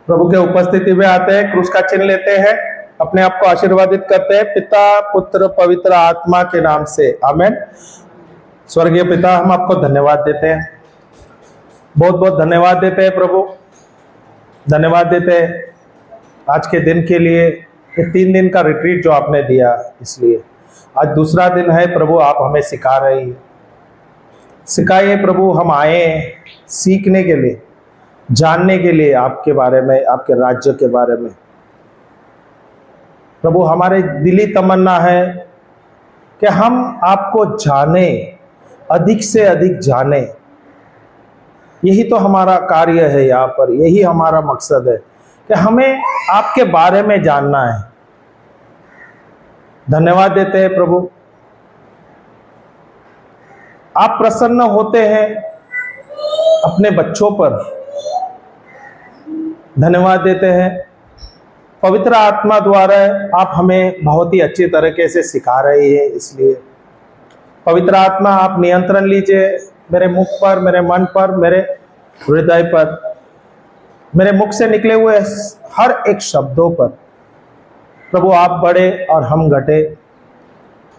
प्रभु के उपस्थिति में आते हैं, क्रूस का चिन्ह लेते हैं, अपने आप को आशीर्वादित करते हैं पिता पुत्र पवित्र आत्मा के नाम से, आमीन। स्वर्गीय पिता, हम आपको धन्यवाद देते हैं, बहुत बहुत धन्यवाद देते हैं प्रभु, धन्यवाद देते हैं आज के दिन के लिए, ये 3 दिन का रिट्रीट जो आपने दिया, इसलिए आज दूसरा दिन है प्रभु, आप हमें सिखा रही है, सिखाइए प्रभु, हम आए सीखने के लिए, जानने के लिए आपके बारे में, आपके राज्य के बारे में प्रभु। हमारे दिली तमन्ना है कि हम आपको जाने, अधिक से अधिक जाने, यही तो हमारा कार्य है यहाँ पर, यही हमारा मकसद है कि हमें आपके बारे में जानना है। धन्यवाद देते हैं प्रभु, आप प्रसन्न होते हैं अपने बच्चों पर, धन्यवाद देते हैं पवित्र आत्मा द्वारा आप हमें बहुत ही अच्छी तरीके से सिखा रही है, इसलिए पवित्र आत्मा आप नियंत्रण लीजिए मेरे मुख पर, मेरे मन पर, मेरे हृदय पर, मेरे मुख से निकले हुए हर एक शब्दों पर प्रभु। आप बढ़े और हम घटे,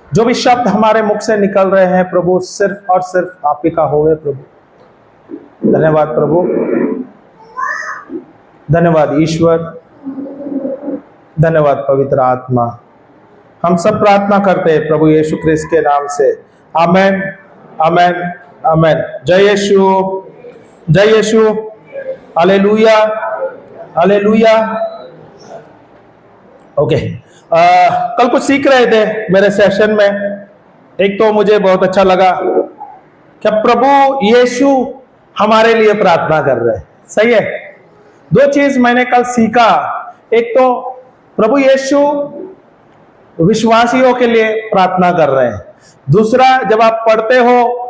जो भी शब्द हमारे मुख से निकल रहे हैं प्रभु, सिर्फ और सिर्फ आप ही का होवे प्रभु। धन्यवाद प्रभु, धन्यवाद ईश्वर, धन्यवाद पवित्र आत्मा। हम सब प्रार्थना करते हैं प्रभु यीशु क्रिस्त के नाम से, आमेन, आमेन, आमेन। जय यीशु, जय यीशु, हालेलुया, हालेलुया। ओके, कल कुछ सीख रहे थे मेरे सेशन में, एक तो मुझे बहुत अच्छा लगा कि प्रभु यीशु हमारे लिए प्रार्थना कर रहे हैं, सही है। 2 चीज मैंने कल सीखा, एक तो प्रभु यीशु विश्वासियों के लिए प्रार्थना कर रहे हैं, दूसरा जब आप पढ़ते हो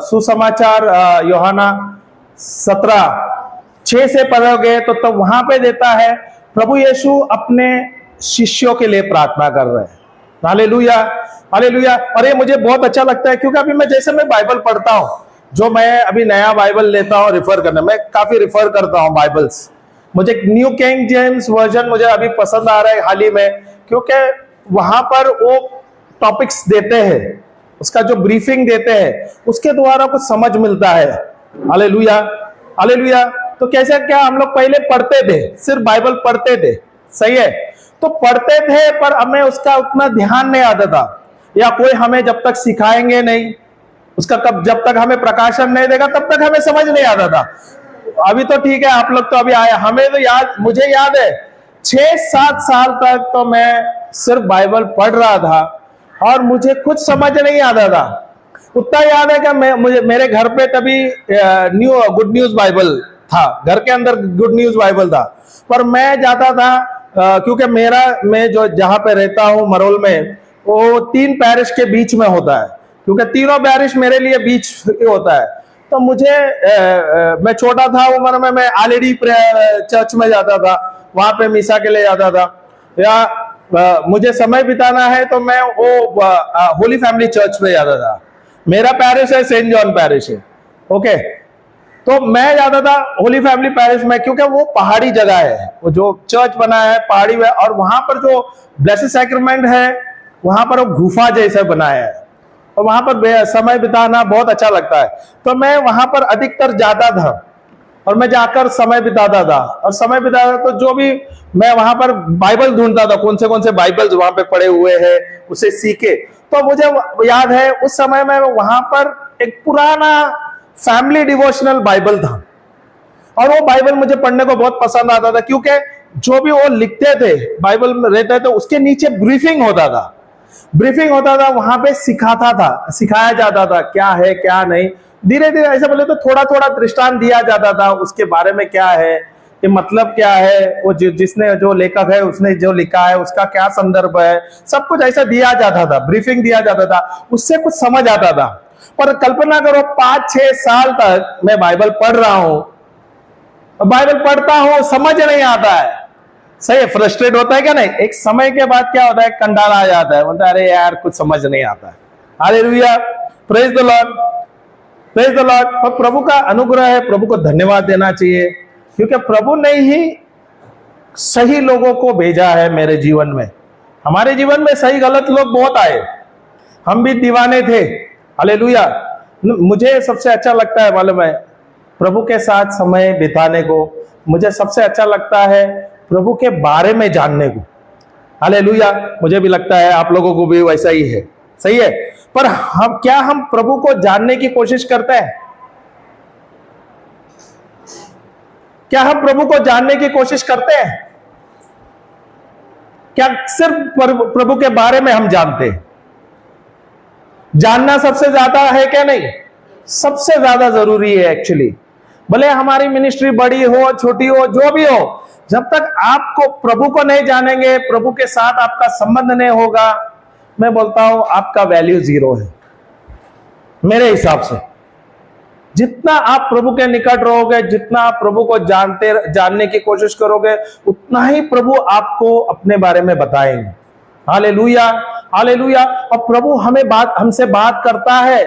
सुसमाचार यूहन्ना 17:6 से पढ़ोगे तो तब वहां पे देता है प्रभु यीशु अपने शिष्यों के लिए प्रार्थना कर रहे हैं। Hallelujah, hallelujah. और ये मुझे बहुत अच्छा लगता है क्योंकि अभी मैं बाइबल पढ़ता हूं, जो मैं अभी नया बाइबल लेता हूं रिफर करने, मैं काफी रिफर करता हूं बाइबल्स। मुझे न्यू किंग जेम्स वर्जन मुझे अभी पसंद आ रहा है हाल ही में, क्योंकि वहां पर वो टॉपिक्स देते हैं, उसका जो ब्रीफिंग देते हैं उसके द्वारा कुछ समझ मिलता है। Hallelujah, hallelujah. तो कैसे, क्या हम लोग पहले पढ़ते थे, सिर्फ बाइबल पढ़ते थे, सही है, तो पढ़ते थे पर हमें उसका उतना ध्यान नहीं आता था, या कोई हमें जब तक सिखाएंगे नहीं, उसका जब तक हमें प्रकाशन नहीं देगा तब तक हमें समझ नहीं आता था। अभी तो ठीक है, आप लोग तो अभी आए, हमें तो मुझे याद है 6-7 साल तक तो मैं सिर्फ बाइबल पढ़ रहा था और मुझे कुछ समझ नहीं आता था। उतना याद है कि मेरे घर पे तभी गुड न्यूज बाइबल था, घर के अंदर गुड न्यूज बाइबल था, पर मैं जाता था क्योंकि मैं जो जहां पे रहता हूं मरोल में, वो 3 पैरिश के बीच में होता है, क्योंकि तीनों पैरिश मेरे लिए बीच होता है। तो मुझे मैं छोटा था उम्र में, मैं ऑलरेडी चर्च में जाता था, वहां पे मिसा के लिए जाता था, या मुझे समय बिताना है तो मैं वो होली फैमिली चर्च में जाता था। मेरा पैरिश है सेंट जॉन पैरिश है, ओके। तो मैं जाता था होली फैमिली पैरिश में, क्योंकि वो पहाड़ी जगह है, वो जो चर्च बना है पहाड़ी में, और वहां पर जो ब्लेसेड सैक्रामेंट है वहां पर वो गुफा जैसा बनाया है, और वहां पर समय बिताना बहुत अच्छा लगता है। तो मैं वहां पर अधिकतर जाता था और मैं जाकर समय बिताता था, और समय बिताता तो जो भी मैं वहां पर बाइबल ढूंढता था, कौन से बाइबल वहां पे पड़े हुए हैं उसे सीखे। तो मुझे याद है उस समय में वहां पर एक पुराना फैमिली डिवोशनल बाइबल था, और वो बाइबल मुझे पढ़ने को बहुत पसंद आता था, क्योंकि जो भी वो लिखते थे बाइबल में रहते थे उसके नीचे ब्रीफिंग होता था, वहां पे सिखाया जाता था क्या है क्या नहीं। धीरे धीरे ऐसे बोले तो थोड़ा थोड़ा दृष्टांत दिया जाता था उसके बारे में, क्या है ये मतलब, क्या है वो जिसने जो लेखक है उसने जो लिखा है उसका क्या संदर्भ है, सब कुछ ऐसा दिया जाता था, ब्रीफिंग दिया जाता था, उससे कुछ समझ आता था। पर कल्पना करो 5-6 साल तक मैं बाइबल पढ़ रहा हूं, बाइबल पढ़ता हूं, समझ नहीं आता है, सही है, फ्रस्ट्रेट होता है क्या नहीं। एक समय के बाद क्या होता है, कंटाला आ जाता है, बोलता है अरे यार कुछ समझ नहीं आता है। Hallelujah, praise the lord, praise the lord. प्रभु का अनुग्रह है, प्रभु को धन्यवाद देना चाहिए क्योंकि प्रभु ने ही सही लोगों को भेजा है मेरे जीवन में। हमारे जीवन में सही गलत लोग बहुत आए, हम भी दीवाने थे। हालेलुया। मुझे सबसे अच्छा लगता है मालूम है, प्रभु के साथ समय बिताने को। मुझे सबसे अच्छा लगता है प्रभु के बारे में जानने को। हालेलुया। मुझे भी लगता है आप लोगों को भी वैसा ही है, सही है। पर हम प्रभु को जानने की कोशिश करते हैं? क्या हम प्रभु को जानने की कोशिश करते हैं? क्या सिर्फ प्रभु के बारे में हम जानते हैं? जानना सबसे ज्यादा है क्या? नहीं, सबसे ज्यादा जरूरी है एक्चुअली। भले हमारी मिनिस्ट्री बड़ी हो छोटी हो जो भी हो, जब तक आपको प्रभु को नहीं जानेंगे, प्रभु के साथ आपका संबंध नहीं होगा, मैं बोलता हूं आपका वैल्यू जीरो है मेरे हिसाब से। जितना आप प्रभु के निकट रहोगे, जितना आप प्रभु को जानने की कोशिश करोगे, उतना ही प्रभु आपको अपने बारे में बताएंगे। Hallelujah, hallelujah. और प्रभु हमसे बात करता है,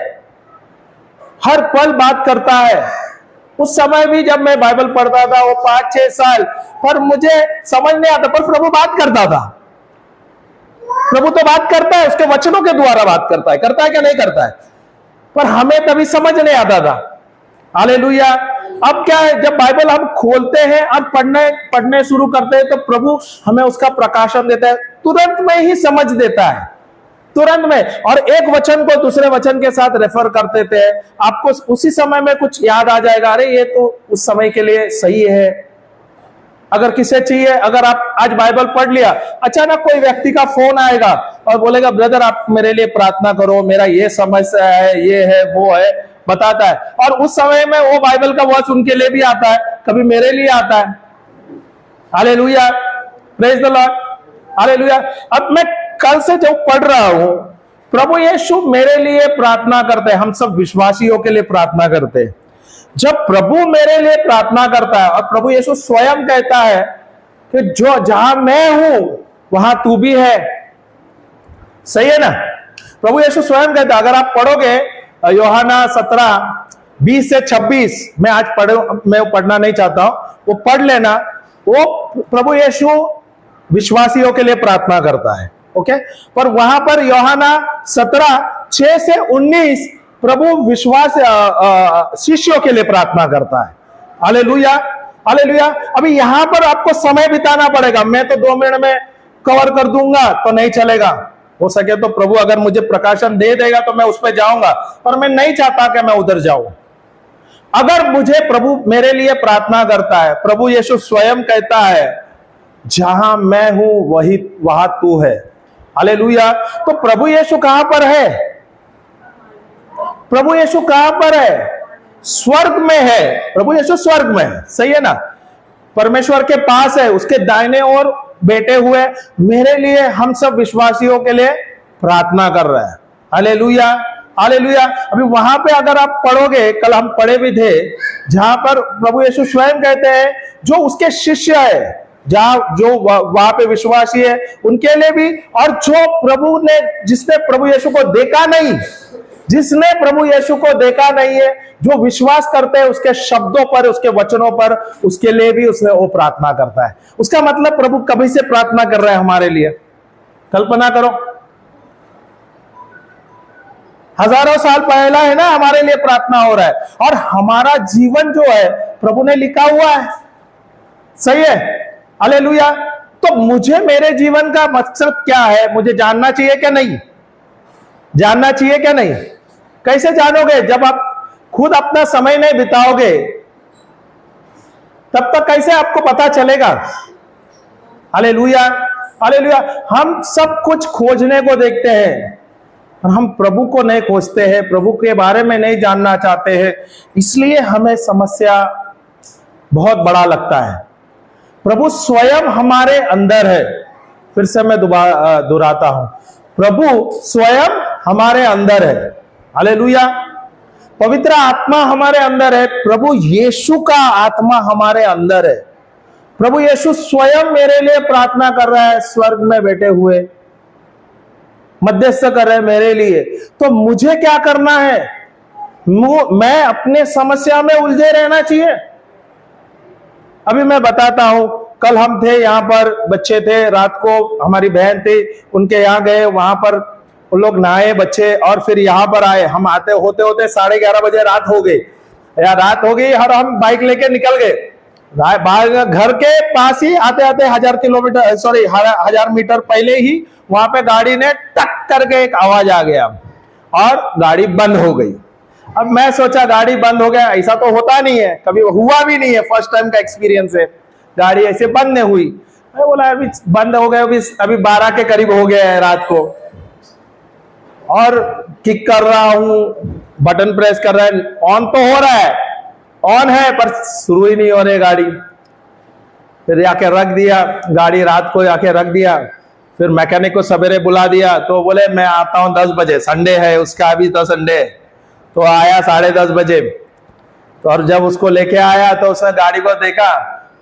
हर पल बात करता है। उस समय भी जब मैं बाइबल पढ़ता था, वो 5-6 साल, पर मुझे समझ नहीं आता, पर प्रभु बात करता था। प्रभु तो बात करता है, उसके वचनों के द्वारा बात करता है क्या नहीं करता है, पर हमें तभी समझ नहीं आता था। हालेलुया। अब क्या है, जब बाइबल हम खोलते हैं और पढ़ने शुरू करते हैं, तो प्रभु हमें उसका प्रकाशन देता है, तुरंत में ही समझ देता है, तुरंत में। और एक वचन को दूसरे वचन के साथ रेफर कर देते हैं, आपको उसी समय में कुछ याद आ जाएगा, अरे ये तो उस समय के लिए सही है। अगर किसे चाहिए, अगर आप आज बाइबल पढ़ लिया, अचानक कोई व्यक्ति का फोन आएगा और बोलेगा ब्रदर आप मेरे लिए प्रार्थना करो, मेरा ये समस्या है, ये है, वो है, बताता है। और उस समय में वो बाइबल का वर्स उनके लिए भी आता है, कभी मेरे लिए आता है। Hallelujah, praise the Lord, hallelujah. अब मैं कल से जो पढ़ रहा हूं, प्रभु यीशु मेरे लिए प्रार्थना करते हैं, हम सब विश्वासियों के लिए प्रार्थना करते हैं। जब प्रभु मेरे लिए प्रार्थना करता है, और प्रभु यीशु स्वयं कहता है कि जो जहां मैं हूं वहां तू भी है, सही है ना। प्रभु यीशु स्वयं कहता है, अगर आप पढ़ोगे यूहन्ना 17:20 से 26, मैं पढ़ना नहीं चाहता हूं, वो पढ़ लेना। वो प्रभु यीशु विश्वासियों के लिए प्रार्थना करता है, ओके। पर वहां पर यूहन्ना 17:6 से 19 प्रभु विश्वास शिष्यों के लिए प्रार्थना करता है। Hallelujah, hallelujah. अभी यहां पर आपको समय बिताना पड़ेगा। मैं तो 2 मिनट में कवर कर दूंगा तो नहीं चलेगा। हो सके तो प्रभु अगर मुझे प्रकाशन दे देगा तो मैं उस पर जाऊंगा, पर मैं नहीं चाहता कि मैं उधर जाऊं। अगर मुझे प्रभु मेरे लिए प्रार्थना करता है, प्रभु यीशु स्वयं कहता है जहां मैं हूं वहां तू है। हालेलुया। तो प्रभु यीशु कहां पर है? प्रभु यीशु कहां पर है? स्वर्ग में है। प्रभु यीशु स्वर्ग में है, सही है ना। परमेश्वर के पास है, उसके दाहिने ओर बैठे हुए मेरे लिए, हम सब विश्वासियों के लिए प्रार्थना कर रहा है। Hallelujah, hallelujah. अभी वहां पे अगर आप पढ़ोगे, कल हम पढ़े भी थे, जहां पर प्रभु यीशु स्वयं कहते हैं जो उसके शिष्य है, जो वहां पे विश्वासी है उनके लिए भी, और जिसने प्रभु यीशु को देखा नहीं, जिसने प्रभु यीशु को देखा नहीं है, जो विश्वास करते हैं उसके शब्दों पर, उसके वचनों पर, उसके लिए भी उसने वो प्रार्थना करता है। उसका मतलब प्रभु कभी से प्रार्थना कर रहे हैं हमारे लिए। कल्पना करो, हजारों साल पहला है ना हमारे लिए प्रार्थना हो रहा है, और हमारा जीवन जो है प्रभु ने लिखा हुआ है, सही है। हालेलुया। तो मुझे मेरे जीवन का मकसद क्या है, मुझे जानना चाहिए क्या नहीं? जानना चाहिए क्या नहीं? कैसे जानोगे? जब आप खुद अपना समय नहीं बिताओगे, तब तक कैसे आपको पता चलेगा? Hallelujah, hallelujah. हम सब कुछ खोजने को देखते हैं, और हम प्रभु को नहीं खोजते हैं, प्रभु के बारे में नहीं जानना चाहते हैं, इसलिए हमें समस्या बहुत बड़ा लगता है। प्रभु स्वयं हमारे अंदर है। फिर से मैं दोहराता हूं, प्रभु स्वयं हमारे अंदर है। हालेलुया। पवित्र आत्मा हमारे अंदर है, प्रभु यीशु का आत्मा हमारे अंदर है। प्रभु यीशु स्वयं मेरे लिए प्रार्थना कर रहा है, स्वर्ग में बैठे हुए मध्यस्थ कर रहे हैं मेरे लिए। तो मुझे क्या करना है? मैं अपने समस्या में उलझे रहना चाहिए? अभी मैं बताता हूं, कल हम थे यहाँ पर, बच्चे थे, रात को हमारी बहन थी, उनके यहाँ गए, वहां पर उन लोग नहाए बच्चे, और फिर यहाँ पर आए। हम आते होते होते 11:30 बजे रात हो गई, या रात हो गई, और हम बाइक लेके निकल गए। घर के पास ही आते आते 1000 मीटर पहले ही वहां पे गाड़ी ने टक करके एक आवाज आ गया और गाड़ी बंद हो गई। अब मैं सोचा गाड़ी बंद हो गया, ऐसा तो होता नहीं है, कभी हुआ भी नहीं है, फर्स्ट टाइम का एक्सपीरियंस है, गाड़ी ऐसे बंद नहीं हुई। मैं बोला अभी बंद हो गया, अभी 12 के करीब हो गया है रात को, और किक कर रहा हूं, बटन प्रेस कर रहा है, ऑन तो हो रहा है, ऑन है, पर शुरू ही नहीं हो रही गाड़ी। फिर आके रख दिया गाड़ी, रात को आके रख दिया। फिर मैकेनिक को सवेरे बुला दिया, तो बोले मैं आता हूं 10 बजे, संडे है उसका, अभी तो संडे है। तो आया 10:30 बजे, तो और जब उसको लेके आया तो उसने गाड़ी को देखा,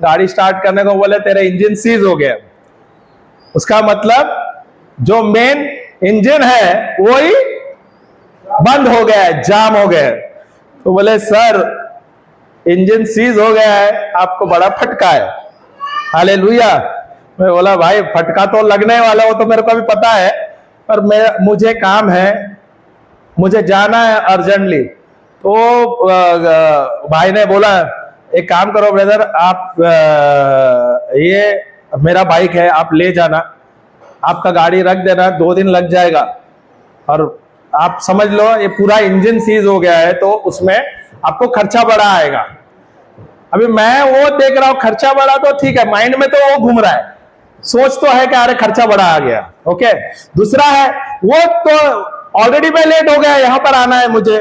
गाड़ी स्टार्ट करने को बोले तेरे इंजन सीज हो गया। उसका मतलब जो मेन इंजन है वही बंद हो गया है, जाम हो गया है। तो बोले सर इंजन सीज हो गया है, आपको बड़ा फटका है। हालेलुया। मैं बोला भाई फटका तो लगने वाला, वो तो मेरे को भी पता है, पर मुझे काम है, मुझे जाना है अर्जेंटली। तो भाई ने बोला एक काम करो ब्रदर, आप ये मेरा बाइक है, आप ले जाना, आपका गाड़ी रख देना, 2 दिन लग जाएगा, और आप समझ लो ये पूरा इंजन सीज हो गया है, तो उसमें आपको खर्चा बड़ा आएगा। अभी मैं वो देख रहा हूं खर्चा बड़ा, तो ठीक है, माइंड में तो वो घूम रहा है, सोच तो है कि अरे खर्चा बड़ा आ गया। ओके, दूसरा है वो तो ऑलरेडी मैं लेट हो गया, यहां पर आना है मुझे,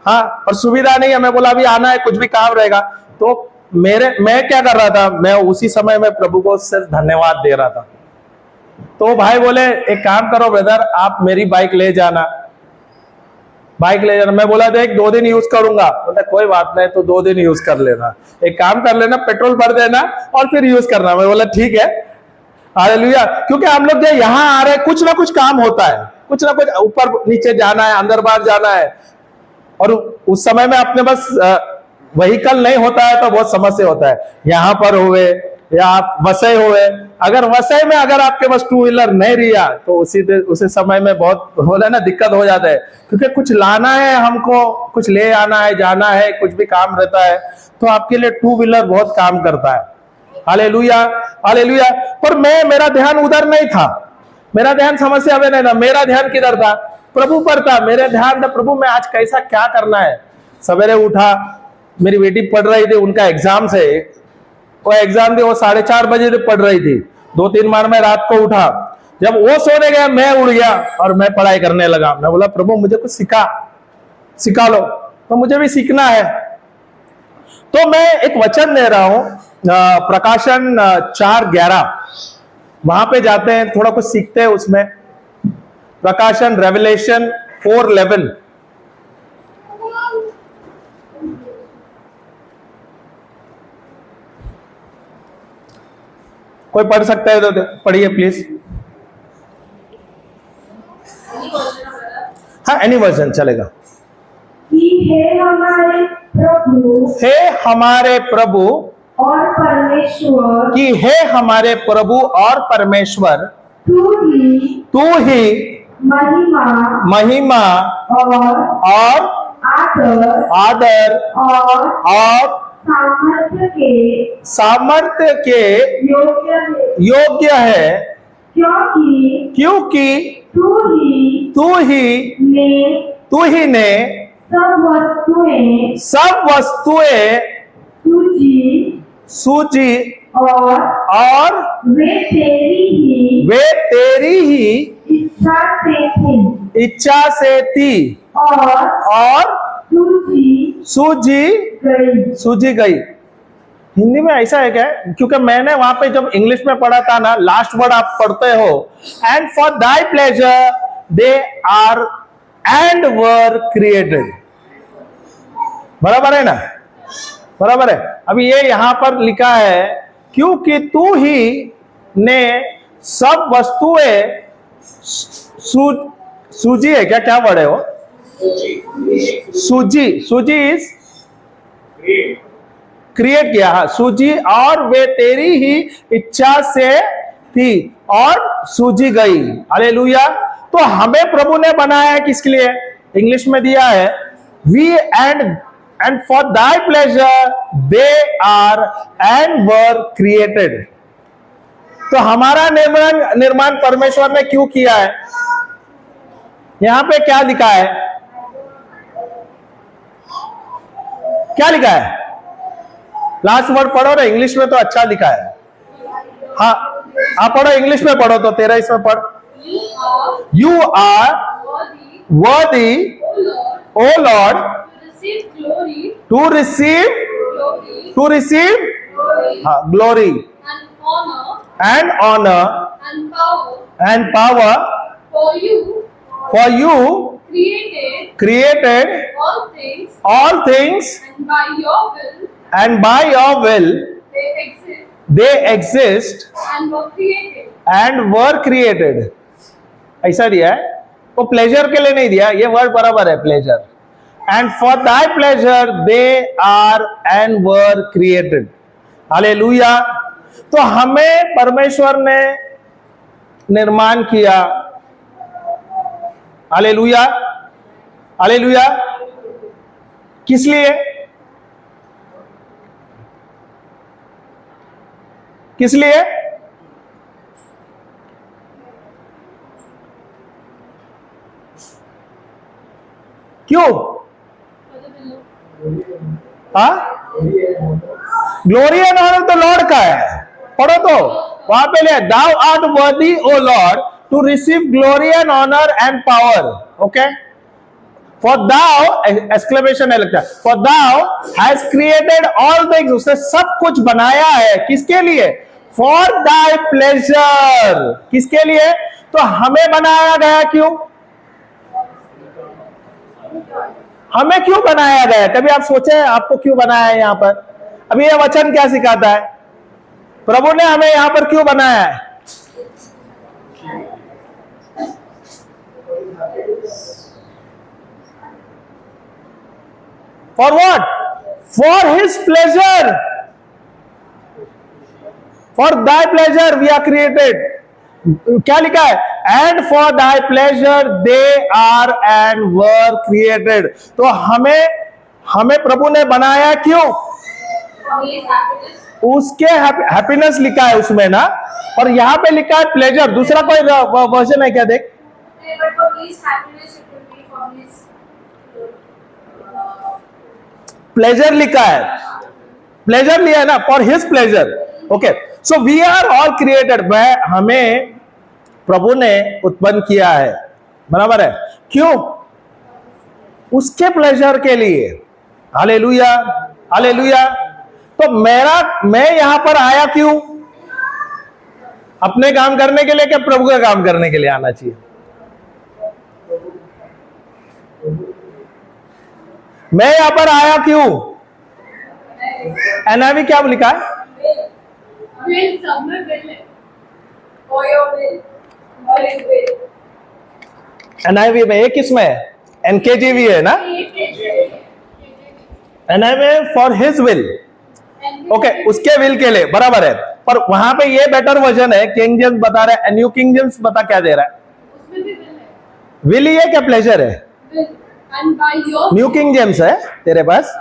हाँ, और सुविधा नहीं है। मैं बोला अभी आना है, कुछ भी काम रहेगा। तो मैं क्या कर रहा था, मैं उसी समय में प्रभु को सिर्फ धन्यवाद दे रहा था। तो भाई बोले एक काम करो ब्रदर, आप मेरी बाइक ले जाना, बाइक ले जाना। मैं बोला देख 2 दिन यूज करूंगा। बोला कोई बात नहीं, तो 2 दिन यूज कर लेना, एक काम कर लेना, पेट्रोल भर देना और फिर यूज करना। मैं बोला ठीक है। हालेलुया। क्योंकि हम लोग जो यहाँ आ रहे हैं, कुछ ना कुछ काम होता है, कुछ ना कुछ ऊपर नीचे जाना है, अंदर बाहर जाना है, और उस समय में अपने बस व्हीकल नहीं होता है तो बहुत समस्या होता है। यहाँ पर हुए या आप वसई हुए, अगर वसई में अगर आपके पास 2 व्हीलर नहीं रिया, तो उसी समय में बहुत होता ना, दिक्कत हो जाता है, क्योंकि कुछ लाना है हमको, कुछ ले आना है, जाना है, कुछ भी काम रहता है, तो आपके लिए 2 व्हीलर बहुत काम करता है। Hallelujah, hallelujah. पर मेरा ध्यान उधर नहीं था, मेरा ध्यान समस्या में नहीं था, मेरा ध्यान किधर था? प्रभु पर था। मेरे ध्यान था प्रभु में आज कैसा क्या करना है। सवेरे उठा, मेरी बेटी पढ़ रही थी, उनका एग्जाम से, वो एग्जाम थी, वो 4:30 बजे पढ़ रही थी। 2-3 बार मैं रात को उठा, जब वो सोने गया मैं उड़ गया और मैं पढ़ाई करने लगा। मैं बोला प्रभु मुझे कुछ सिखा लो, तो मुझे भी सीखना है। तो मैं एक वचन दे रहा हूं, प्रकाशन 4:11, वहां पे जाते हैं, थोड़ा कुछ सीखते हैं उसमें। प्रकाशन रेवलेशन 4:11। कोई पढ़ सकता है तो पढ़िए प्लीज। हाँ, एनी वर्जन चलेगा। कि हे हमारे प्रभु और परमेश्वर, कि हे हमारे प्रभु और परमेश्वर, तू ही महिमा और आदर और सामर्थ्य के योग्य है, क्योंकि तू ही ने सब वस्तुएं सूझी और वे तेरी ही इच्छा से थी और सूझी गई। हिंदी में ऐसा है क्या? क्योंकि मैंने वहां पे जब इंग्लिश में पढ़ा था ना, लास्ट वर्ड आप पढ़ते हो, and for thy pleasure they are and were created. बराबर है ना? बराबर है। अभी ये यहां पर लिखा है, क्योंकि तू ही ने सब वस्तुएं सूझी है क्या? क्या वर्ड है वो? सूजी इज क्रिएट किया, हाँ सूझी, और वे तेरी ही इच्छा से थी और सूझी गई। हालेलुया। तो हमें प्रभु ने बनाया है किसके लिए? इंग्लिश में दिया है, we and for thy pleasure they are and were created. तो हमारा निर्माण परमेश्वर ने क्यों किया है? यहां पे क्या लिखा है? क्या लिखा है? लास्ट वर्ड पढ़ो ना, इंग्लिश में तो अच्छा लिखा है। हाँ आप पढ़ो, इंग्लिश में पढ़ो तो तेरा इसमें पढ़। You are worthy O Lord to receive glory and honor and power, for you created all things, and by your will they exist and were created। ऐसा दिया है, वो प्लेजर के लिए नहीं दिया, ये वर्ड बराबर है, pleasure. And for thy pleasure they are and were created. Hallelujah. तो हमें परमेश्वर ने निर्माण किया। Hallelujah, hallelujah. किस लिए? किस लिए? क्यों? हाँ, ग्लोरी एंड ऑनर तो लॉर्ड का है। पढ़ो तो वहां पे ले, thou art worthy O Lord to receive glory and honour and power. Okay, for thou exclamation है लगता है, for thou has created all things, उसने सब कुछ बनाया है। किसके लिए? For thy pleasure. किसके लिए? तो हमें बनाया गया। क्यों हमें क्यों बनाया गया? कभी आप सोचे आपको क्यों बनाया है? यहां पर अभी यह वचन क्या सिखाता है? प्रभु ने हमें यहां पर क्यों बनाया है? For what? For his pleasure, for thy pleasure we are created. क्या लिखा है? And for thy pleasure they are and were created. तो हमें प्रभु ने बनाया क्यों? उसके हैप्पीनेस लिखा है उसमें ना, और यहां पे लिखा है प्लेजर। दूसरा कोई वर्जन है क्या? देख, प्लेजर लिखा है, प्लेजर लिया है ना, for his pleasure. Okay, so we are all created. हमें प्रभु ने उत्पन्न किया है, बराबर है। क्यों? उसके प्लेजर के लिए। Hallelujah, hallelujah. तो मैं यहां पर आया क्यों? अपने काम करने के लिए क्या प्रभु का काम करने के लिए आना चाहिए? मैं यहां पर आया क्यों? एनआईवी क्या लिखा है? एनआईवी में, ये किसमें है? एनकेजीवी है ना? NIV for his will. Okay, उसके विल के लिए, बराबर है। पर वहां पे ये बेटर वर्जन है, किंग जेम्स बता रहा है। न्यू किंग जेम्स बता क्या दे रहा है? विल ही है क्या प्लेजर है? न्यू किंग जेम्स है तेरे पास?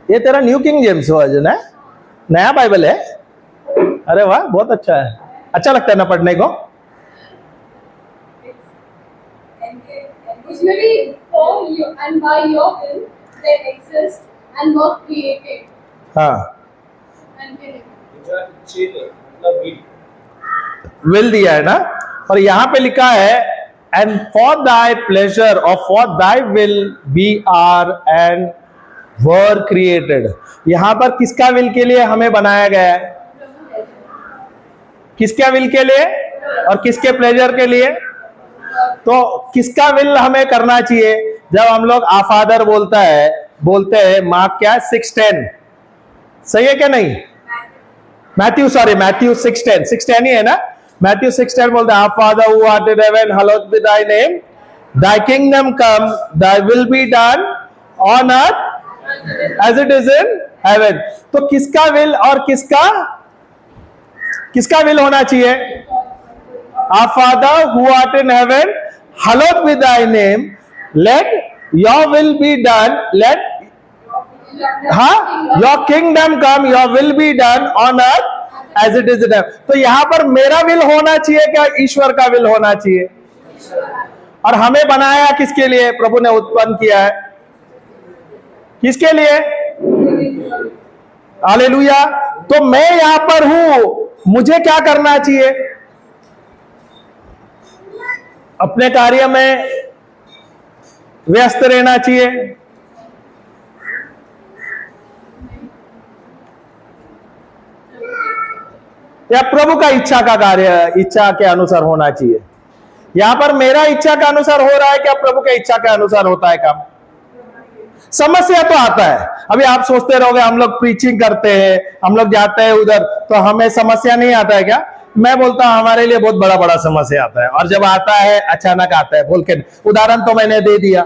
ये तेरा न्यू किंग जेम्स वर्जन है, नया बाइबल है। अरे वाह, बहुत अच्छा है। अच्छा लगता है ना पढ़ने को? उसमें भी for you and by your will they exist and were created. हाँ, And विल दिया है ना, और यहां पे लिखा है एंड फॉर दाई प्लेजर और for thy will we are and were created. यहां पर किसका विल के लिए हमें बनाया गया है? किसका विल के लिए और किसके प्लेजर के लिए? तो किसका विल हमें करना चाहिए? जब हम लोग आ फादर बोलते हैं, मार्क क्या 6:10, सही है क्या नहीं? मैथ्यू 6:10 ही है ना? मैथ्यू 6:10 बोलते हैं, our father who art in heaven, हallowed be thy name, thy kingdom come, thy will be done on earth as it is in heaven. तो किसका विल और किसका विल होना चाहिए? Our Father who art in heaven, hallowed be thy name, let your will be done, let your kingdom come, your will be done on earth as it is in heaven। तो यहां पर मेरा will होना चाहिए क्या ईश्वर का will होना चाहिए? और हमें बनाया किसके लिए? प्रभु ने उत्पन्न किया है किसके लिए? हालेलुया। तो मैं यहां पर हूं, मुझे क्या करना चाहिए? अपने कार्य में व्यस्त रहना चाहिए, या प्रभु का इच्छा के अनुसार होना चाहिए? यहां पर मेरा इच्छा के अनुसार हो रहा है क्या प्रभु के इच्छा के अनुसार होता है काम? समस्या तो आता है। अभी आप सोचते रहोगे हम लोग प्रीचिंग करते हैं, हम लोग जाते हैं उधर, तो हमें समस्या नहीं आता है क्या? मैं बोलता हूं हमारे लिए बहुत बड़ा बड़ा समस्या आता है, और जब आता है अचानक आता है बोल के। उदाहरण तो मैंने दे दिया,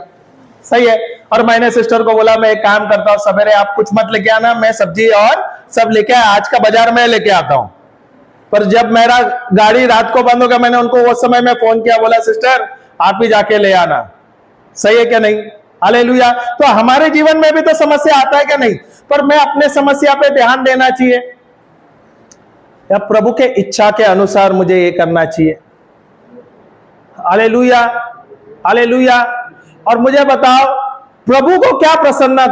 सही है। और मैंने सिस्टर को बोला मैं एक काम करता हूं, सवेरे आप कुछ मत लेके आना, मैं सब्जी और सब लेके आज का बाजार में लेके आता हूं। पर जब मेरा गाड़ी रात को बंद हो गया, मैंने उनको उस समय में फोन किया, बोला सिस्टर आप ही जाके ले आना। सही है क्या नहीं? हालेलुया। तो हमारे जीवन में भी तो समस्या आता है क्या नहीं? पर मैं अपने समस्या पे ध्यान देना चाहिए या प्रभु के इच्छा के अनुसार मुझे ये करना चाहिए? Hallelujah, hallelujah. और मुझे बताओ प्रभु को क्या प्रसन्न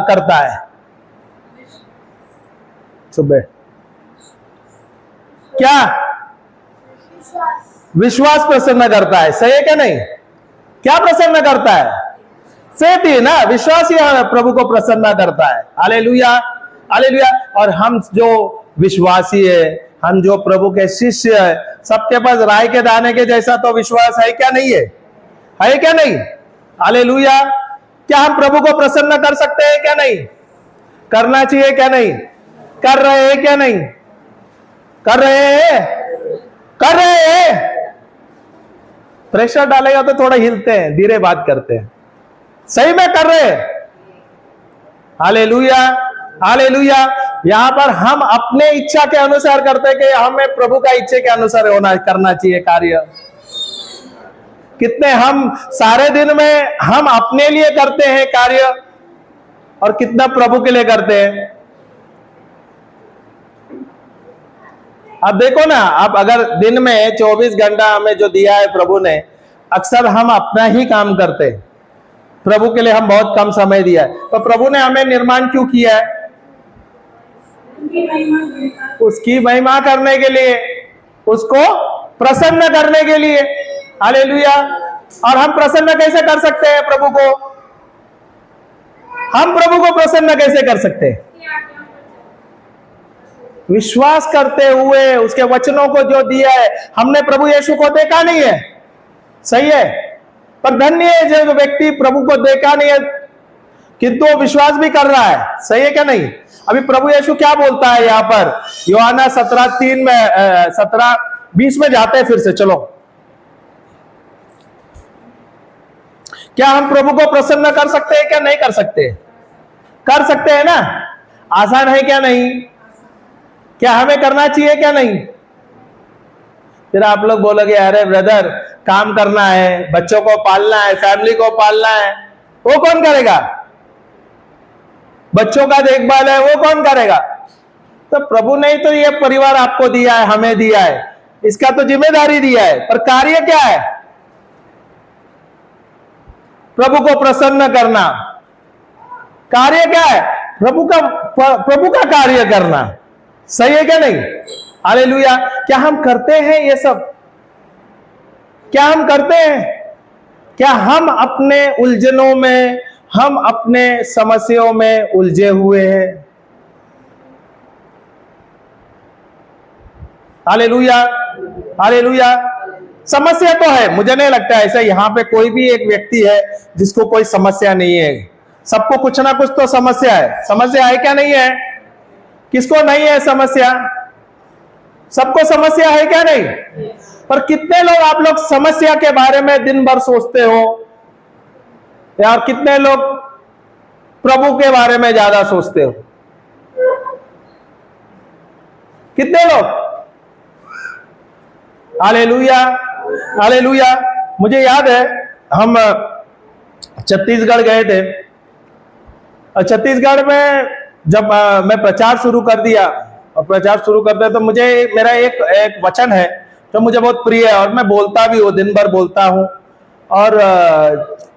करता है? सुबह क्या? विश्वास प्रसन्न करता है, सही है क्या नहीं? क्या प्रसन्न करता है? फेथ ही ना, विश्वास ही प्रभु को प्रसन्न करता है। Hallelujah, hallelujah. और हम जो विश्वासी है, हम जो प्रभु के शिष्य है, सबके पास राई के दाने के जैसा तो विश्वास है क्या नहीं है? है क्या नहीं? हालेलुया। क्या हम प्रभु को प्रसन्न कर सकते हैं क्या नहीं? करना चाहिए क्या नहीं? कर रहे हैं क्या नहीं? कर रहे हैं, कर रहे हैं। प्रेशर डालेगा तो थोड़ा हिलते हैं, धीरे बात करते हैं। सही में कर रहे हैं? Hallelujah, hallelujah. यहां पर हम अपने इच्छा के अनुसार करते हैं कि हमें प्रभु का इच्छा के अनुसार करना चाहिए कार्य। कितने हम सारे दिन में हम अपने लिए करते हैं कार्य, और कितना प्रभु के लिए करते हैं? अब देखो ना, आप अगर दिन में 24 घंटा हमें जो दिया है प्रभु ने, अक्सर हम अपना ही काम करते हैं, प्रभु के लिए हम बहुत कम समय दिया है। तो प्रभु ने हमें निर्माण क्यों किया है? उसकी महिमा करने के लिए, उसको प्रसन्न करने के लिए। हालेलुया। और हम प्रसन्न कैसे कर सकते हैं प्रभु को? हम प्रभु को प्रसन्न कैसे कर सकते हैं? विश्वास करते हुए, उसके वचनों को जो दिया है। हमने प्रभु यीशु को देखा नहीं है, सही है, पर धन्य है जो व्यक्ति प्रभु को देखा नहीं है किंतु वो विश्वास भी कर रहा है। सही है क्या नहीं? अभी प्रभु यीशु क्या बोलता है यहां पर? यूहन्ना 17:3 में 17:20 में जाते हैं फिर से, चलो। क्या हम प्रभु को प्रसन्न कर सकते हैं क्या नहीं कर सकते? कर सकते हैं ना? आसान है क्या नहीं? क्या हमें करना चाहिए क्या नहीं? फिर आप लोग बोलोगे अरे ब्रदर काम करना है, बच्चों को पालना है, फैमिली को पालना है, वो कौन करेगा? बच्चों का देखभाल है, वो कौन करेगा? तो प्रभु ने तो ये परिवार आपको दिया है, हमें दिया है, इसका तो जिम्मेदारी दिया है। पर कार्य क्या है? प्रभु को प्रसन्न करना। कार्य क्या है? प्रभु का कार्य करना। सही है क्या नहीं? हालेलुया। क्या हम करते हैं ये सब? क्या हम करते हैं? क्या हम अपने उलझनों में, हम अपने समस्याओं में उलझे हुए हैं? Hallelujah, hallelujah. समस्या तो है, मुझे नहीं लगता ऐसा यहां पे कोई भी एक व्यक्ति है जिसको कोई समस्या नहीं है। सबको कुछ ना कुछ तो समस्या है। समस्या है क्या नहीं है? किसको नहीं है समस्या? सबको समस्या है क्या नहीं? पर कितने लोग आप लोग समस्या के बारे में दिन भर सोचते हो, या कितने लोग प्रभु के बारे में ज्यादा सोचते हो? कितने लोग? Hallelujah, hallelujah. मुझे याद है हम छत्तीसगढ़ गए थे, और छत्तीसगढ़ में जब मैं प्रचार शुरू कर दिया, और प्रचार शुरू करते तो मुझे मेरा एक वचन है जो मुझे बहुत प्रिय है, और मैं बोलता भी हूँ, दिन भर बोलता हूँ, और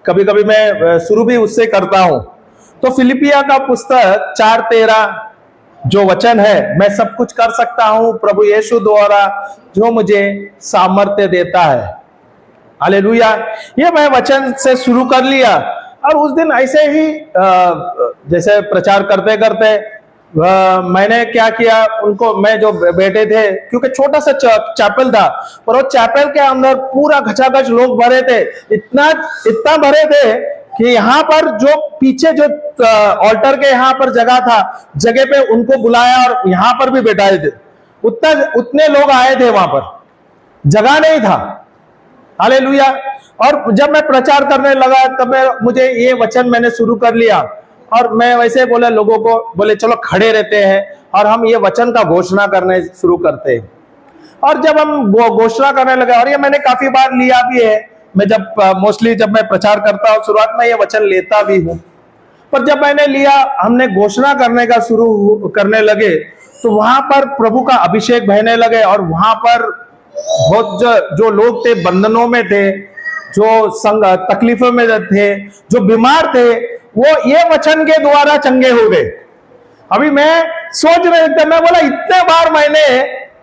कभी कभी मैं शुरू भी उससे करता हूँ। तो फिलिपिया का पुस्तक 4:13 जो वचन है, मैं सब कुछ कर सकता हूँ प्रभु यीशु द्वारा जो मुझे सामर्थ्य देता है। हालेलुया। ये मैं वचन से शुरू कर लिया, और उस दिन ऐसे ही जैसे प्रचार करते करते मैंने क्या किया, उनको, मैं जो बैठे थे, क्योंकि छोटा सा चैपल था, और वो चैपल के अंदर पूरा घचाघच लोग भरे थे, इतना इतना भरे थे कि यहाँ पर जो पीछे जो ऑल्टर के यहाँ पर जगह पे उनको बुलाया और यहाँ पर भी बैठाए थे। उतने लोग आए थे, वहां पर जगह नहीं था। हालेलुया। और जब मैं प्रचार करने लगा तब मुझे ये वचन मैंने शुरू कर लिया, और मैं वैसे बोले लोगों को, बोले चलो खड़े रहते हैं और हम ये वचन का घोषणा करने शुरू करते हैं। और जब हम घोषणा करने लगे, और ये मैंने काफी बार लिया भी है, मैं जब मोस्टली जब मैं प्रचार करता हूँ शुरुआत में ये वचन लेता भी हूँ, पर जब मैंने लिया, हमने घोषणा करने का शुरू करने लगे, तो वहां पर प्रभु का अभिषेक बहने लगे, और वहां पर बहुत जो लोग थे, बंधनों में थे, जो तकलीफों में थे, जो बीमार थे, वो ये वचन के द्वारा चंगे हो गए। अभी मैं सोच रहे थे, मैं बोला इतने बार मैंने,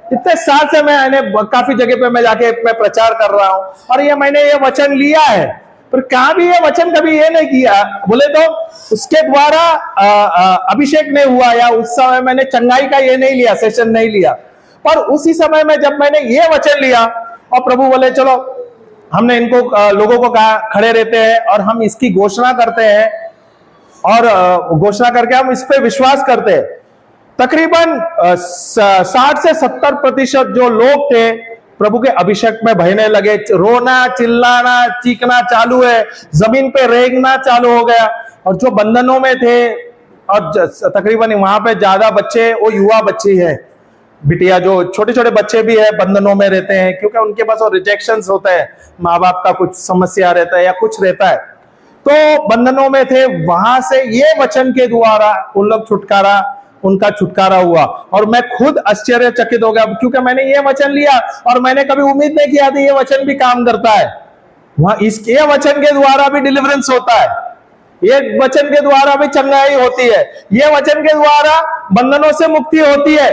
इतने साल से मैं काफी जगह पे मैं जाके मैं प्रचार कर रहा हूं, और ये मैंने ये वचन लिया है, पर कहां भी ये वचन कभी ये नहीं किया। बोले तो उसके द्वारा अभिषेक नहीं हुआ, या उस समय मैंने चंगाई का ये नहीं लिया, सेशन नहीं लिया, पर उसी समय में जब मैंने ये वचन लिया, और प्रभु बोले चलो, हमने इनको लोगों को कहा खड़े रहते हैं और हम इसकी घोषणा करते हैं, और घोषणा करके हम इस पे विश्वास करते हैं। तकरीबन 60 से 70% जो लोग थे प्रभु के अभिषेक में बहने लगे, रोना, चिल्लाना, चीखना चालू है, जमीन पे रेंगना चालू हो गया। और जो बंधनों में थे, और तकरीबन वहां पे ज्यादा बच्चे, वो युवा बच्चे हैं, बिटिया, जो छोटे छोटे बच्चे भी है, बंधनों में रहते हैं, क्योंकि उनके पास वो रिजेक्शंस होता है, माँ बाप का कुछ समस्या रहता है या कुछ रहता है, तो बंधनों में थे। वहां से ये वचन के द्वारा उन लोग उनका छुटकारा हुआ, और मैं खुद आश्चर्यचकित हो गया, क्योंकि मैंने ये वचन लिया और मैंने कभी उम्मीद नहीं किया था ये वचन भी काम करता है। वहां ये वचन के द्वारा भी डिलीवरेंस होता है, ये वचन के द्वारा भी चंगाई होती है, ये वचन के द्वारा बंधनों से मुक्ति होती है।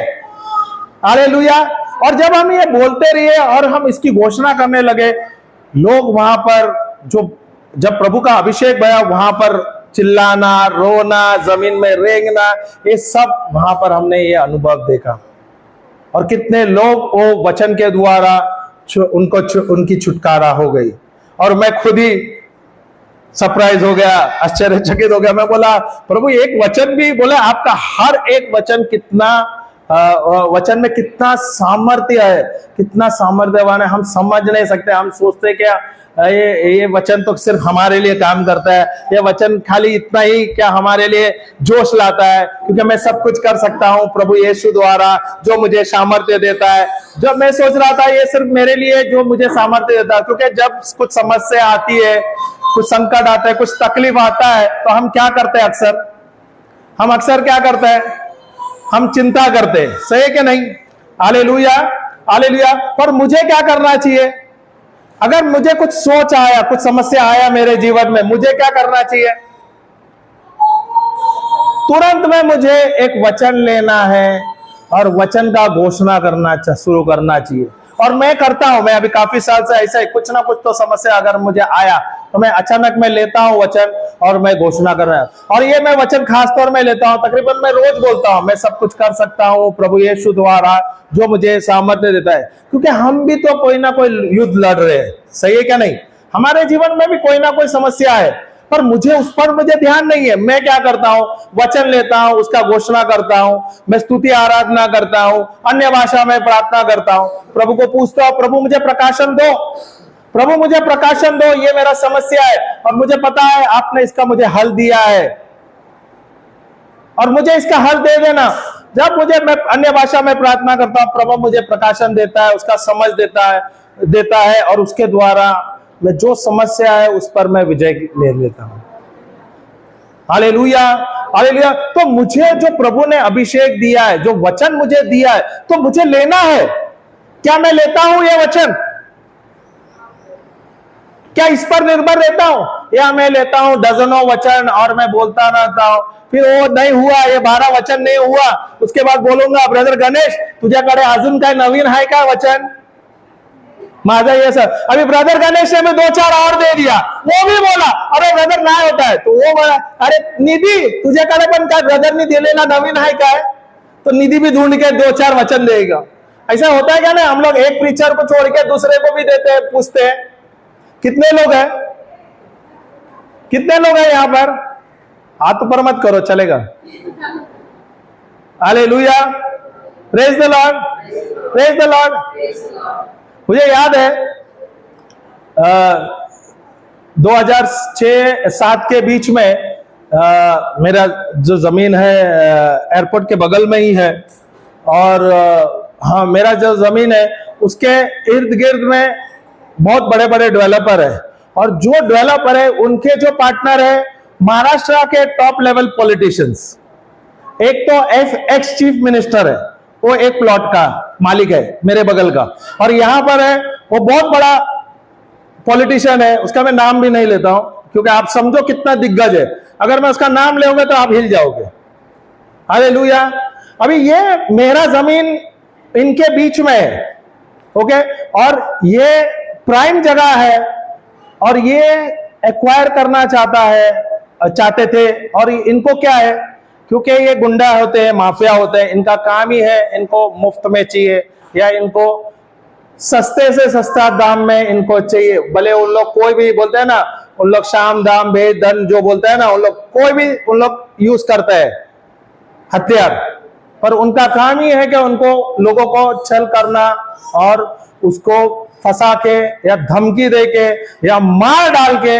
हालेलुया। और जब हम ये बोलते रहे और हम इसकी घोषणा करने लगे, लोग वहां पर जब प्रभु का अभिषेक भया, वहां पर चिल्लाना, रोना, जमीन में रेंगना, ये सब वहां पर हमने ये अनुभव देखा। और कितने लोग वो वचन के द्वारा उनकी छुटकारा हो गई, और मैं खुद ही सरप्राइज हो गया, आश्चर्यचकित हो गया। मैं बोला प्रभु एक वचन भी, बोले आपका हर एक वचन वचन में कितना सामर्थ्य है, कितना सामर्थ्यवान है, हम समझ नहीं सकते। हम सोचते क्या ये वचन तो सिर्फ हमारे लिए काम करता है, ये वचन खाली इतना ही क्या हमारे लिए जोश लाता है, क्योंकि मैं सब कुछ कर सकता हूं प्रभु यीशु द्वारा जो मुझे सामर्थ्य देता है। जब मैं सोच रहा था ये सिर्फ मेरे लिए जो मुझे सामर्थ्य देता है, क्योंकि जब कुछ समस्या आती है, कुछ संकट आता है, कुछ तकलीफ आता है, तो हम क्या करते हैं अक्सर? हम अक्सर क्या करते हैं? हम चिंता करते हैं, सही है कि नहीं? Hallelujah, hallelujah. पर मुझे क्या करना चाहिए? अगर मुझे कुछ सोच आया, कुछ समस्या आया मेरे जीवन में, मुझे क्या करना चाहिए? तुरंत में मुझे एक वचन लेना है और वचन का घोषणा करना शुरू करना चाहिए। और मैं करता हूं, मैं अभी काफी साल से ऐसा ही, कुछ ना कुछ तो समस्या अगर मुझे आया तो मैं अचानक में लेता हूं वचन और मैं घोषणा कर रहा हूं। और ये मैं वचन खास तौर में लेता हूं, तकरीबन मैं रोज बोलता हूं, मैं सब कुछ कर सकता हूं प्रभु यीशु द्वारा जो मुझे सामर्थ्य देता है। क्योंकि हम भी तो कोई ना कोई युद्ध लड़ रहे हैं, सही है क्या नहीं? हमारे जीवन में भी कोई ना कोई समस्या है, पर उस पर मुझे ध्यान नहीं है। मैं क्या करता हूं? वचन लेता हूं, उसका घोषणा करता हूं, मैं स्तुति आराधना करता हूं, अन्य भाषा में प्रार्थना करता हूं, प्रभु को पूछता हूं प्रभु मुझे प्रकाशन दो, प्रभु मुझे प्रकाशन दो, ये मेरा समस्या है और मुझे पता है आपने इसका मुझे हल दिया है और मुझे इसका हल दे देना। जब मुझे मैं अन्य भाषा में प्रार्थना करता हूं, प्रभु मुझे प्रकाशन देता है, उसका समझ देता है और उसके द्वारा मैं जो समस्या है उस पर मैं विजय ले लेता हूं। Hallelujah, hallelujah. तो मुझे जो प्रभु ने अभिषेक दिया है, जो वचन मुझे दिया है, तो मुझे लेना है। क्या मैं लेता हूं ये वचन? क्या इस पर निर्भर रहता हूं, या मैं लेता हूं डजनों वचन और मैं बोलता रहता हूं, फिर वो नहीं हुआ, ये 12 वचन नहीं हुआ, उसके बाद बोलूंगा ब्रदर गणेश तुझ्याकडे अजून काय नवीन है काय वचन? माझा ये सर, अभी ब्रदर गणेश ने भी 2-4 और दे दिया, वो भी बोला अरे ब्रदर नाही होता है, तो वो बोला अरे निधी तुझ्याकडे पण काय ब्रदरनी दिलेला नवीन है काय? तो निधी भी ढूंढ के 2-4 वचन देगा। ऐसा होता है क्या ना? हम लोग एक प्रीचर को छोड़ के दूसरे को भी देते हैं, पूछते हैं। कितने लोग हैं? कितने लोग हैं यहां पर? हाथ ऊपर मत करो, चलेगा। Hallelujah, praise the lord, praise the Lord. मुझे याद है 2006-7 के बीच में मेरा जो जमीन है एयरपोर्ट के बगल में ही है, और हाँ मेरा जो जमीन है उसके इर्द गिर्द में बहुत बड़े बड़े डेवलपर है, और जो डेवलपर है उनके जो पार्टनर है महाराष्ट्र के टॉप लेवल पॉलिटिशियंस। एक तो एक्स चीफ मिनिस्टर है, वो एक प्लॉट का मालिक है मेरे बगल का, और यहां पर है वो बहुत बड़ा पॉलिटिशियन है, उसका मैं नाम भी नहीं लेता हूं क्योंकि आप समझो कितना दिग्गज है, अगर मैं उसका नाम लेऊंगा तो आप हिल जाओगे। हालेलुया। अभी ये मेरा जमीन इनके बीच में है, ओके, और ये प्राइम जगह है, और ये एक्वायर करना चाहते थे, और इनको क्या है, क्योंकि ये गुंडा होते हैं, माफिया होते हैं, इनका काम ही है इनको मुफ्त में चाहिए, या इनको सस्ते से सस्ता दाम में इनको चाहिए। भले उन लोग कोई भी बोलते हैं ना, उन लोग शाम दाम भेद धन जो बोलते हैं ना, उन लोग कोई भी उन लोग यूज करते हैं हथियार, पर उनका काम ही है कि उनको लोगों को छल करना और उसको फंसा के या धमकी दे के या मार डाल के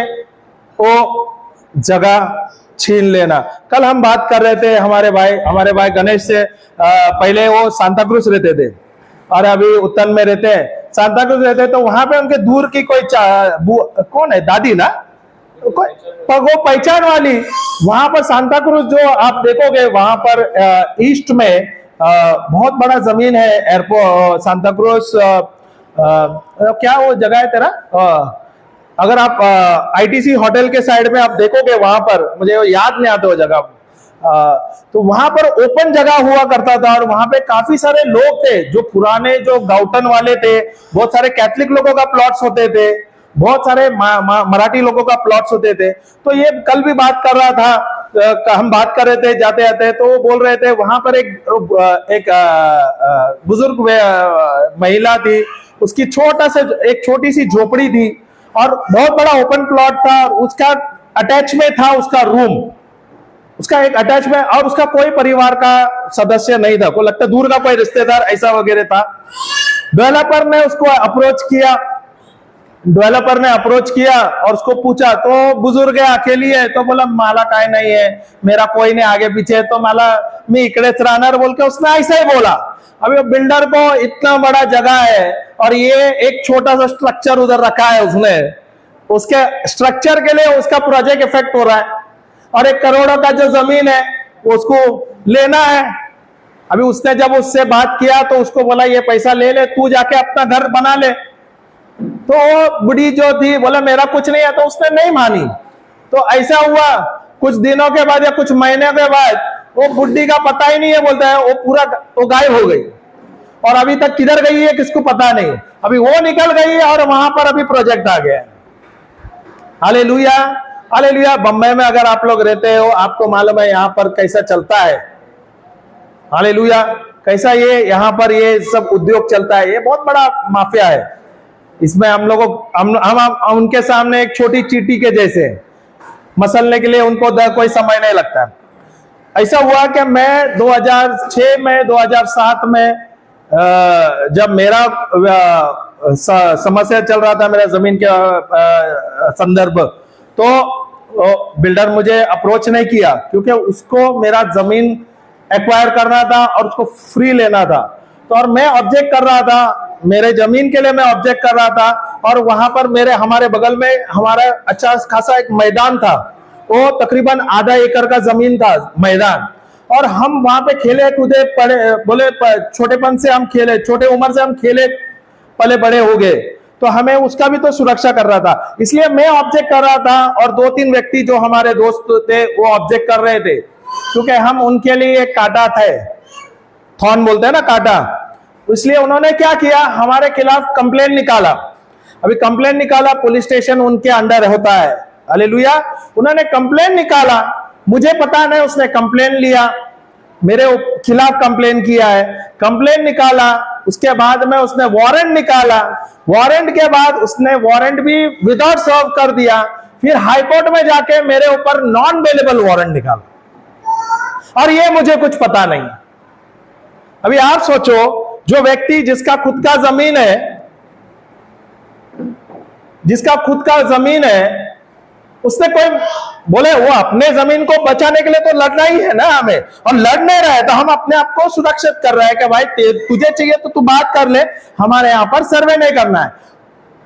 वो जगह छीन लेना। कल हम बात कर रहे थे हमारे भाई गणेश से, पहले वो सांता क्रूज रहते थे और अभी उत्तन में रहते हैं। सांता क्रूज रहते तो वहां पे उनके दूर की कोई कौन है, दादी ना, पर वो पहचान वाली, वहां पर सांता क्रूज जो आप देखोगे वहां पर ईस्ट में बहुत बड़ा जमीन है एयरपोर्ट सांता क्रूज, क्या वो जगह है तेरा, अगर आप आईटीसी होटल के साइड में आप देखोगे वहां पर, मुझे याद नहीं आता वो जगह, तो वहां पर ओपन जगह हुआ करता था, और वहां पे काफी सारे लोग थे जो पुराने जो गाउटन वाले थे, बहुत सारे कैथलिक लोगों का प्लॉट्स होते थे, बहुत सारे मराठी लोगों का प्लॉट्स होते थे। तो ये कल भी बात कर रहा था, हम बात कर रहे थे जाते जाते, तो वो बोल रहे थे वहां पर एक बुजुर्ग महिला थी, उसकी एक छोटी सी झोपड़ी थी और बहुत बड़ा ओपन प्लॉट था, उसका अटैच में था उसका रूम, उसका एक अटैच में, और उसका कोई परिवार का सदस्य नहीं था, को लगता दूर का कोई रिश्तेदार ऐसा वगैरह था। डेवलपर ने उसको अप्रोच किया और उसको पूछा, तो बुजुर्ग है, अकेली है, तो बोला मला काय नहीं है, मेरा कोई नहीं आगे पीछे, तो मला मी इकडेच राहणार बोल के उसने ऐसा ही बोला। अभी बिल्डर को इतना बड़ा जगह है और ये एक छोटा सा स्ट्रक्चर उधर रखा है उसने, उसके स्ट्रक्चर के लिए उसका प्रोजेक्ट इफेक्ट हो रहा है, और 1 करोड़ का जो जमीन है उसको लेना है। अभी उसने जब उससे बात किया तो उसको बोला ये पैसा ले ले, तू जाके अपना घर बना ले। तो वो बुढ़ी जो थी बोला मेरा कुछ नहीं है, तो उसने नहीं मानी। तो ऐसा हुआ कुछ दिनों के बाद या कुछ महीने के बाद वो बुढ़ी का पता ही नहीं है, बोलता है वो गायब हो गई, और अभी तक किधर गई है किसको पता नहीं। अभी वो निकल गई और वहां पर अभी प्रोजेक्ट आ गया। Hallelujah, hallelujah. बंबई में अगर आप लोग रहते हो आपको मालूम है यहाँ पर कैसा चलता है। हालेलुया, कैसा ये यहाँ पर ये सब उद्योग चलता है, ये बहुत बड़ा माफिया है। इसमें हम उनके सामने एक छोटी चींटी के जैसे, मसलने के लिए उनको कोई समय नहीं लगता। ऐसा हुआ कि मैं 2006 में 2007 में जब मेरा समस्या चल रहा था मेरा जमीन के संदर्भ, तो बिल्डर मुझे अप्रोच नहीं किया क्योंकि उसको मेरा जमीन एक्वायर करना था और उसको फ्री लेना था। तो और मैं ऑब्जेक्ट कर रहा था, मेरे जमीन के लिए मैं ऑब्जेक्ट कर रहा था, और वहां पर हमारे बगल में हमारा अच्छा खासा एक मैदान था, वो तकरीबन आधा एकड़ का जमीन था मैदान, और हम वहां पे खेले कूदे पड़े, बोले छोटेपन से हम खेले, छोटे उम्र से हम खेले पले बड़े हो गए, तो हमें उसका भी तो सुरक्षा कर रहा था। इसलिए मैं ऑब्जेक्ट कर रहा था और 2-3 व्यक्ति जो हमारे दोस्त थे वो ऑब्जेक्ट कर रहे थे, क्योंकि हम उनके लिए एक कांटा थे, थॉर्न बोलते हैं ना कांटा। इसलिए उन्होंने क्या किया, हमारे खिलाफ कंप्लेन निकाला। अभी कंप्लेन निकाला, पुलिस स्टेशन उनके अंडर होता है, हालेलुया। उन्होंने कंप्लेन निकाला, मुझे पता नहीं, उसने कंप्लेन लिया, मेरे खिलाफ कंप्लेन किया है, कंप्लेन निकाला, उसके बाद में उसने वारंट निकाला, वारंट के बाद उसने वारंट भी विदाउट सर्व कर दिया, फिर हाई कोर्ट में जाके मेरे ऊपर नॉन बेलेबल वारंट निकाला, और ये मुझे कुछ पता नहीं। अभी आप सोचो, जो व्यक्ति जिसका खुद का जमीन है, जिसका खुद का जमीन है, उसने कोई बोले वो अपने जमीन को बचाने के लिए तो लड़ना ही है ना हमें, और लड़ नहीं रहे तो हम अपने आप को सुरक्षित कर रहे हैं कि भाई तुझे चाहिए तो तू बात कर ले, हमारे यहां पर सर्वे नहीं करना है।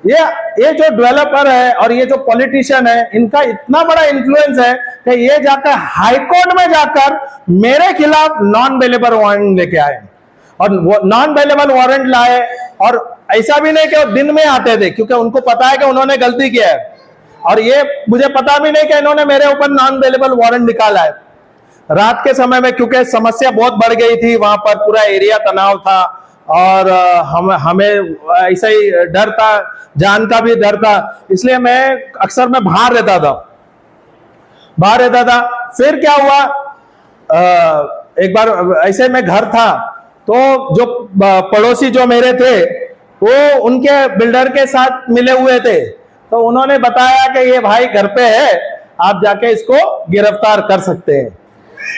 ये जो डेवलपर है और ये जो पॉलिटिशियन है, इनका इतना बड़ा इन्फ्लुएंस है कि ये जाकर हाई कोर्ट में जाकर मेरे खिलाफ नॉन बेलेबल वारंट लेके आए, और नॉन बेलेबल वारंट लाए, और ऐसा भी नहीं कि वो दिन में आते थे, क्योंकि उनको पता है कि उन्होंने गलती किया है, और ये मुझे पता भी नहीं कि इन्होंने मेरे ऊपर नॉन बेलेबल वारंट निकाला है। रात के समय में, क्योंकि समस्या बहुत बढ़ गई थी, वहां पर पूरा एरिया तनाव था, और हमें ऐसा ही डर था, जान का भी डर था, इसलिए मैं अक्सर मैं बाहर रहता था। फिर क्या हुआ, एक बार ऐसे में घर था, तो जो पड़ोसी जो मेरे थे वो उनके बिल्डर के साथ मिले हुए थे, तो उन्होंने बताया कि ये भाई घर पे है, आप जाके इसको गिरफ्तार कर सकते हैं।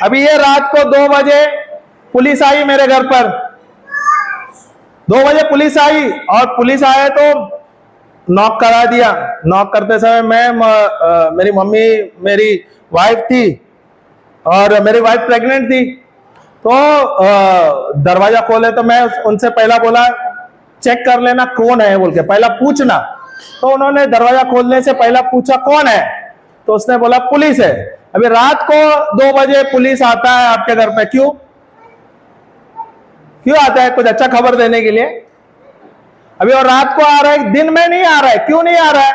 अभी ये रात को 2 बजे पुलिस आई मेरे घर पर, 2 बजे पुलिस आई, और पुलिस आए तो नॉक करा दिया। नॉक करते समय मेरी मम्मी, मेरी वाइफ थी, और मेरी वाइफ प्रेग्नेंट थी, तो दरवाजा खोले तो मैं उनसे पहला बोला चेक कर लेना कौन है बोल के, पहला पूछना। तो उन्होंने दरवाजा खोलने से पहला पूछा कौन है, तो उसने बोला पुलिस है। अभी रात को 2 बजे पुलिस आता है आपके घर पे, क्यों आता है? कुछ अच्छा खबर देने के लिए। अभी और रात को आ रहा है, दिन में नहीं आ रहा है। क्यों नहीं आ रहा है?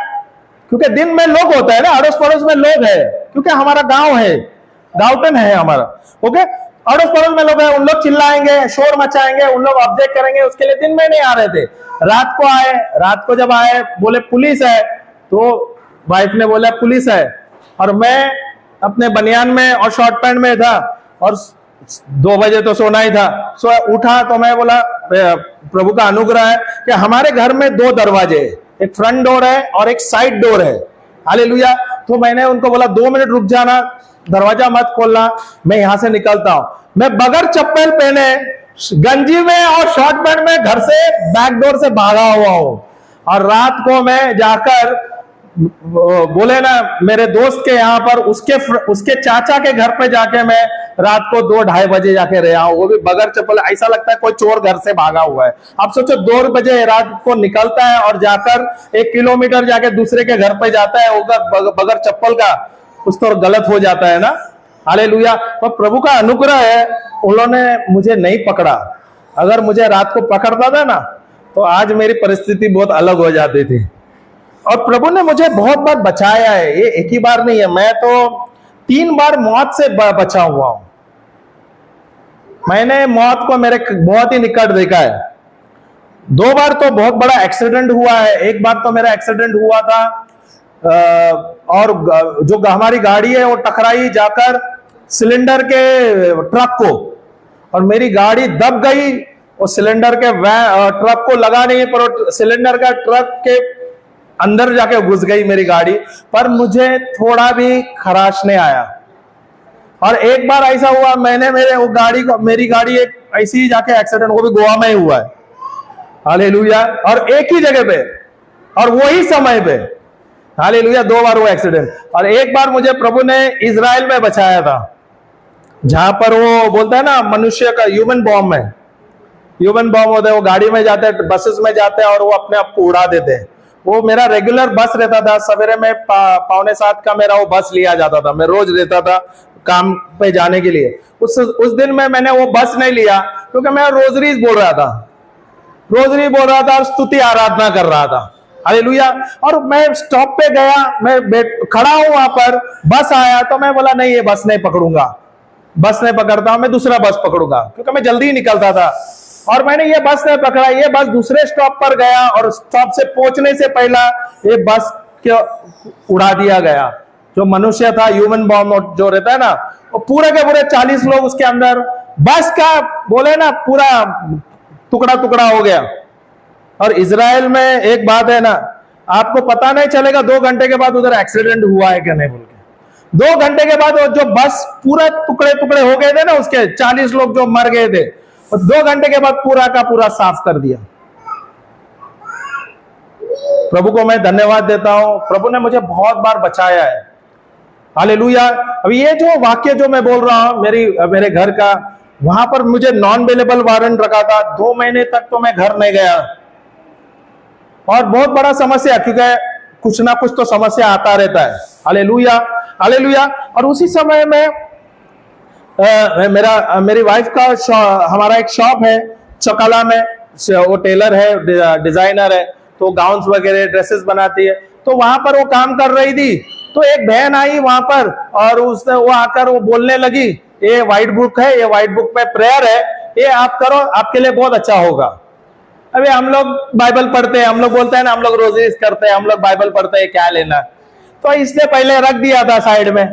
क्योंकि दिन में लोग होता है ना, अड़ोस पड़ोस में लोग है, क्योंकि हमारा गांव है, गांवटन है हमारा, ओके। अड़ोस पड़ोस में लोग हैं, उन लोग चिल्लाएंगे, शोर मचाएंगे, उन लोग ऑब्जेक्ट करेंगे, उसके लिए दिन में नहीं आ रहे थे। रात को आए, रात को जब आए बोले पुलिस है, तो वाइफ ने बोला पुलिस है, और मैं अपने बनियान में और शॉर्ट पैंट में था, और 2 बजे तो सोना ही था। उठा तो मैं बोला प्रभु का अनुग्रह है कि हमारे घर में 2 दरवाजे, एक फ्रंट डोर है और एक साइड डोर है, हालेलुया। तो मैंने उनको बोला 2 मिनट रुक जाना, दरवाजा मत खोलना, मैं यहां से निकलता हूं। मैं बगैर चप्पल पहने, गंजी में और शॉर्ट पैंट में घर से बैक डोर से भागा हुआ हूं, और रात को मैं जाकर बोले ना मेरे दोस्त के यहाँ पर, उसके चाचा के घर पे जाके मैं रात को 2-2:30 बजे जाके रहा हूं, वो भी बगैर चप्पल। ऐसा लगता है कोई चोर घर से भागा हुआ है। आप सोचो 2 बजे रात को निकलता है और जाकर 1 किलोमीटर जाके दूसरे के घर पे जाता है बगैर चप्पल का, कुछ तो गलत हो जाता है ना, हालेलुया। तो प्रभु का अनुग्रह है, उन्होंने मुझे नहीं पकड़ा। अगर मुझे रात को पकड़ता था ना, तो आज मेरी परिस्थिति बहुत अलग हो जाती थी। और प्रभु ने मुझे बहुत बार बचाया है, ये एक ही बार नहीं है, मैं तो 3 बार मौत से बचा हुआ हूं। मैंने मौत को मेरे बहुत ही निकट देखा है। 2 बार तो बहुत बड़ा एक्सीडेंट हुआ है। एक बार तो मेरा एक्सीडेंट हुआ था, और जो हमारी गाड़ी है वो टकराई जाकर सिलेंडर के ट्रक को, और मेरी गाड़ी दब गई, और सिलेंडर के ट्रक को लगा नहीं, पर सिलेंडर का ट्रक के अंदर जाके घुस गई मेरी गाड़ी, पर मुझे थोड़ा भी खराश नहीं आया। और एक बार ऐसा हुआ, मैंने मेरी गाड़ी एक ऐसी ही जाके एक्सीडेंट, वो भी गोवा में ही हुआ है, हालेलुया, और एक ही जगह पे और वही समय पे, हालेलुया। 2 बार हुआ एक्सीडेंट। और एक बार मुझे प्रभु ने इजराइल में बचाया था। जहां पर वो बोलता है ना, मनुष्य का ह्यूमन बॉम्ब है, ह्यूमन बॉम्ब होता है, वो गाड़ी में जाते हैं, बसेस में जाते हैं और वो अपने आप को उड़ा देते हैं। वो मेरा रेगुलर बस रहता था, सवेरे में 6:45 का मेरा वो बस लिया जाता था, मैं रोज रहता था काम पे जाने के लिए। उस दिन में मैंने वो बस नहीं लिया क्योंकि मैं रोजरीज बोल रहा था, रोजरी बोल रहा था और स्तुति आराधना कर रहा था। हालेलुया। और मैं स्टॉप पे गया, मैं खड़ा हूं वहां पर, बस आया तो मैं बोला नहीं, ये बस नहीं पकड़ूंगा, बस नहीं पकड़ता हूं, मैं दूसरा बस पकड़ूंगा, क्योंकि मैं जल्दी ही निकलता था। और मैंने ये बस नहीं पकड़ा, ये बस दूसरे स्टॉप पर गया और स्टॉप से पहुंचने से पहला ये बस को उड़ा दिया गया। जो मनुष्य था, ह्यूमन बॉम्ब जो रहता है ना, वो पूरे के पूरे 40 लोग उसके अंदर, बस का बोले ना पूरा टुकड़ा टुकड़ा हो गया। और इजराइल में एक बात है ना, आपको पता नहीं चलेगा 2 घंटे के बाद उधर एक्सीडेंट हुआ है क्या नहीं बोल के। 2 घंटे के बाद वो जो बस पूरा टुकड़े टुकड़े हो गए थे ना, उसके 40 लोग जो मर गए थे, और 2 घंटे के बाद पूरा का पूरा साफ कर दिया। प्रभु को मैं धन्यवाद देता हूं, प्रभु ने मुझे बहुत बार बचाया है। हालेलुया। अभी ये जो वाक्य जो मैं बोल रहा हूं, मेरे घर का, वहां पर मुझे नॉन अवेलेबल वारंट रखा था, 2 महीने तक तो मैं घर नहीं गया। और बहुत बड़ा समस्या, क्योंकि कुछ ना कुछ तो समस्या आता रहता है। Hallelujah, hallelujah. और उसी समय में मेरी वाइफ का हमारा एक शॉप है चौकाला में, वो टेलर है, डिजाइनर है, तो गाउन्स वगैरह ड्रेसेस बनाती है। तो वहां पर वो काम कर रही थी, तो एक बहन आई वहां पर और उसने वो आकर वो बोलने लगी, ये व्हाइट बुक है, ये व्हाइट बुक में प्रेयर है, ये आप करो, आपके लिए बहुत अच्छा होगा। अभी हम लोग बाइबल पढ़ते हैं, हम लोग बोलते हैं ना, हम लोग रोजेस करते हैं, हम लोग बाइबल पढ़ते हैं, क्या लेना। तो इसने पहले रख दिया था साइड में,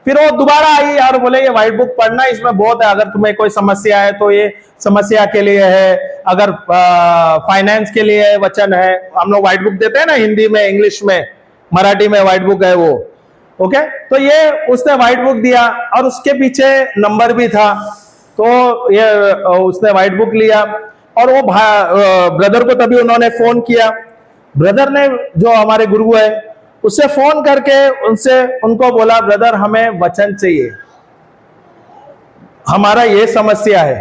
फिर वो दोबारा आई और बोले ये व्हाइट बुक पढ़ना, इसमें बहुत है, अगर तुम्हें कोई समस्या है तो ये समस्या के लिए है, अगर फाइनेंस के लिए वचन है। हम लोग व्हाइट बुक देते हैं ना, हिंदी में, इंग्लिश में, मराठी में व्हाइट बुक है वो। ओके, तो ये उसने व्हाइट बुक दिया और उसके पीछे नंबर भी था। तो ये उसने व्हाइट बुक लिया और वो ब्रदर को तभी उन्होंने फोन किया। ब्रदर ने, जो हमारे गुरु है, उससे फोन करके उनको बोला, ब्रदर हमें वचन चाहिए, हमारा ये समस्या है।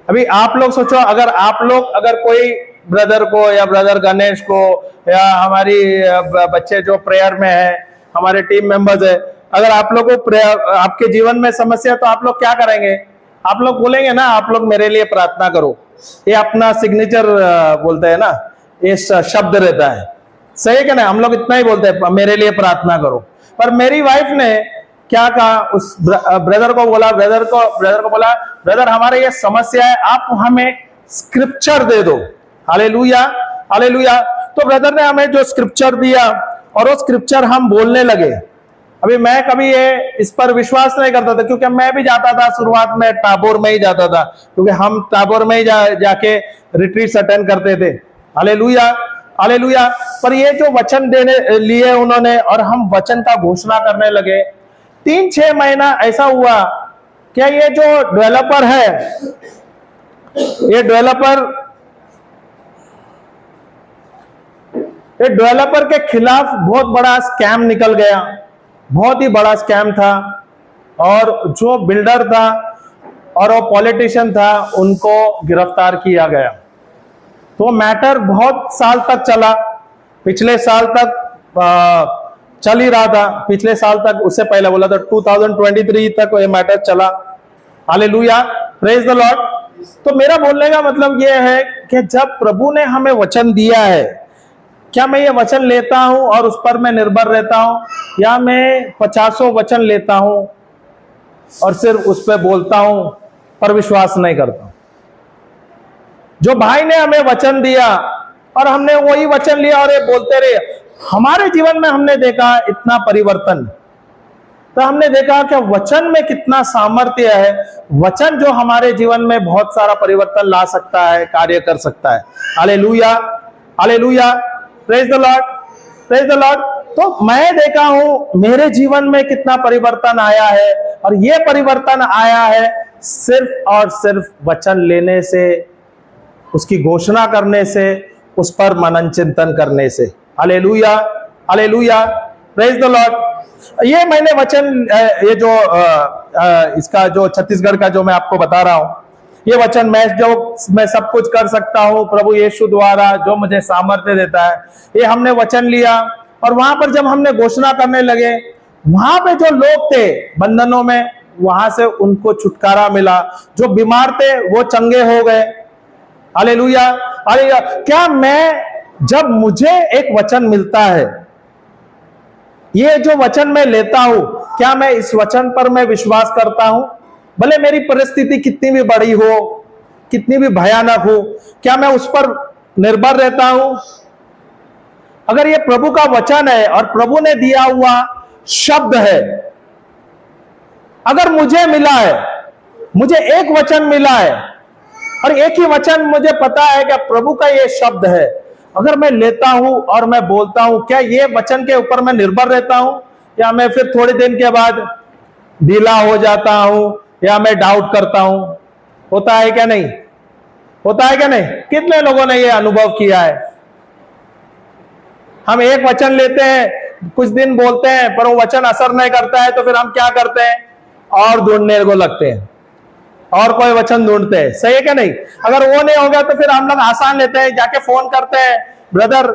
अभी आप लोग सोचो, अगर कोई ब्रदर को या ब्रदर गणेश को या हमारी बच्चे जो प्रेयर में है, हमारे टीम मेंबर्स है, अगर आप लोग को आपके जीवन में समस्या, तो आप लोग क्या करेंगे? आप लोग बोलेंगे ना, आप लोग मेरे लिए प्रार्थना करो। ये अपना सिग्नेचर बोलते हैं ना, ये शब्द रहता है, सही है क्या नहीं? हम लोग इतना ही बोलते हैं, मेरे लिए प्रार्थना करो। पर मेरी वाइफ ने क्या कहा, उस ब्रदर को बोला, ब्रदर को बोला, ब्रदर हमारे ये समस्या है, आप हमें स्क्रिप्चर दे दो। Hallelujah, hallelujah. तो ब्रदर ने हमें जो स्क्रिप्चर दिया और वो स्क्रिप्चर हम बोलने लगे। अभी मैं कभी इस पर विश्वास नहीं करता था, क्योंकि मैं भी जाता था शुरुआत में टाबोर में ही जाता था, क्योंकि हम टाबोर में ही जाके रिट्रीट अटेंड करते थे। Hallelujah, hallelujah. पर ये जो वचन देने लिए उन्होंने, और हम वचन का घोषणा करने लगे। 3-6 महीना ऐसा हुआ क्या, ये जो डेवलपर है, ये डेवलपर के खिलाफ बहुत बड़ा स्कैम निकल गया, बहुत ही बड़ा स्कैम था। और जो बिल्डर था और वो पॉलिटिशियन था, उनको गिरफ्तार किया गया। तो मैटर बहुत साल तक चला, पिछले साल तक चल ही रहा था, पिछले साल तक, उससे पहले बोला था 2023 तक ये मैटर चला। Hallelujah, praise the Lord. तो मेरा बोलने का मतलब ये है कि जब प्रभु ने हमें वचन दिया है, क्या मैं ये वचन लेता हूं और उस पर मैं निर्भर रहता हूं, या मैं 50 वचन लेता हूं और सिर्फ उस पर बोलता हूं पर विश्वास नहीं करता? जो भाई ने हमें वचन दिया और हमने वही वचन लिया और ये बोलते रहे, हमारे जीवन में हमने देखा इतना परिवर्तन। तो हमने देखा कि वचन में कितना सामर्थ्य है, वचन जो हमारे जीवन में बहुत सारा परिवर्तन ला सकता है, कार्य कर सकता है। Hallelujah, hallelujah, praise the lord, praise the Lord. तो मैं देखा हूं मेरे जीवन में कितना परिवर्तन आया है, और ये परिवर्तन आया है सिर्फ और सिर्फ वचन लेने से, उसकी घोषणा करने से, उस पर मनन चिंतन करने से। Hallelujah, hallelujah, praise the Lord. ये मैंने वचन, ये जो इसका जो छत्तीसगढ़ का जो मैं आपको बता रहा हूं, ये वचन मैं सब कुछ कर सकता हूं प्रभु यीशु द्वारा जो मुझे सामर्थ्य देता है, ये हमने वचन लिया। और वहां पर जब हमने घोषणा करने लगे, वहां पे जो लोग थे बंधनों में, वहां से उनको छुटकारा मिला। जो बीमार थे वो चंगे हो गए। Hallelujah, hallelujah. क्या जब मुझे एक वचन मिलता है, ये जो वचन मैं लेता हूं, क्या मैं इस वचन पर मैं विश्वास करता हूं? भले मेरी परिस्थिति कितनी भी बड़ी हो, कितनी भी भयानक हो, क्या मैं उस पर निर्भर रहता हूं? अगर ये प्रभु का वचन है और प्रभु ने दिया हुआ शब्द है, अगर मुझे मिला है, मुझे एक वचन मिला है और एक ही वचन मुझे पता है कि प्रभु का ये शब्द है, अगर मैं लेता हूं और मैं बोलता हूं, क्या ये वचन के ऊपर मैं निर्भर रहता हूं, या मैं फिर थोड़े दिन के बाद ढीला हो जाता हूं, या मैं डाउट करता हूं? होता है क्या नहीं? होता है क्या नहीं? कितने लोगों ने ये अनुभव किया है? हम एक वचन लेते हैं, कुछ दिन बोलते हैं, पर वो वचन असर नहीं करता है, तो फिर हम क्या करते हैं? और ढूंढने को लगते हैं, और कोई वचन ढूंढते हैं। सही है क्या नहीं? अगर वो नहीं होगा तो फिर हम लोग आसान लेते हैं, जाके फोन करते हैं, ब्रदर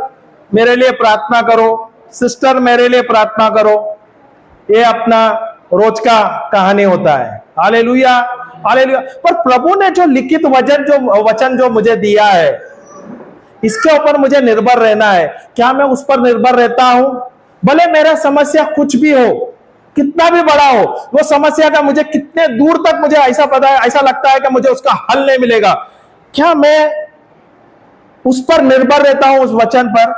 मेरे लिए प्रार्थना करो, सिस्टर मेरे लिए प्रार्थना करो। ये अपना रोज का कहानी होता है। Hallelujah, hallelujah. पर प्रभु ने जो लिखित वचन जो मुझे दिया है, इसके ऊपर मुझे निर्भर रहना है। क्या मैं उस पर निर्भर रहता हूं? भले मेरा समस्या कुछ भी हो, कितना भी बड़ा हो, वो समस्या का मुझे कितने दूर तक मुझे ऐसा पता है, ऐसा लगता है कि मुझे उसका हल नहीं मिलेगा, क्या मैं उस पर निर्भर रहता हूं, उस वचन पर?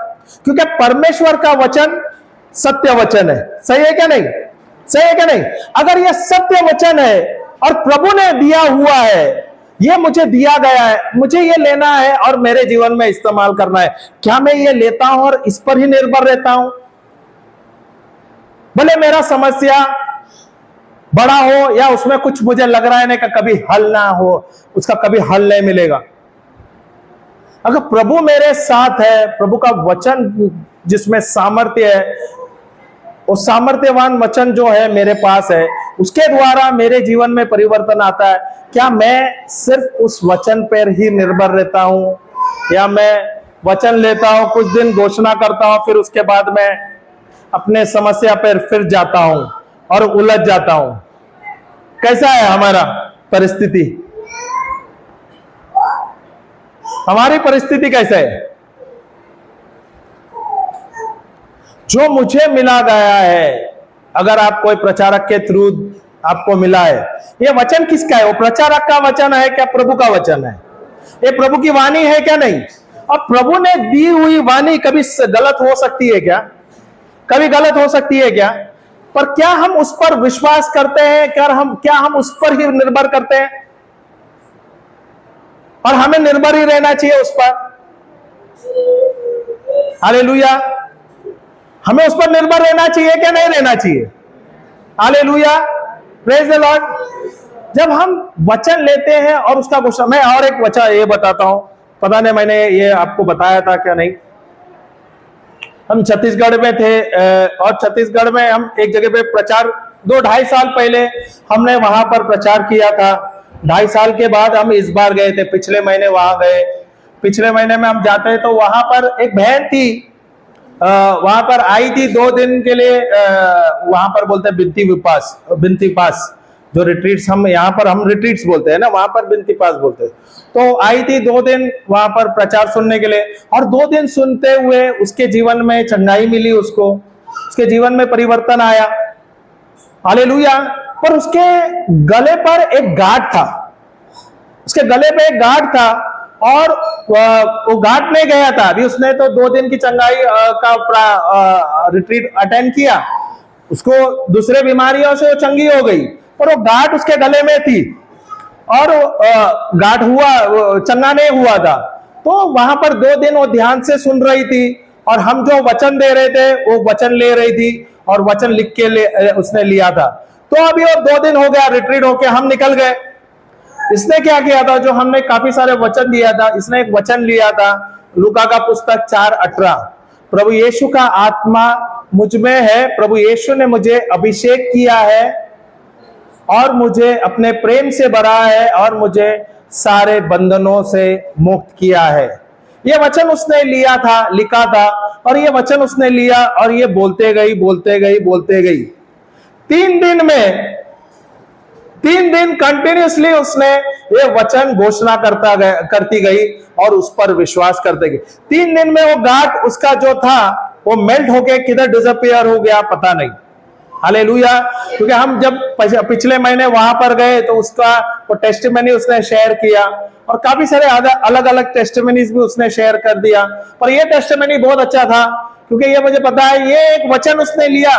क्योंकि परमेश्वर का वचन सत्य वचन है। सही है क्या नहीं? सही है क्या नहीं? अगर यह सत्य वचन है और प्रभु ने दिया हुआ है, ये मुझे दिया गया है, मुझे ये लेना है और मेरे जीवन में इस्तेमाल करना है, क्या मैं ये लेता हूं और इस पर ही निर्भर रहता हूं? भले मेरा समस्या बड़ा हो या उसमें कुछ मुझे लग रहा है ना कि कभी हल ना हो, उसका कभी हल नहीं मिलेगा, अगर प्रभु मेरे साथ है, प्रभु का वचन जिसमें सामर्थ्य है, वो सामर्थ्यवान वचन जो है मेरे पास है, उसके द्वारा मेरे जीवन में परिवर्तन आता है, क्या मैं सिर्फ उस वचन पर ही निर्भर रहता हूं, या मैं वचन लेता हूं, कुछ दिन घोषणा करता हूं, फिर उसके बाद मैं अपने समस्या पर फिर जाता हूं और उलझ जाता हूं? कैसा है हमारा परिस्थिति? हमारी परिस्थिति कैसे है? जो मुझे मिला गया है, अगर आप कोई प्रचारक के थ्रू आपको मिला है, ये वचन किसका है? वो प्रचारक का वचन है क्या प्रभु का वचन है? ये प्रभु की वाणी है क्या नहीं? और प्रभु ने दी हुई वाणी कभी गलत हो सकती है क्या? कभी गलत हो सकती है क्या? पर क्या हम उस पर विश्वास करते हैं? क्या हम उस पर ही निर्भर करते हैं? और हमें निर्भर ही रहना चाहिए उस पर। हालेलुया। हमें उस पर निर्भर रहना चाहिए क्या नहीं रहना चाहिए? Hallelujah, praise the Lord. जब हम वचन लेते हैं और उसका घोषणा, मैं और एक वचन ये बताता हूं, पता नहीं मैंने ये आपको बताया था क्या नहीं। हम छत्तीसगढ़ में थे और छत्तीसगढ़ में हम एक जगह पे प्रचार 2-2.5 साल पहले हमने वहां पर प्रचार किया था। 2.5 साल के बाद हम इस बार गए थे, पिछले महीने वहां गए। पिछले महीने में हम जाते हैं तो वहां पर एक बहन थी, वहां पर आई थी 2 दिन के लिए, वहां पर बोलते हैं बिनती पास जो रिट्रीट्स, हम यहाँ पर हम रिट्रीट्स बोलते हैं ना, वहां पर बिनती पास बोलते हैं। तो आई थी 2 दिन वहां पर प्रचार सुनने के लिए, और 2 दिन सुनते हुए उसके जीवन में चंगाई मिली, उसके जीवन में परिवर्तन आया। हालेलुया। पर उसके गले पर एक गांठ था, उसके गले पे एक गांठ था, और वो गांठ नहीं गया था अभी। उसने तो 2 दिन की चंगाई का रिट्रीट अटेंड किया, उसको दूसरे बीमारियों से वो चंगी हो गई, पर वो गांठ उसके गले में थी और गांठ चंगा नहीं हुआ था। तो वहां पर 2 दिन वो ध्यान से सुन रही थी, और हम जो वचन दे रहे थे वो वचन ले रही थी, और वचन लिख के उसने लिया था। तो अभी वो 2 दिन हो गया रिट्रीट होके, हम निकल गए। इसने क्या किया था, जो हमने काफी सारे वचन दिया था, इसने एक वचन लिया था, लूका का पुस्तक 4:18, प्रभु यीशु का आत्मा मुझ में है, प्रभु यीशु ने मुझे अभिषेक किया है और मुझे अपने प्रेम से भरा है और मुझे सारे बंधनों से मुक्त किया है। ये वचन उसने लिखा था और ये वचन उसने लिया और ये बोलते गई 3 दिन कंटिन्यूसली उसने ये वचन घोषणा करती गई और उस पर विश्वास करते गई। 3 दिन में वो गांठ उसका जो था वो मेल्ट होके किधर डिसअपियर हो गया पता नहीं। हालेलुया। क्योंकि हम जब पिछले महीने वहां पर गए तो उसका वो टेस्टिमनी उसने शेयर किया और काफी सारे अलग अलग टेस्टिमनीज भी उसने शेयर कर दिया। पर ये टेस्टिमनी बहुत अच्छा था क्योंकि ये मुझे पता है ये एक वचन उसने लिया,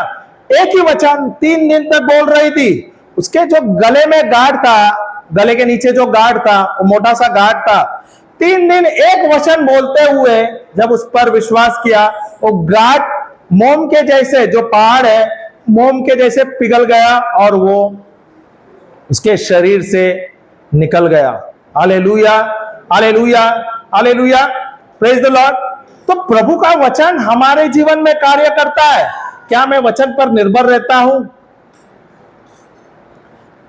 एक ही वचन 3 दिन तक बोल रही थी। उसके जो गले में गांठ था, गले के नीचे जो गांठ था वो मोटा सा गांठ था, 3 दिन एक वचन बोलते हुए जब उस पर विश्वास किया वो गांठ मोम के जैसे, जो पहाड़ है मोम के जैसे पिघल गया और वो उसके शरीर से निकल गया। Hallelujah, hallelujah, hallelujah, praise the Lord. तो प्रभु का वचन हमारे जीवन में कार्य करता है। क्या मैं वचन पर निर्भर रहता हूं?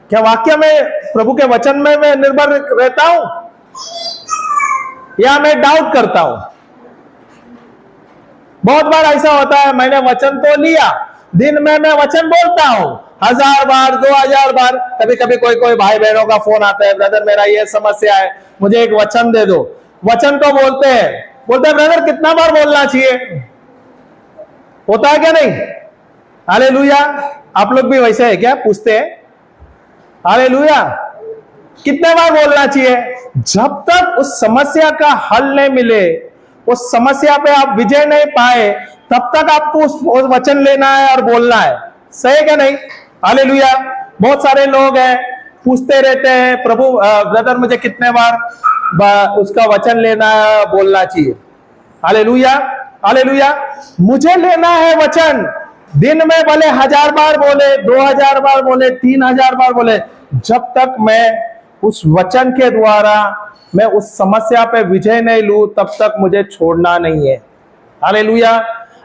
क्या वाक्य में, प्रभु के वचन में मैं निर्भर रहता हूं या मैं डाउट करता हूं? बहुत बार ऐसा होता है, मैंने वचन तो लिया, दिन में मैं वचन बोलता हूं 1000 बार 2000 बार। कभी कभी कोई भाई बहनों का फोन आता है, ब्रदर मेरा ये समस्या है, मुझे एक वचन दे दो। वचन तो बोलते हैं ब्रदर कितना बार बोलना चाहिए? होता है क्या नहीं? हालेलुया। आप लोग भी वैसे है क्या? पूछते हैं हालेलुया। कितने बार बोलना चाहिए? जब तक उस समस्या का हल नहीं मिले, उस समस्या पे आप विजय नहीं पाए, तब तक आपको उस वचन लेना है और बोलना है। सही है क्या नहीं? हालेलुया। बहुत सारे लोग हैं पूछते रहते हैं, प्रभु ब्रदर मुझे कितने बार उसका वचन लेना है, बोलना चाहिए? Hallelujah, hallelujah. मुझे लेना है वचन, दिन में भले 1000 बार बोले, 2000 बार बोले, 3000 बार बोले, जब तक मैं उस वचन के द्वारा मैं उस समस्या पे विजय नहीं लूं, तब तक मुझे छोड़ना नहीं है। हालेलुया।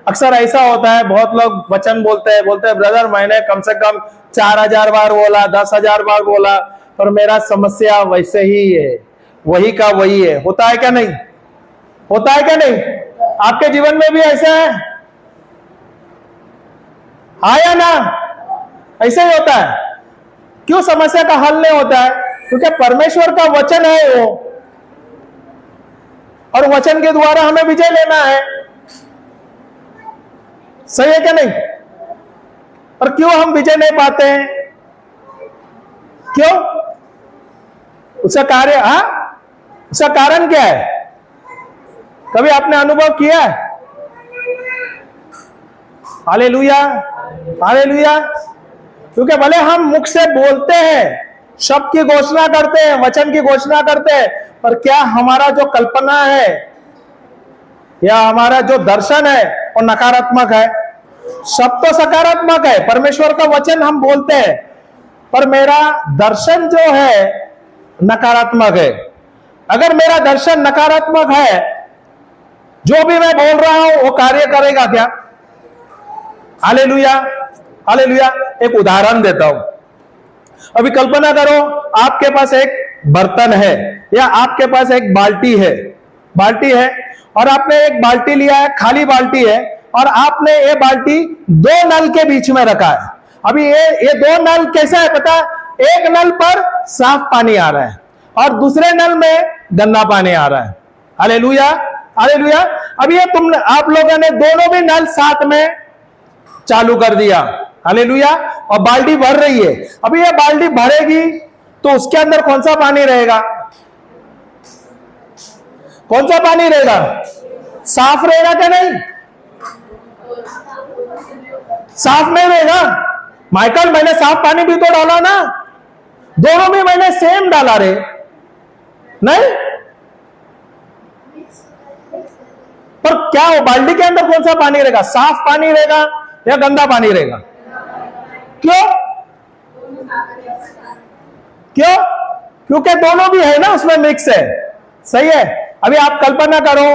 अक्सर ऐसा होता है, बहुत लोग वचन बोलते हैं ब्रदर मैंने कम से कम 4000 बार बोला, 10,000 बार बोला, पर मेरा समस्या वैसे ही है, वही का वही है। होता है क्या नहीं? होता है क्या नहीं? आपके जीवन में भी ऐसा है? हाँ या ना? ऐसा ही होता है। क्यों समस्या का हल नहीं होता है? क्योंकि परमेश्वर का वचन है वो, और वचन के द्वारा हमें विजय लेना है। सही है क्या नहीं? और क्यों हम विजय नहीं पाते हैं? क्यों? उसका कार्य, उसका कारण क्या है? कभी आपने अनुभव किया है? Hallelujah, hallelujah. क्योंकि भले हम मुख से बोलते हैं, शब्द की घोषणा करते हैं, वचन की घोषणा करते हैं, पर क्या हमारा जो कल्पना है या हमारा जो दर्शन है वो नकारात्मक है? शब्द तो सकारात्मक है, परमेश्वर का वचन हम बोलते हैं, पर मेरा दर्शन जो है नकारात्मक है। अगर मेरा दर्शन नकारात्मक है, जो भी मैं बोल रहा हूं वो कार्य करेगा क्या? Hallelujah, hallelujah. एक उदाहरण देता हूं। अभी कल्पना करो आपके पास एक बर्तन है या आपके पास एक बाल्टी है और आपने एक बाल्टी लिया है, खाली बाल्टी है, और आपने ये बाल्टी 2 नल के बीच में रखा है। अभी ये 2 नल कैसा है पता? एक नल पर साफ पानी आ रहा है और दूसरे नल में गंदा पानी आ रहा है। Hallelujah, hallelujah. अब ये आप लोगों ने दोनों भी नल साथ में चालू कर दिया। हालेलुया। और बाल्टी भर रही है। अभी ये बाल्टी भरेगी तो उसके अंदर कौन सा पानी रहेगा? कौन सा पानी रहेगा? साफ रहेगा क्या नहीं? साफ नहीं रहेगा। माइकल मैंने साफ पानी भी तो डाला ना, दोनों में मैंने सेम डाला रे, नहीं? पर क्या हो, बाल्टी के अंदर कौन सा पानी रहेगा? साफ पानी रहेगा या गंदा पानी रहेगा? क्यों? क्यों? क्योंकि दोनों भी है ना, उसमें मिक्स है। सही है। अभी आप कल्पना करो,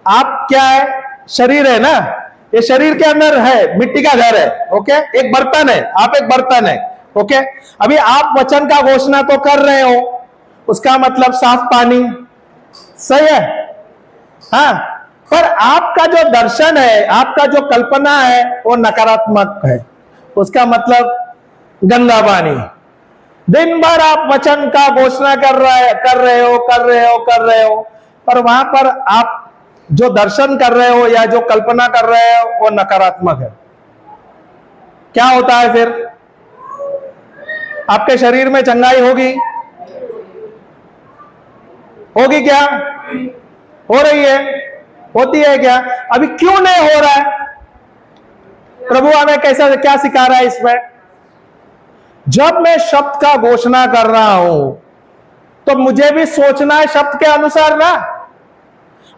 आप क्या है? शरीर है ना, ये शरीर के अंदर है, मिट्टी का घर है, ओके? एक बर्तन है, आप एक बर्तन है, ओके, अभी आप वचन का घोषणा तो कर रहे हो, उसका मतलब साफ पानी, सही है, हाँ, पर आपका जो दर्शन है, आपका जो कल्पना है वो नकारात्मक है, उसका मतलब गंदा पानी। दिन भर आप वचन का घोषणा कर रहे हो, पर वहां पर आप जो दर्शन कर रहे हो या जो कल्पना कर रहे हो वो नकारात्मक है। क्या होता है फिर? आपके शरीर में चंगाई होगी क्या? हो रही है? होती है क्या? अभी क्यों नहीं हो रहा है? प्रभु हमें कैसा क्या सिखा रहा है इसमें? जब मैं शब्द का घोषणा कर रहा हूं तो मुझे भी सोचना है शब्द के अनुसार ना,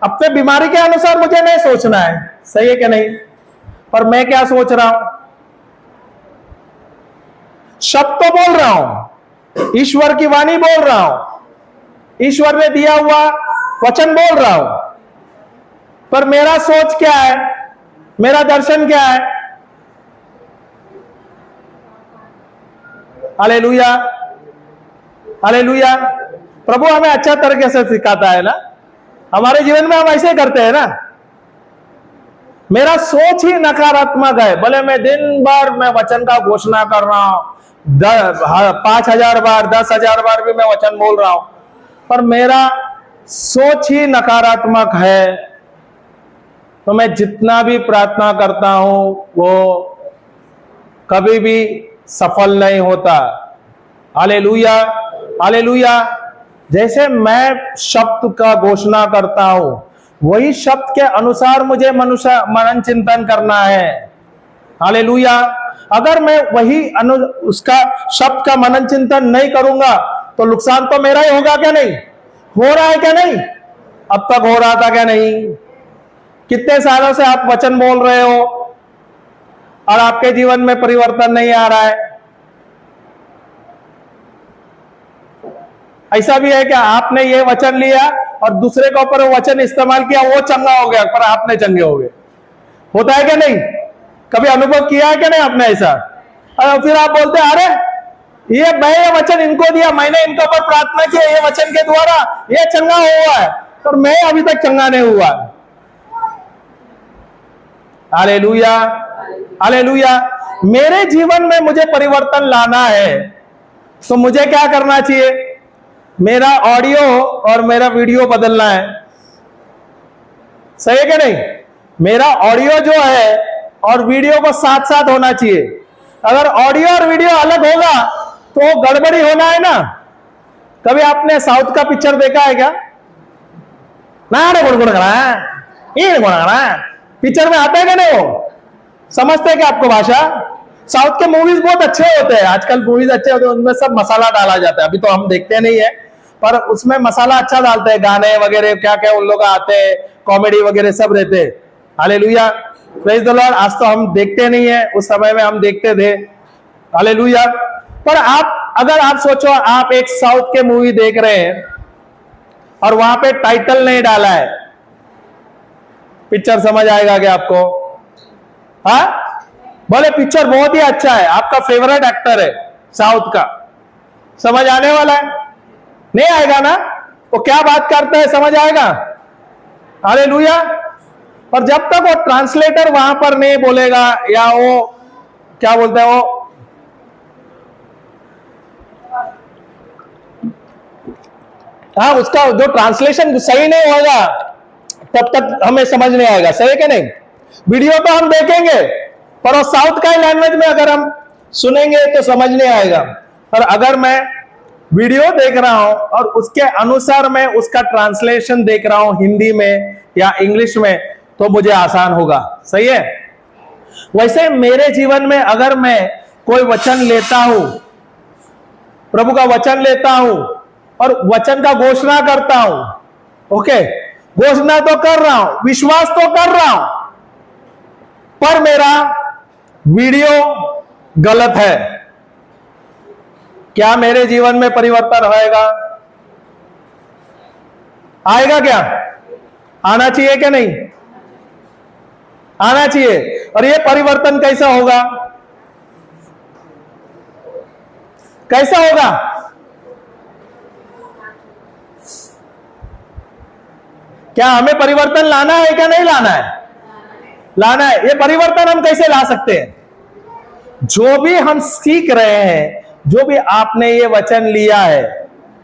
अपने बीमारी के अनुसार मुझे नहीं सोचना है, सही है कि नहीं? पर मैं क्या सोच रहा हूं? शब्द तो बोल रहा हूं, ईश्वर की वाणी बोल रहा हूं, ईश्वर ने दिया हुआ वचन बोल रहा हूं, पर मेरा सोच क्या है, मेरा दर्शन क्या है? Hallelujah, hallelujah. प्रभु हमें अच्छा तरीके से सिखाता है ना, हमारे जीवन में हम ऐसे करते हैं ना। मेरा सोच ही नकारात्मक है, भले मैं दिन भर मैं वचन का घोषणा कर रहा हूं, 5,000 बार 10,000 बार भी मैं वचन बोल रहा हूं, पर मेरा सोच ही नकारात्मक है, तो मैं जितना भी प्रार्थना करता हूं वो कभी भी सफल नहीं होता। Hallelujah, hallelujah. जैसे मैं शब्द का घोषणा करता हूं, वही शब्द के अनुसार मुझे मनन चिंतन करना है। हालेलुया। अगर मैं वही उसका शब्द का मनन चिंतन नहीं करूंगा तो नुकसान तो मेरा ही होगा क्या नहीं? हो रहा है क्या नहीं? अब तक हो रहा था क्या नहीं? कितने सालों से आप वचन बोल रहे हो और आपके जीवन में परिवर्तन नहीं आ रहा है? ऐसा भी है कि आपने ये वचन लिया और दूसरे के ऊपर वो वचन इस्तेमाल किया, वो चंगा हो गया, पर आपने चंगे हो गए। होता है क्या नहीं? कभी अनुभव किया है क्या नहीं आपने ऐसा? और फिर आप बोलते हैं अरे ये वचन इनको दिया, मैंने इनके ऊपर प्रार्थना की, ये वचन के द्वारा ये चंगा हुआ है, पर मैं अभी तक चंगा नहीं हुआ। Hallelujah, hallelujah. मेरे जीवन में मुझे परिवर्तन लाना है तो मुझे क्या करना चाहिए? मेरा ऑडियो और मेरा वीडियो बदलना है, सही है कि नहीं? मेरा ऑडियो जो है और वीडियो को साथ साथ होना चाहिए। अगर ऑडियो और वीडियो अलग होगा तो गड़बड़ी होना है ना। कभी आपने साउथ का पिक्चर देखा है क्या? ना पिक्चर में आता है क्या नहीं? वो समझते हैं क्या आपको भाषा? साउथ के मूवीज बहुत अच्छे होते हैं, आजकल मूवीज अच्छे होते हैं, उनमें सब मसाला डाला जाता है। अभी तो हम देखते नहीं है, पर उसमें मसाला अच्छा डालते हैं, गाने वगैरह क्या क्या उन लोग आते हैं, कॉमेडी वगैरह सब रहते हैं। Hallelujah, praise the Lord. आज तो हम देखते नहीं है, उस समय में हम देखते थे। हालेलुया। पर अगर आप सोचो, आप एक साउथ के मूवी देख रहे हैं और वहां पे टाइटल नहीं डाला है, पिक्चर समझ आएगा क्या आपको? हाँ, बोले पिक्चर बहुत ही अच्छा है, आपका फेवरेट एक्टर है साउथ का, समझ आने वाला है? नहीं आएगा ना। वो क्या बात करता है समझ आएगा? हालेलुया। पर जब तक वो ट्रांसलेटर वहां पर नहीं बोलेगा, या वो क्या बोलते हैं, वो हाँ, उसका जो ट्रांसलेशन सही नहीं होगा तब तक हमें समझ नहीं आएगा, सही है कि नहीं? वीडियो तो हम देखेंगे, पर वो साउथ का लैंग्वेज में अगर हम सुनेंगे तो समझ नहीं आएगा। पर अगर मैं वीडियो देख रहा हूं और उसके अनुसार मैं उसका ट्रांसलेशन देख रहा हूं हिंदी में या इंग्लिश में, तो मुझे आसान होगा, सही है? वैसे मेरे जीवन में अगर मैं कोई वचन लेता हूं, प्रभु का वचन लेता हूं और वचन का घोषणा करता हूं, ओके, घोषणा तो कर रहा हूं, विश्वास तो कर रहा हूं, पर मेरा वीडियो गलत है, क्या मेरे जीवन में परिवर्तन होएगा? आएगा क्या? आना चाहिए क्या नहीं? आना चाहिए। और ये परिवर्तन कैसा होगा? कैसा होगा? क्या हमें परिवर्तन लाना है क्या नहीं लाना है? लाना है। ये परिवर्तन हम कैसे ला सकते हैं? जो भी हम सीख रहे हैं, जो भी आपने ये वचन लिया है,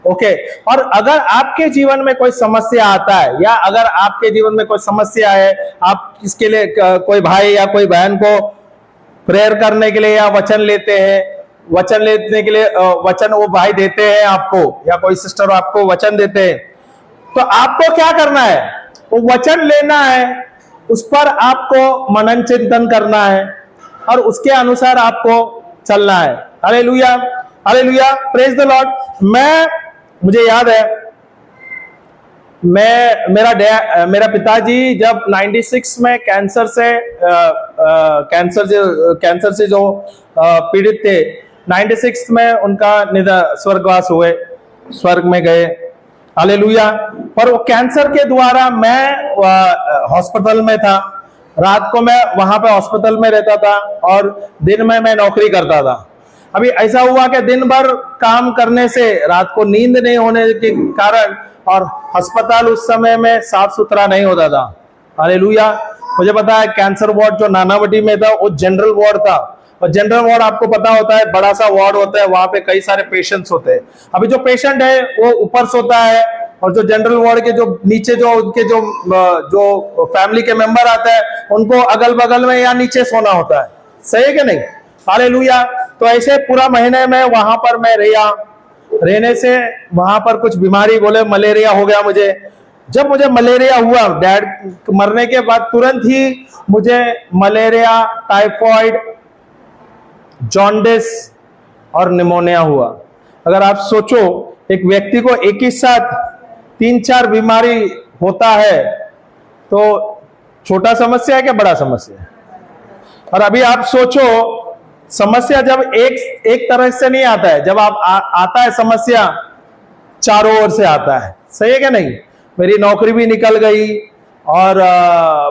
ओके, और अगर आपके जीवन में कोई समस्या आता है, या अगर आपके जीवन में कोई समस्या है, आप इसके लिए कोई भाई या कोई बहन को प्रेयर करने के लिए या वचन लेते हैं, वचन लेने के लिए वचन वो भाई देते हैं आपको, या कोई सिस्टर आपको वचन देते हैं, तो आपको क्या करना है? वो वचन लेना है, उस पर आपको मनन चिंतन करना है, और उसके अनुसार आपको चलना है। Hallelujah, hallelujah, praise the Lord. मुझे याद है, मेरा पिताजी जब 96 में कैंसर से जो पीड़ित थे, 96 में उनका निधन, स्वर्गवास हुए, स्वर्ग में गए। हालेलुया। और वो कैंसर के द्वारा मैं हॉस्पिटल में था, रात को मैं वहां पे हॉस्पिटल में रहता था और दिन में मैं नौकरी करता था। अभी ऐसा हुआ कि दिन भर काम करने से रात को नींद नहीं होने के कारण, और अस्पताल उस समय में साफ सुथरा नहीं होता था। हालेलुया। मुझे पता है कैंसर वार्ड जो नानावटी में था वो जनरल वार्ड था, और जनरल वार्ड आपको पता होता है बड़ा सा वार्ड होता है, वहां पे कई सारे पेशेंट्स होते हैं। अभी जो पेशेंट है वो ऊपर सोता है, और जो जनरल वार्ड के जो नीचे जो उनके जो फैमिली के मेंबर आते हैं उनको अगल बगल में या नीचे सोना होता है। सही है कि नहीं? हालेलुया। तो ऐसे पूरा महीने में वहां पर मैं रहने से वहां पर कुछ बीमारी, बोले मलेरिया हो गया मुझे। जब मुझे मलेरिया हुआ, डैड मरने के बाद तुरंत ही मुझे मलेरिया, टाइफाइड, जॉन्डिस और निमोनिया हुआ। अगर आप सोचो, एक व्यक्ति को एक ही साथ 3-4 बीमारी होता है तो छोटा समस्या है क्या बड़ा समस्या है? और अभी आप सोचो, समस्या जब एक तरह से नहीं आता है, जब आता है समस्या चारों ओर से आता है। सही है क्या नहीं? मेरी नौकरी भी निकल गई, और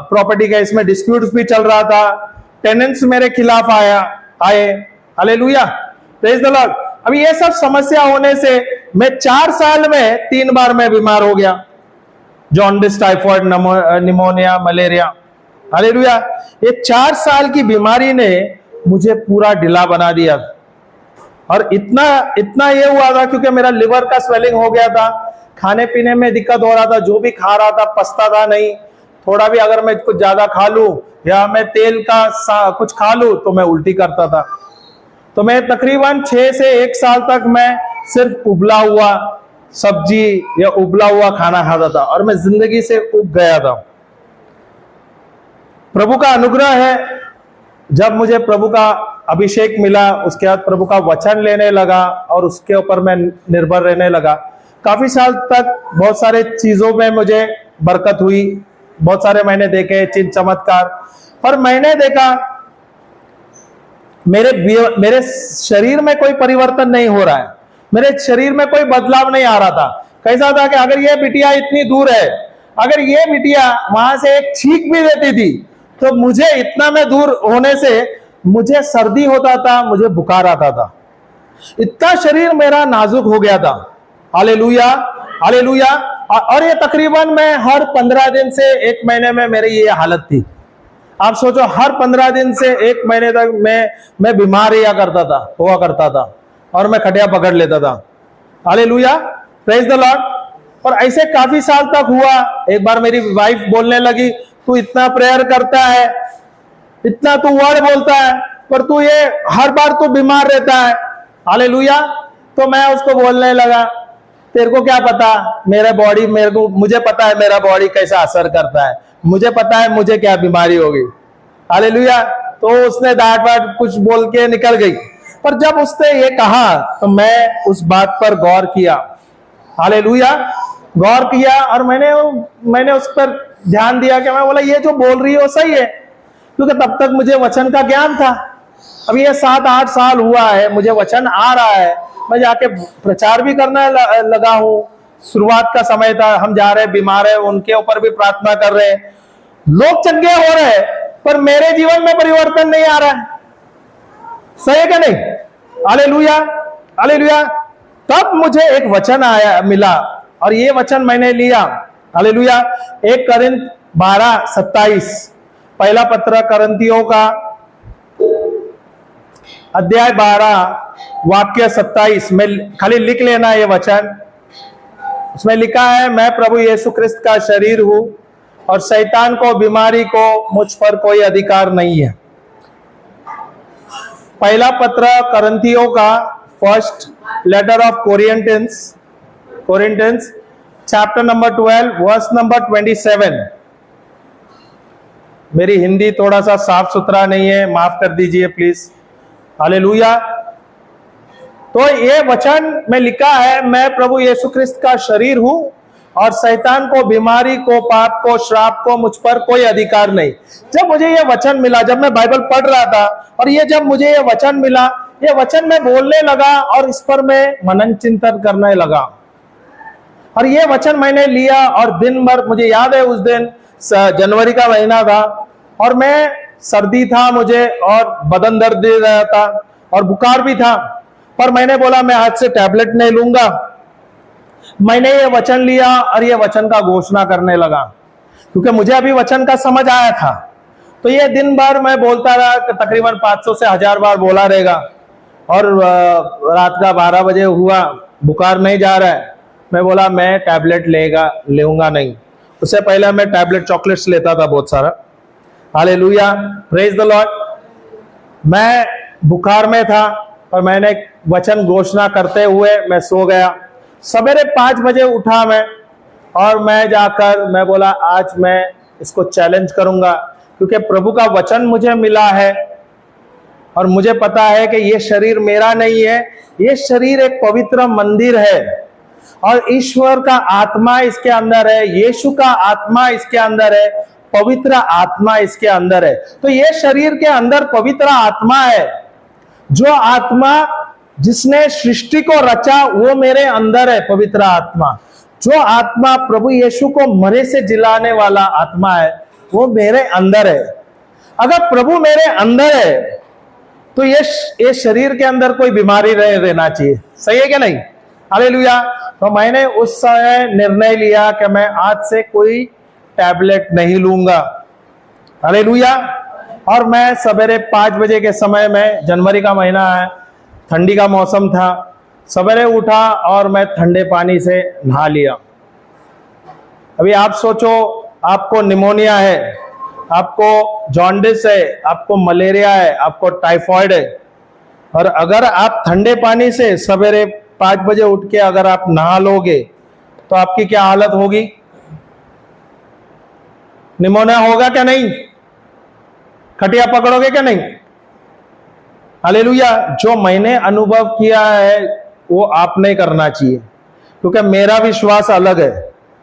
प्रॉपर्टी का इसमें डिस्प्यूट भी चल रहा था, टेनेंट्स मेरे खिलाफ आए। Hallelujah, praise the Lord. अभी ये सब समस्या होने से मैं 4 साल में 3 बार मैं बीमार हो गया, jaundice, typhoid, pneumonia, malaria. Hallelujah. ये 4 साल की बीमारी ने मुझे पूरा ढीला बना दिया, और इतना ये हुआ था क्योंकि मेरा लिवर का स्वेलिंग हो गया था, खाने पीने में दिक्कत हो रहा था, जो भी खा रहा था पचता था नहीं। थोड़ा भी अगर मैं कुछ ज्यादा खा लूं या मैं तेल का कुछ खा लूं तो मैं उल्टी करता था। तो मैं तकरीबन 6 से 1 साल तक मैं सिर्फ उबला हुआ सब्जी या उबला हुआ खाना खाता था, और मैं जिंदगी से उब गया था। प्रभु का अनुग्रह है, जब मुझे प्रभु का अभिषेक मिला, उसके बाद प्रभु का वचन लेने लगा और उसके ऊपर मैं निर्भर रहने लगा। काफी साल तक बहुत सारे चीजों में मुझे बरकत हुई, बहुत सारे मैंने देखे चिन्ह चमत्कार, पर मैंने देखा मेरे शरीर में कोई परिवर्तन नहीं हो रहा है, मेरे शरीर में कोई बदलाव नहीं आ रहा था। कैसा था कि अगर ये बिटिया इतनी दूर है, अगर ये बिटिया वहां से एक छींक भी देती थी तो मुझे इतना में दूर होने से मुझे सर्दी होता था, मुझे बुखार आता था, इतना शरीर मेरा नाजुक हो गया था। Hallelujah, hallelujah. और ये तकरीबन मैं हर 15 दिन से 1 महीने में मेरी ये हालत थी। आप सोचो, हर 15 दिन से 1 महीने तक मैं बीमार हुआ करता था, और मैं खटिया पकड़ लेता था। Hallelujah, praise the Lord. और ऐसे काफी साल तक हुआ। एक बार मेरी वाइफ बोलने लगी, तू इतना प्रेयर करता है, इतना तू वर्ड बोलता है, पर तू ये हर बार तू बीमार रहता है। हालेलुया। तो मैं उसको बोलने लगा, तेरे को क्या पता मुझे पता है मेरा बॉडी कैसा असर करता है, मुझे पता है मुझे क्या बीमारी होगी। हालेलुया। तो उसने डांट वाट कुछ बोल के निकल गई, पर जब उसने ये कहा तो मैं उस बात पर गौर किया। हालेलुया, गौर किया, और मैंने उस पर ध्यान दिया कि मैं बोला ये जो बोल रही है वो सही है, क्योंकि तब तक मुझे वचन का ज्ञान था। अभी ये 7-8 साल हुआ है, मुझे वचन आ रहा है, मैं जाके प्रचार भी करने लगा हूं। शुरुआत का समय था, हम जा रहे बीमार है उनके ऊपर भी प्रार्थना कर रहे हैं, लोग चंगे हो रहे हैं, पर मेरे जीवन में परिवर्तन नहीं आ रहा है। सही है क्या नहीं? हालेलुया। हालेलुया। तब मुझे एक वचन आया मिला और ये वचन मैंने लिया। हालेलुया। 1 कोरिन्थ 12:27, पहला पत्र करंथियों का अध्याय 12 वाक्य 27 में खाली लिख लेना ये वचन। उसमें लिखा है, मैं प्रभु यीशु क्रिस्त का शरीर हूं और शैतान को, बीमारी को मुझ पर कोई अधिकार नहीं है। पहला पत्र करंथियों का, first letter of Corinthians chapter number 12 verse number 27। मेरी हिंदी थोड़ा सा साफ सुथरा नहीं है, माफ कर दीजिए प्लीज। हालेलुया। तो ये वचन में लिखा है, मैं प्रभु यीशु क्रिस्त का शरीर हूं और शैतान को, बीमारी को, पाप को, श्राप को मुझ पर कोई अधिकार नहीं। जब मुझे ये वचन मिला, जब मैं बाइबल पढ़ रहा था और ये जब मुझे ये वचन मिला, ये वचन मैं बोलने लगा और इस पर मैं मनन चिंतन करने लगा और ये वचन मैंने लिया और दिन भर, मुझे याद है उस दिन जनवरी का महीना था और मैं, सर्दी था मुझे और बदन दर्द दे रहा था और बुखार भी था, पर मैंने बोला मैं आज से टैबलेट नहीं लूंगा। मैंने ये वचन लिया और ये वचन का घोषणा करने लगा क्योंकि मुझे अभी वचन का समझ आया था। तो ये दिन भर मैं बोलता रहा, तकरीबन 500 से 1000 बार बोला रहेगा और रात का 12 बजे हुआ, बुखार नहीं जा रहा है। मैं बोला मैं टैबलेट लेऊंगा नहीं। उससे पहले मैं टैबलेट चॉकलेट्स लेता था बहुत सारा। Hallelujah, praise the Lord. मैं बुखार में था और मैंने वचन घोषणा करते हुए मैं सो गया। सवेरे 5 बजे उठा मैं और मैं जाकर मैं बोला आज मैं इसको चैलेंज करूंगा क्योंकि प्रभु का वचन मुझे मिला है और मुझे पता है कि ये शरीर मेरा नहीं है, ये शरीर एक पवित्र मंदिर है और ईश्वर का आत्मा इसके अंदर है, यीशु का आत्मा इसके अंदर है, पवित्र आत्मा इसके अंदर है। तो ये शरीर के अंदर पवित्र आत्मा है। जो आत्मा जिसने सृष्टि को रचा वो मेरे अंदर है, पवित्र आत्मा। जो आत्मा प्रभु यीशु को मरे से जिलाने वाला आत्मा है वो मेरे अंदर है। अगर प्रभु मेरे अंदर है तो ये शरीर के अंदर कोई बीमारी रहना चाहिए। सही है क्या नहीं? हालेलुया। तो मैंने उस समय निर्णय लिया कि मैं आज से कोई टैबलेट नहीं लूंगा। हालेलुया। और मैं सवेरे 5 बजे के समय में, जनवरी का महीना है, ठंडी का मौसम था, सवेरे उठा और मैं ठंडे पानी से नहा लिया। अभी आप सोचो, आपको निमोनिया है, आपको जॉन्डिस है, आपको मलेरिया है, आपको टाइफॉइड है और अगर आप ठंडे पानी से सवेरे 5 बजे उठ के अगर आप नहा लोगे तो आपकी क्या हालत होगी? निमोनिया होगा क्या नहीं? खटिया पकड़ोगे क्या नहीं? हालेलुया। जो मैंने अनुभव किया है वो आपने करना चाहिए क्योंकि मेरा विश्वास अलग है।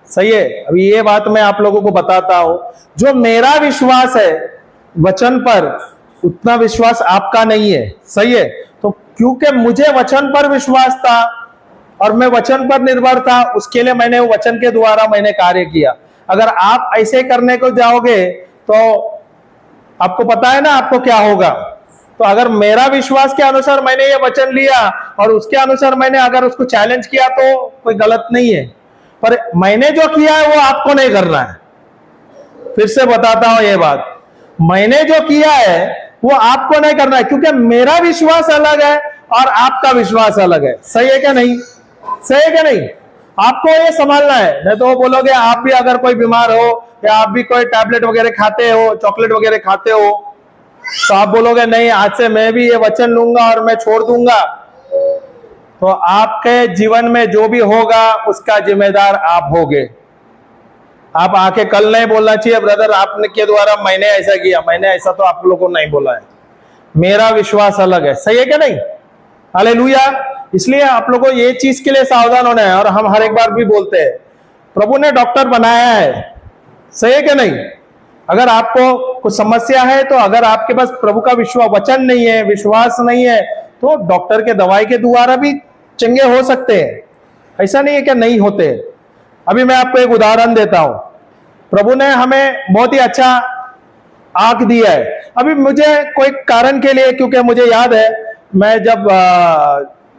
सही है। अभी ये बात मैं आप लोगों को बताता हूं, जो मेरा विश्वास है वचन पर, उतना विश्वास आपका नहीं है। सही है। तो क्योंकि मुझे वचन पर विश्वास था और मैं वचन पर निर्भर था, उसके लिए मैंने वचन के द्वारा मैंने कार्य किया। अगर आप ऐसे करने को जाओगे तो आपको पता है ना आपको क्या होगा। तो अगर मेरा विश्वास के अनुसार मैंने ये वचन लिया और उसके अनुसार मैंने अगर उसको चैलेंज किया तो कोई गलत नहीं है, पर मैंने जो किया है वो आपको नहीं करना है। फिर से बताता हूं ये बात, मैंने जो किया है वो आपको नहीं करना है क्योंकि मेरा विश्वास अलग है और आपका विश्वास अलग है। सही है क्या नहीं? सही है क्या नहीं? आपको ये संभालना है। नहीं तो बोलोगे, आप भी अगर कोई बीमार हो या आप भी कोई टैबलेट वगैरह खाते हो, चॉकलेट वगैरह खाते हो, तो आप बोलोगे नहीं आज से मैं भी ये वचन लूंगा और मैं छोड़ दूंगा। तो आपके जीवन में जो भी होगा उसका जिम्मेदार आप होगे। आप आके कल नहीं बोलना चाहिए ब्रदर आपने के द्वारा मैंने ऐसा किया, मैंने ऐसा तो आप लोगों को नहीं बोला है। मेरा विश्वास अलग है। सही है क्या नहीं? हालेलुया। इसलिए आप लोगों को ये चीज के लिए सावधान होना है। और हम हर एक बार भी बोलते हैं प्रभु ने डॉक्टर बनाया है। सही है क्या नहीं? अगर आपको कुछ समस्या है तो अगर आपके पास प्रभु का वचन नहीं है, विश्वास नहीं है, तो डॉक्टर के दवाई के द्वारा भी चंगे हो सकते हैं। ऐसा नहीं है कि नहीं होते। अभी मैं आपको एक उदाहरण देता हूं। प्रभु ने हमें बहुत ही अच्छा आंख दिया है। अभी मुझे कोई कारण के लिए, क्योंकि मुझे याद है मैं जब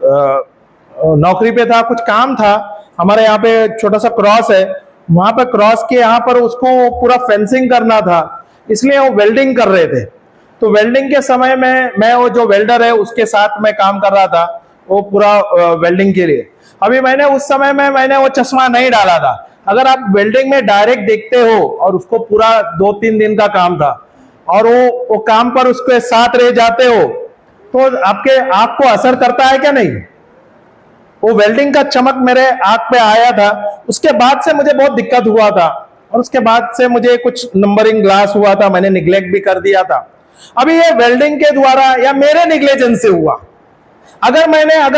नौकरी पे था, कुछ काम था, हमारे यहाँ पे छोटा सा क्रॉस है, वहां पे क्रॉस के यहाँ पर उसको पूरा फेंसिंग करना था, इसलिए वो वेल्डिंग कर रहे थे। तो वेल्डिंग के समय में मैं वो जो वेल्डर है उसके साथ मैं काम कर रहा था, वो पूरा वेल्डिंग के लिए। अभी मैंने उस समय में मैंने वो चश्मा नहीं डाला था। अगर आप वेल्डिंग में डायरेक्ट देखते हो और उसको पूरा 2-3 दिन का काम था और वो काम पर उसके साथ रह जाते हो तो आपके आंख को असर करता है क्या नहीं? वो वेल्डिंग का चमक मेरे आंख पे आया था, उसके बाद से मुझे बहुत दिक्कत हुआ था और उसके बाद से मुझे कुछ नंबरिंग ग्लास हुआ था, मैंने निग्लेक्ट भी कर दिया था। अभी ये वेल्डिंग के द्वारा या मेरे निग्लेजेंस से हुआ। अगर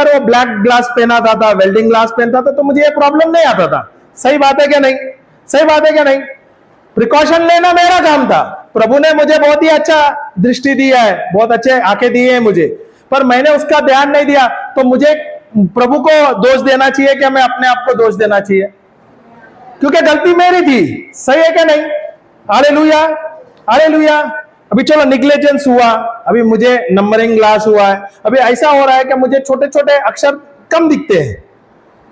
वो ब्लैक ग्लास पहना था, वेल्डिंग ग्लास पहनता था तो मुझे ये प्रॉब्लम नहीं आता था। सही बात है क्या नहीं? सही बात है क्या नहीं? प्रिकॉशन लेना मेरा काम था। प्रभु ने मुझे बहुत ही अच्छा दृष्टि दिया है, बहुत अच्छे आंखें दी है मुझे, पर मैंने उसका ध्यान नहीं दिया। तो मुझे प्रभु को दोष देना चाहिए क्या मैं अपने आप को दोष देना चाहिए? क्योंकि गलती मेरी थी। सही है क्या नहीं? Hallelujah, hallelujah. अभी चलो निग्लेजेंस हुआ, अभी मुझे नंबरिंग ग्लास हुआ है, अभी ऐसा हो रहा है कि मुझे छोटे छोटे अक्षर कम दिखते हैं।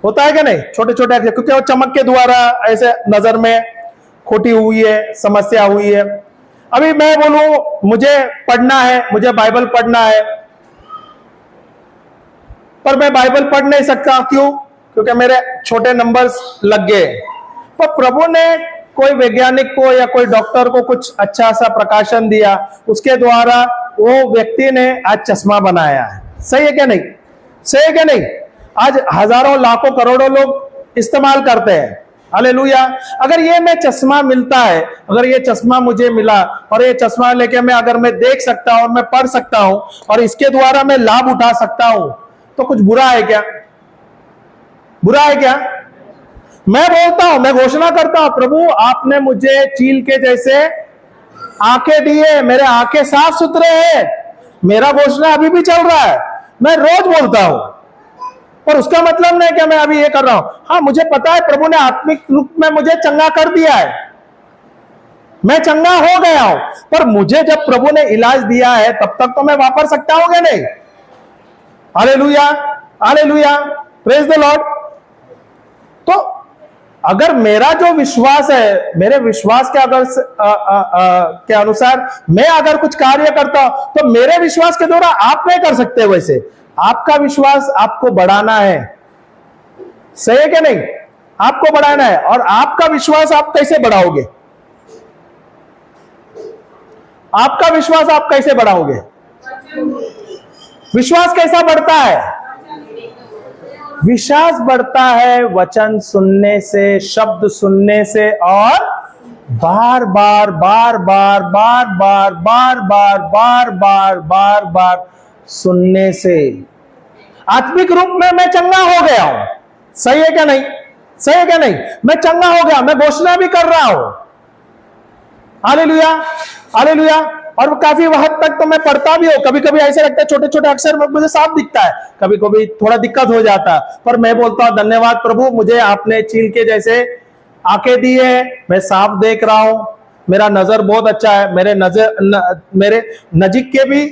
होता है क्या नहीं? छोटे छोटे अक्षर, क्योंकि वो चमक के द्वारा ऐसे नजर में खोटी हुई है, समस्या हुई है। अभी मैं बोलूं मुझे पढ़ना है, मुझे बाइबल पढ़ना है, पर मैं बाइबल पढ़ नहीं सकता। क्यों? क्योंकि मेरे छोटे नंबर्स लग गए। पर प्रभु ने कोई वैज्ञानिक को या कोई डॉक्टर को कुछ अच्छा सा प्रकाशन दिया, उसके द्वारा वो व्यक्ति ने आज चश्मा बनाया है। सही है क्या नहीं? सही है क्या नहीं? आज हजारों लाखों करोड़ों लोग इस्तेमाल करते हैं। हालेलुया। अगर ये मैं चश्मा मिलता है, अगर ये चश्मा मुझे मिला और ये चश्मा लेके अगर मैं देख सकता हूं, मैं पढ़ सकता हूं और इसके द्वारा मैं लाभ उठा सकता हूं, तो कुछ बुरा है क्या? बुरा है क्या? मैं बोलता हूं, मैं घोषणा करता हूं, प्रभु आपने मुझे चील के जैसे आंखें दी है, मेरे आंखें साफ सुथरे हैं। मेरा घोषणा अभी भी चल रहा है, मैं रोज बोलता हूं, पर उसका मतलब नहीं कि मैं अभी ये कर रहा हूं। हाँ, मुझे पता है प्रभु ने आत्मिक रूप में मुझे चंगा कर दिया है, मैं चंगा हो गया हूं, पर मुझे जब प्रभु ने इलाज दिया है तब तक तो मैं वापर सकता हूं क्या नहीं? Hallelujah, hallelujah, praise the Lord. तो अगर मेरा जो विश्वास है, मेरे विश्वास के के अनुसार मैं अगर कुछ कार्य करता हूं तो मेरे विश्वास के द्वारा आप नहीं कर सकते। वैसे आपका विश्वास आपको बढ़ाना है। सही है क्या नहीं? आपको बढ़ाना है। और आपका विश्वास आप कैसे बढ़ाओगे? आपका विश्वास आप कैसे बढ़ाओगे? विश्वास कैसा बढ़ता है? विश्वास बढ़ता है वचन सुनने से, शब्द सुनने से और बार बार बार बार बार बार बार बार बार बार बार बार सुनने से। आत्मिक रूप में मैं चंगा हो गया हूं। सही है क्या नहीं? सही है क्या नहीं? मैं चंगा हो गया, मैं घोषणा भी कर रहा हूं। Hallelujah, hallelujah. और काफी हद तक तो मैं पढ़ता भी हूं। कभी कभी ऐसे लगता है छोटे छोटे अक्षर मुझे साफ दिखता है, कभी कभी थोड़ा दिक्कत हो जाता है, पर मैं बोलता हूं धन्यवाद प्रभु, मुझे आपने चील के जैसे आंखें दी है, मैं साफ देख रहा हूं, मेरा नजर बहुत अच्छा है, मेरे नजीक के भी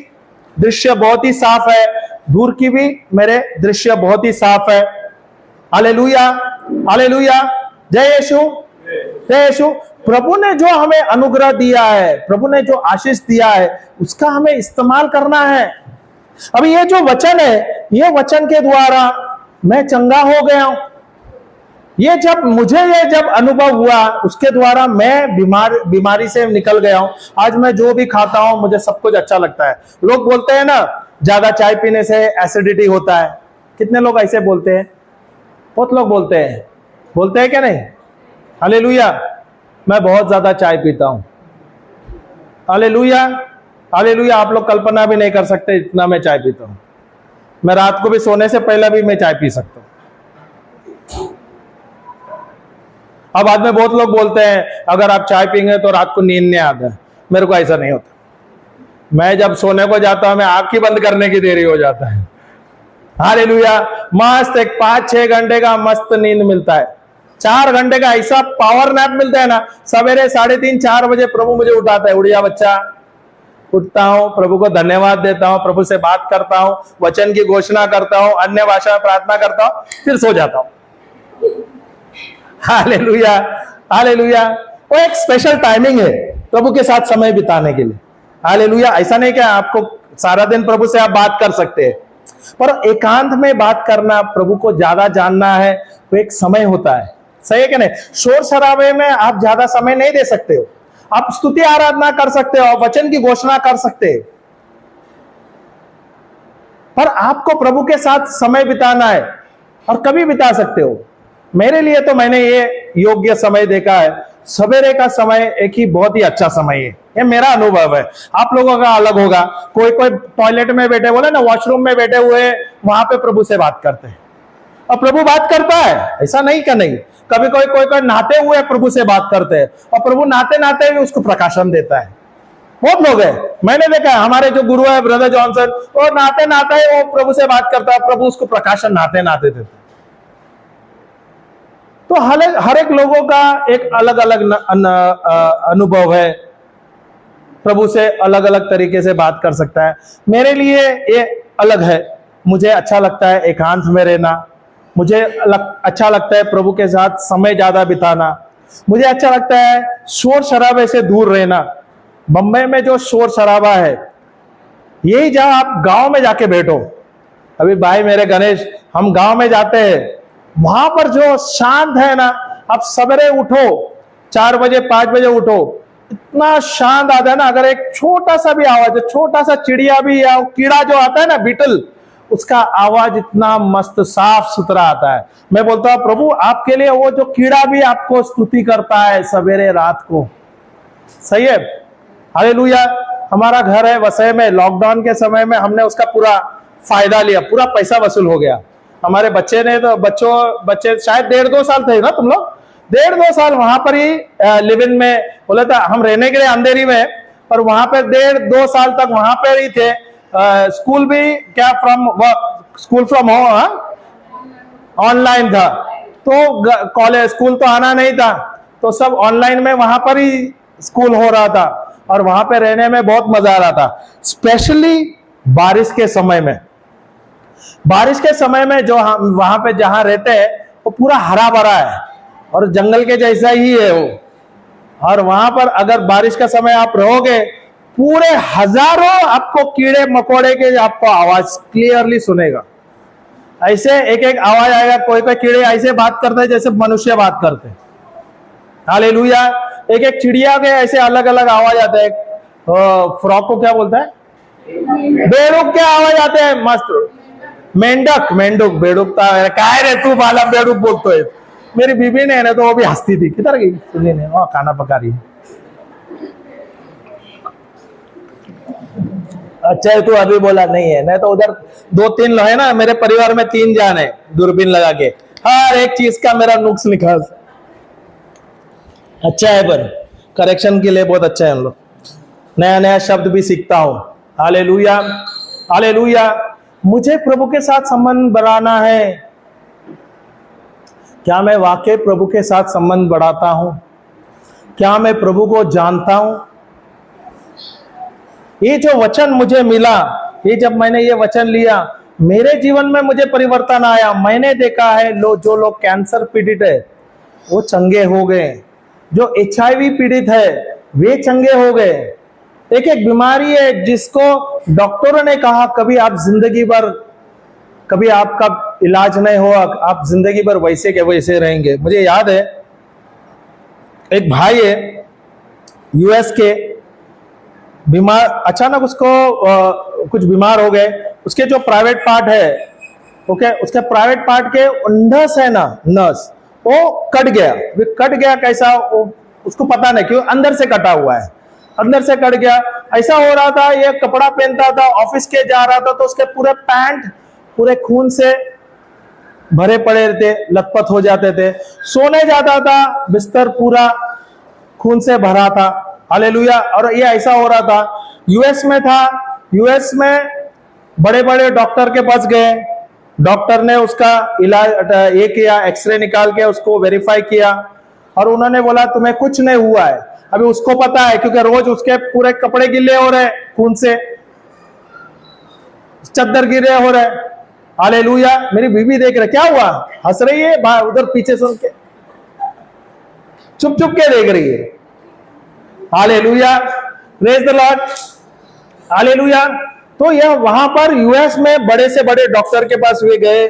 दृश्य बहुत ही साफ है, दूर की भी मेरे दृश्य बहुत ही साफ है। Hallelujah, hallelujah. जय यीशु, जय यीशु। प्रभु ने जो हमें अनुग्रह दिया है, प्रभु ने जो आशीष दिया है, उसका हमें इस्तेमाल करना है। अभी ये जो वचन है, ये वचन के द्वारा मैं चंगा हो गया हूं। ये जब अनुभव हुआ, उसके द्वारा मैं बीमारी से निकल गया हूं। आज मैं जो भी खाता हूं मुझे सब कुछ अच्छा लगता है। लोग बोलते हैं ना, ज्यादा चाय पीने से एसिडिटी होता है। कितने लोग ऐसे बोलते हैं? बहुत लोग बोलते हैं क्या नहीं? हालेलुया। मैं बहुत ज्यादा चाय पीता हूं। Hallelujah, hallelujah. आप लोग कल्पना भी नहीं कर सकते इतना मैं चाय पीता हूं। मैं रात को भी सोने से पहले भी मैं चाय पी सकता हूं। अब बाद में बहुत लोग बोलते हैं अगर आप चाय पीएंगे तो रात को नींद नहीं आता है। मेरे को ऐसा नहीं होता। मैं जब सोने को जाता हूं, मैं आंख ही बंद करने की देरी हो जाता है। हालेलुया। मस्त एक 5-6 घंटे का मस्त नींद मिलता है। 4 घंटे का ऐसा पावर नैप मिलता है ना। सवेरे 3:30-4 बजे प्रभु मुझे उठाता है, उड़ जा बच्चा, उठता हूं, प्रभु को धन्यवाद देता हूं, प्रभु से बात करता हूं, वचन की घोषणा करता हूं, अन्य भाषा में प्रार्थना करता हूं, फिर सो जाता हूं। Hallelujah, hallelujah. वो एक स्पेशल टाइमिंग है प्रभु के साथ समय बिताने के लिए। हालेलुया। ऐसा नहीं कि आपको सारा दिन प्रभु से आप बात कर सकते हैं, पर एकांत में बात करना, प्रभु को ज्यादा जानना है, वो एक समय होता है। सही है कि नहीं? शोर शराबे में आप ज्यादा समय नहीं दे सकते हो। आप स्तुति आराधना कर सकते हो, वचन की घोषणा कर सकते हो, पर आपको प्रभु के साथ समय बिताना है, और कभी बिता सकते हो। मेरे लिए तो मैंने ये योग्य समय देखा है, सवेरे का समय एक ही बहुत ही अच्छा समय है। ये मेरा अनुभव है, आप लोगों का अलग होगा। कोई कोई टॉयलेट में बैठे, बोले ना, वॉशरूम में बैठे हुए वहां पे प्रभु से बात करते हैं, और प्रभु बात करता है, ऐसा नहीं का नहीं। कभी कोई नहाते हुए प्रभु से बात करते हैं, और प्रभु नहाते नहाते भी उसको प्रकाशन देता है। बहुत लोग हैं, मैंने देखा है, हमारे जो गुरु है ब्रदर जॉनसन, वो नहाते नहाते वो प्रभु से बात करता है, प्रभु उसको प्रकाशन नहाते नहाते देते। तो हर एक लोगों का एक अलग अलग अनुभव है, प्रभु से अलग अलग तरीके से बात कर सकता है। मेरे लिए ये अलग है, मुझे अच्छा लगता है एकांत में रहना, मुझे अच्छा लगता है प्रभु के साथ समय ज्यादा बिताना, मुझे अच्छा लगता है शोर शराबे से दूर रहना। बम्बई में जो शोर शराबा है, यही जहां आप गांव में जाके बैठो। अभी भाई मेरे गणेश, हम गांव में जाते हैं, वहां पर जो शांत है ना, आप सवेरे उठो 4 बजे 5 बजे उठो, इतना शांत आता है ना। अगर एक छोटा सा भी आवाज है, छोटा सा चिड़िया भी या कीड़ा जो आता है ना, बीटल, उसका आवाज इतना मस्त साफ सुथरा आता है। मैं बोलता हूं प्रभु आपके लिए वो जो कीड़ा भी आपको स्तुति करता है सवेरे रात को। सही है, हालेलुया। हमारा घर है वसई में, लॉकडाउन के समय में हमने उसका पूरा फायदा लिया, पूरा पैसा वसूल हो गया। हमारे बच्चे ने तो बच्चे शायद 1.5-2 साल थे ना, तुम लोग 1.5-2 साल वहां पर ही लिव इन में, बोला था हम रहने के लिए अंधेरी में, पर वहां पर 1.5-2 साल तक वहां पर ही थे। स्कूल भी क्या स्कूल फ्रॉम होम ऑनलाइन था, तो कॉलेज स्कूल तो आना नहीं था, तो सब ऑनलाइन में वहां पर ही स्कूल हो रहा था, और वहां पे रहने में बहुत मजा आ रहा था। स्पेशली बारिश के समय में, बारिश के समय में जो हम वहां पे जहां रहते हैं वो पूरा हरा भरा है और जंगल के जैसा ही है वो। और वहां पर अगर बारिश का समय आप रहोगे, पूरे हजारों आपको कीड़े मकोड़े के आपको आवाज क्लियरली सुनेगा। ऐसे एक एक आवाज आएगा, कोई कोई कीड़े ऐसे बात करते हैं जैसे मनुष्य बात करते हैं। हालेलुया। एक एक चिड़िया के ऐसे अलग अलग आवाज आते हैं। फ्रॉक को क्या बोलता है? बेड़ुक के आवाज आते हैं मस्त। मेंढक, मेंढुक, बेड़ुक काय रे तू बाला बेड़ुक बोलतो है। मेरी बीबी ने ना तो वो भी हंसती थी, किधर गई सुनी ने, खाना पका रही है। अच्छा है, तू अभी बोला नहीं है, नहीं तो उधर 2-3 है ना, मेरे परिवार में 3 जान है दूरबीन लगा के, हर एक चीज का मेरा नुक्स निकाल। अच्छा है, पर करेक्शन के लिए बहुत अच्छा है। हम लोग नया नया शब्द भी सीखता हूं। Hallelujah, hallelujah. मुझे प्रभु के साथ संबंध बढ़ाना है। क्या मैं वाकई प्रभु के साथ संबंध बढ़ाता हूं? क्या मैं प्रभु को जानता हूं? ये जो वचन मुझे मिला, ये जब मैंने ये वचन लिया, मेरे जीवन में मुझे परिवर्तन आया। मैंने देखा है जो लोग कैंसर पीड़ित है वो चंगे हो गए, जो HIV पीड़ित है वे चंगे हो गए। एक एक बीमारी है जिसको डॉक्टरों ने कहा कभी आप जिंदगी भर, कभी आपका इलाज नहीं हो, आप जिंदगी भर वैसे के वैसे रहेंगे। मुझे याद है एक भाई है US के, बीमार, अचानक उसको कुछ बीमार हो गए। उसके जो प्राइवेट पार्ट है, ओके, उसके प्राइवेट पार्ट के नस है ना, नस वो कट गया। वो कट गया कैसा, उसको पता नहीं क्यों, अंदर से कटा हुआ है, अंदर से कट गया। ऐसा हो रहा था, ये कपड़ा पहनता था, ऑफिस के जा रहा था तो उसके पूरे पैंट पूरे खून से भरे पड़े थे, लथपथ हो जाते थे। सोने जाता था, बिस्तर पूरा खून से भरा था। हालेलुया। और ये ऐसा हो रहा था, US में था। US में बड़े बड़े डॉक्टर के पास गए, डॉक्टर ने उसका इलाज ये किया, एक्सरे निकाल के उसको वेरीफाई किया, और उन्होंने बोला तुम्हें कुछ नहीं हुआ है, अभी उसको पता है, क्योंकि रोज उसके पूरे कपड़े गिले हो रहे खून से, चद्दर गिरे हो रहे। हालेलुया। मेरी बीवी देख रहे, क्या हुआ, हंस रही है उधर पीछे सुन के, चुप चुप के देख रही है। Hallelujah, praise the Lord, hallelujah. तो यह वहां पर यूएस में बड़े से बड़े डॉक्टर के पास वे गए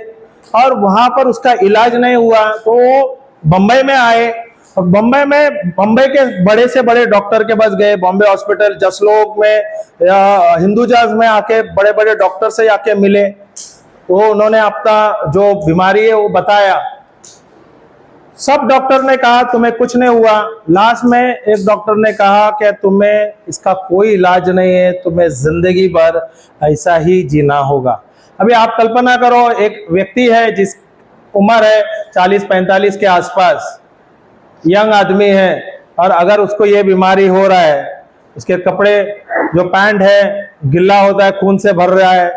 और वहां पर उसका इलाज नहीं हुआ, तो वो बंबई में आए और बंबई के बड़े से बड़े डॉक्टर के पास गए, बॉम्बे हॉस्पिटल, जसलोक में या हिंदुजाज में आके बड़े बड़े डॉक्टर से आके मिले। वो उन्होंने अपना जो बीमारी है वो बताया। सब डॉक्टर ने कहा तुम्हें कुछ नहीं हुआ। लास्ट में एक डॉक्टर ने कहा कि तुम्हें इसका कोई इलाज नहीं है, तुम्हें जिंदगी भर ऐसा ही जीना होगा। अभी आप कल्पना करो, एक व्यक्ति है जिस उम्र है 40-45 के आसपास, यंग आदमी है, और अगर उसको ये बीमारी हो रहा है, उसके कपड़े जो पैंट है गिल्ला होता है, खून से भर रहा है,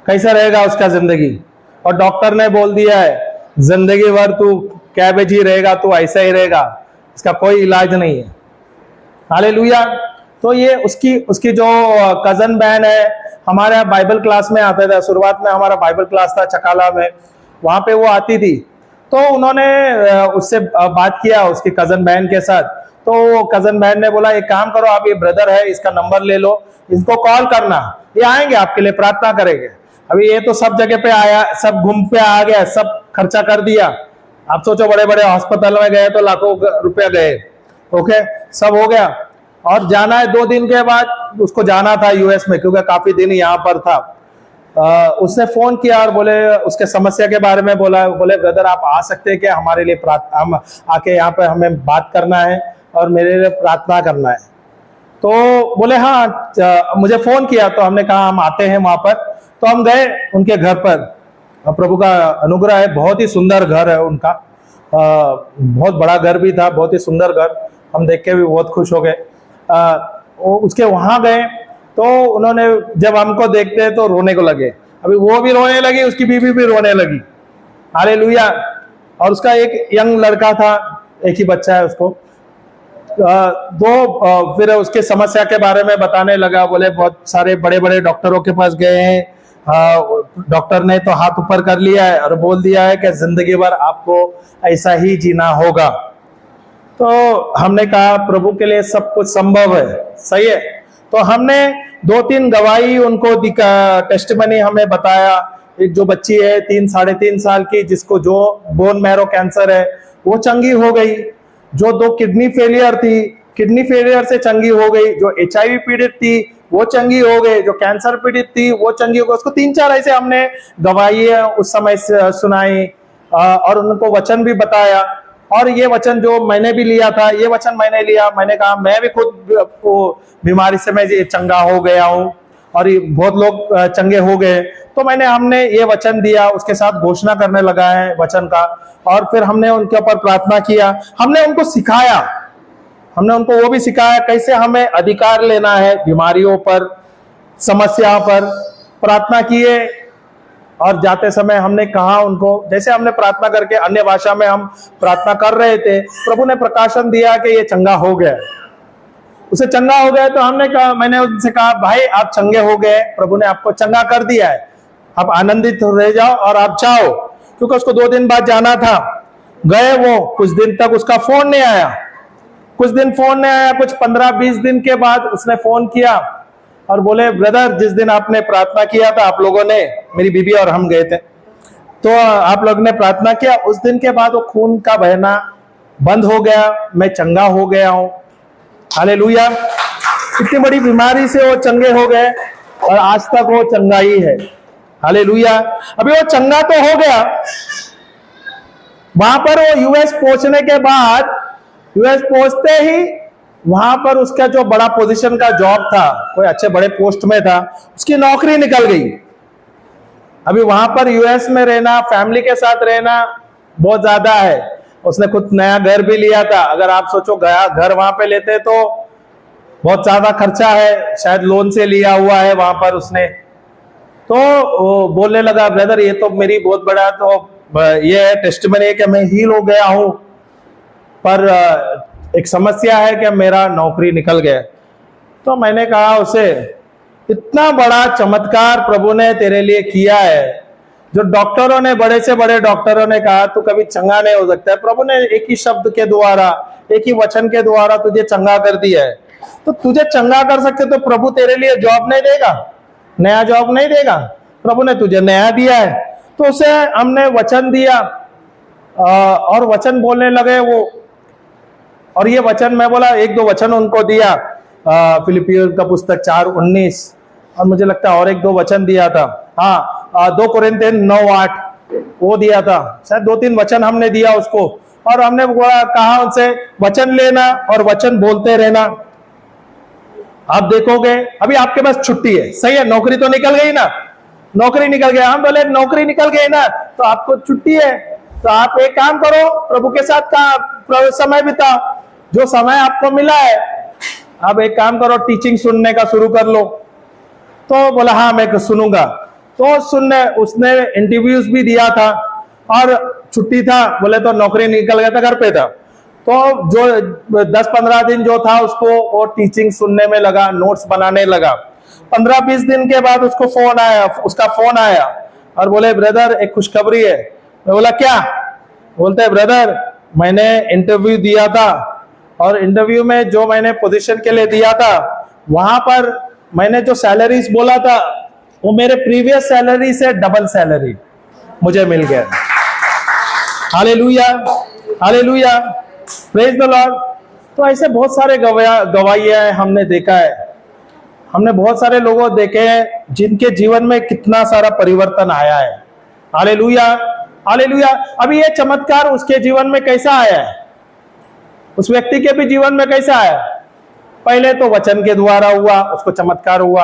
कैसा रहेगा उसका जिंदगी। और डॉक्टर ने बोल दिया है जिंदगी भर तू कैबेज ही रहेगा, तू ऐसा ही रहेगा, इसका कोई इलाज नहीं है। हालेलुया। तो ये उसकी जो कजन बहन है, हमारे बाइबल क्लास में आता था, शुरुआत में हमारा बाइबल क्लास था चकाला में, वहां पे वो आती थी। तो उन्होंने उससे बात किया उसकी कजन बहन के साथ। तो कजन बहन ने बोला एक काम करो, आप ये ब्रदर है, इसका नंबर ले लो, इसको कॉल करना, ये आएंगे आपके लिए, प्रार्थना करेंगे। अभी ये तो सब जगह पे आया, सब घूम पे आ गया, सब खर्चा कर दिया। आप सोचो बड़े बड़े अस्पताल में गए तो लाखों रुपया गए, ओके, सब हो गया। और जाना है 2 दिन के बाद, उसको जाना था यूएस में, क्योंकि काफी दिन यहाँ पर था। उसने फोन किया और बोले उसके समस्या के बारे में बोला, बोले ब्रदर आप आ सकते हैं क्या हमारे लिए, हम आके यहाँ पे हमें बात करना है और मेरे लिए प्रार्थना करना है। तो बोले हाँ, मुझे फोन किया, तो हमने कहा हम आते हैं वहां पर। तो हम गए उनके घर पर, प्रभु का अनुग्रह है, बहुत ही सुंदर घर है उनका, बहुत बड़ा घर भी था, बहुत ही सुंदर घर, हम देख के भी बहुत खुश हो गए। उसके वहां गए तो उन्होंने जब हमको देखते तो रोने को लगे, अभी वो भी रोने लगी, उसकी बीवी भी रोने लगी। हालेलुया। और उसका एक यंग लड़का था, एक ही बच्चा है उसको। फिर उसके समस्या के बारे में बताने लगा, बोले बहुत सारे बड़े बड़े डॉक्टरों के पास गए हैं, डॉक्टर ने तो हाथ ऊपर कर लिया है और बोल दिया है कि जिंदगी भर आपको ऐसा ही जीना होगा। तो हमने कहा प्रभु के लिए सब कुछ संभव है, सही है। तो हमने 2-3 गवाही उनको टेस्टिमनी हमें बताया। एक जो बच्ची है 3-3.5 साल की, जिसको जो बोन मैरो कैंसर है वो चंगी हो गई, जो 2 किडनी फेलियर थी, किडनी फेलियर से चंगी हो गई, जो HIV पीड़ित थी वो चंगी हो गई, जो कैंसर पीड़ित थी वो चंगी हो गई। उसको 3-4 ऐसे हमने गवाही उस समय सुनाई और उनको वचन भी बताया। और ये वचन जो मैंने भी लिया था, ये वचन मैंने लिया, मैंने कहा मैं भी खुद वो बीमारी से मैं चंगा हो गया हूँ और ये बहुत लोग चंगे हो गए। तो हमने ये वचन दिया, उसके साथ घोषणा करने लगा है वचन का, और फिर हमने उनके ऊपर प्रार्थना किया। हमने उनको सिखाया, हमने उनको वो भी सिखाया कैसे हमें अधिकार लेना है बीमारियों पर, समस्या पर। प्रार्थना किए और जाते समय हमने कहा उनको, जैसे हमने प्रार्थना करके अन्य भाषा में हम प्रार्थना कर रहे थे, प्रभु ने प्रकाशन दिया कि ये चंगा हो गया, उसे चंगा हो गया। तो मैंने उनसे कहा भाई आप चंगे हो गए, प्रभु ने आपको चंगा कर दिया है, आप आनंदित रह जाओ और आप जाओ। क्योंकि उसको 2 दिन बाद जाना था, गए वो, कुछ दिन तक उसका फोन नहीं आया, कुछ दिन फोन नहीं आया, कुछ 15-20 दिन के बाद उसने फोन किया और बोले ब्रदर जिस दिन आपने प्रार्थना किया था, आप लोगों ने, मेरी बीबी और हम गए थे, तो आप लोगों ने प्रार्थना किया, उस दिन के बाद वो खून का बहना बंद हो गया, मैं चंगा हो गया हूं। हालेलुया। इतनी बड़ी बीमारी से वो चंगे हो गए और आज तक वो चंगा ही है। हालेलुया। अभी वो चंगा तो हो गया, वहां पर वो यूएस पहुंचने के बाद, यूएस पहुंचते ही वहां पर उसका जो बड़ा पोजीशन का जॉब था, कोई अच्छे बड़े पोस्ट में था, उसकी नौकरी निकल गई। अभी वहां पर यूएस में रहना, फैमिली के साथ रहना बहुत ज्यादा है। उसने खुद नया घर भी लिया था, अगर आप सोचो घर वहां पे लेते तो बहुत ज्यादा खर्चा है, शायद लोन से लिया हुआ है वहां पर उसने। तो वो बोलने लगा ब्रदर ये तो मेरी बहुत बड़ा तो ये टेस्टिमनी है कि मैं हील हो गया हूं, पर एक समस्या है कि मेरा नौकरी निकल गया। तो मैंने कहा उसे, इतना बड़ा चमत्कार प्रभु ने तेरे लिए किया है, जो डॉक्टरों ने, बड़े से बड़े डॉक्टरों ने कहा तू कभी चंगा नहीं हो सकता है, प्रभु ने एक ही शब्द के द्वारा, एक ही वचन के द्वारा तुझे चंगा कर दिया है। तो तुझे चंगा कर सकते तो प्रभु तेरे लिए जॉब नहीं देगा, नया जॉब नहीं देगा? प्रभु ने तुझे नया दिया है। तो उसे हमने वचन दिया और वचन बोलने लगे वो। और ये वचन मैं बोला, एक दो वचन उनको दिया, फिलिपियों का पुस्तक 4:19, और मुझे लगता है और एक दो वचन दिया था, हाँ 2 कोरिन्थियन 9:8 वो दिया था, शायद 2-3 वचन हमने दिया उसको। और हमने कहा उनसे वचन लेना और वचन बोलते रहना। आप देखोगे अभी आपके पास छुट्टी है, सही है, नौकरी तो निकल गई ना, नौकरी निकल गया। हम बोले नौकरी निकल गई ना तो आपको छुट्टी है, तो आप एक काम करो, प्रभु के साथ का समय बिताओ। जो समय आपको मिला है, आप एक काम करो, टीचिंग सुनने का शुरू कर लो। तो बोला हाँ मैं सुनूंगा। तो सुनने, उसने इंटरव्यूज भी दिया था और छुट्टी था, बोले तो नौकरी निकल गया था, घर पे था। तो जो 10-15 दिन जो था उसको वो टीचिंग सुनने में लगा, नोट्स बनाने लगा। 15-20 दिन के बाद उसका फोन आया और बोले ब्रदर एक खुशखबरी है। मैं बोला क्या? बोलते ब्रदर मैंने इंटरव्यू दिया था और इंटरव्यू में जो मैंने पोजीशन के लिए दिया था, वहां पर मैंने जो सैलरीज बोला था वो मेरे प्रीवियस सैलरी से डबल सैलरी मुझे मिल गया। Hallelujah, hallelujah, praise the Lord. तो ऐसे बहुत सारे गवाहियां हमने देखा है, हमने बहुत सारे लोगों देखे हैं जिनके जीवन में कितना सारा परिवर्तन आया है। Hallelujah, hallelujah. अभी ये चमत्कार उसके जीवन में कैसा आया है? उस व्यक्ति के भी जीवन में कैसा आया? पहले तो वचन के द्वारा हुआ, उसको चमत्कार हुआ,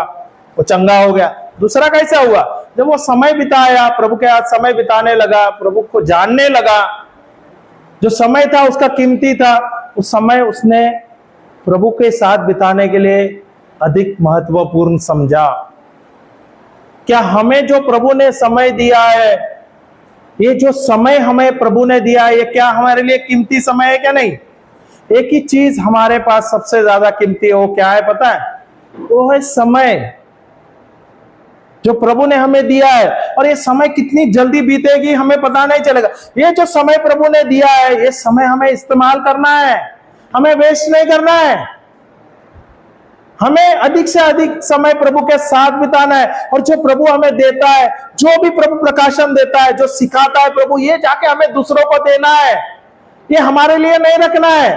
वो चंगा हो गया। दूसरा कैसा हुआ? जब वो समय बिताया, प्रभु के साथ समय बिताने लगा, प्रभु को जानने लगा, जो समय था उसका कीमती था, उस समय उसने प्रभु के साथ बिताने के लिए अधिक महत्वपूर्ण समझा। क्या हमें जो प्रभु ने समय दिया है, ये जो समय हमें प्रभु ने दिया है, ये क्या हमारे लिए कीमती समय है क्या? नहीं। एक ही चीज हमारे पास सबसे ज्यादा कीमती है, वो क्या है पता है? वो है समय जो प्रभु ने हमें दिया है। और ये समय कितनी जल्दी बीतेगी हमें पता नहीं चलेगा। ये जो समय प्रभु ने दिया है, ये समय हमें इस्तेमाल करना है, हमें वेस्ट नहीं करना है। हमें अधिक से अधिक समय प्रभु के साथ बिताना है। और जो प्रभु हमें देता है, जो भी प्रभु प्रकाशन देता है, जो सिखाता है प्रभु, ये जाके हमें दूसरों को देना है, ये हमारे लिए नहीं रखना है।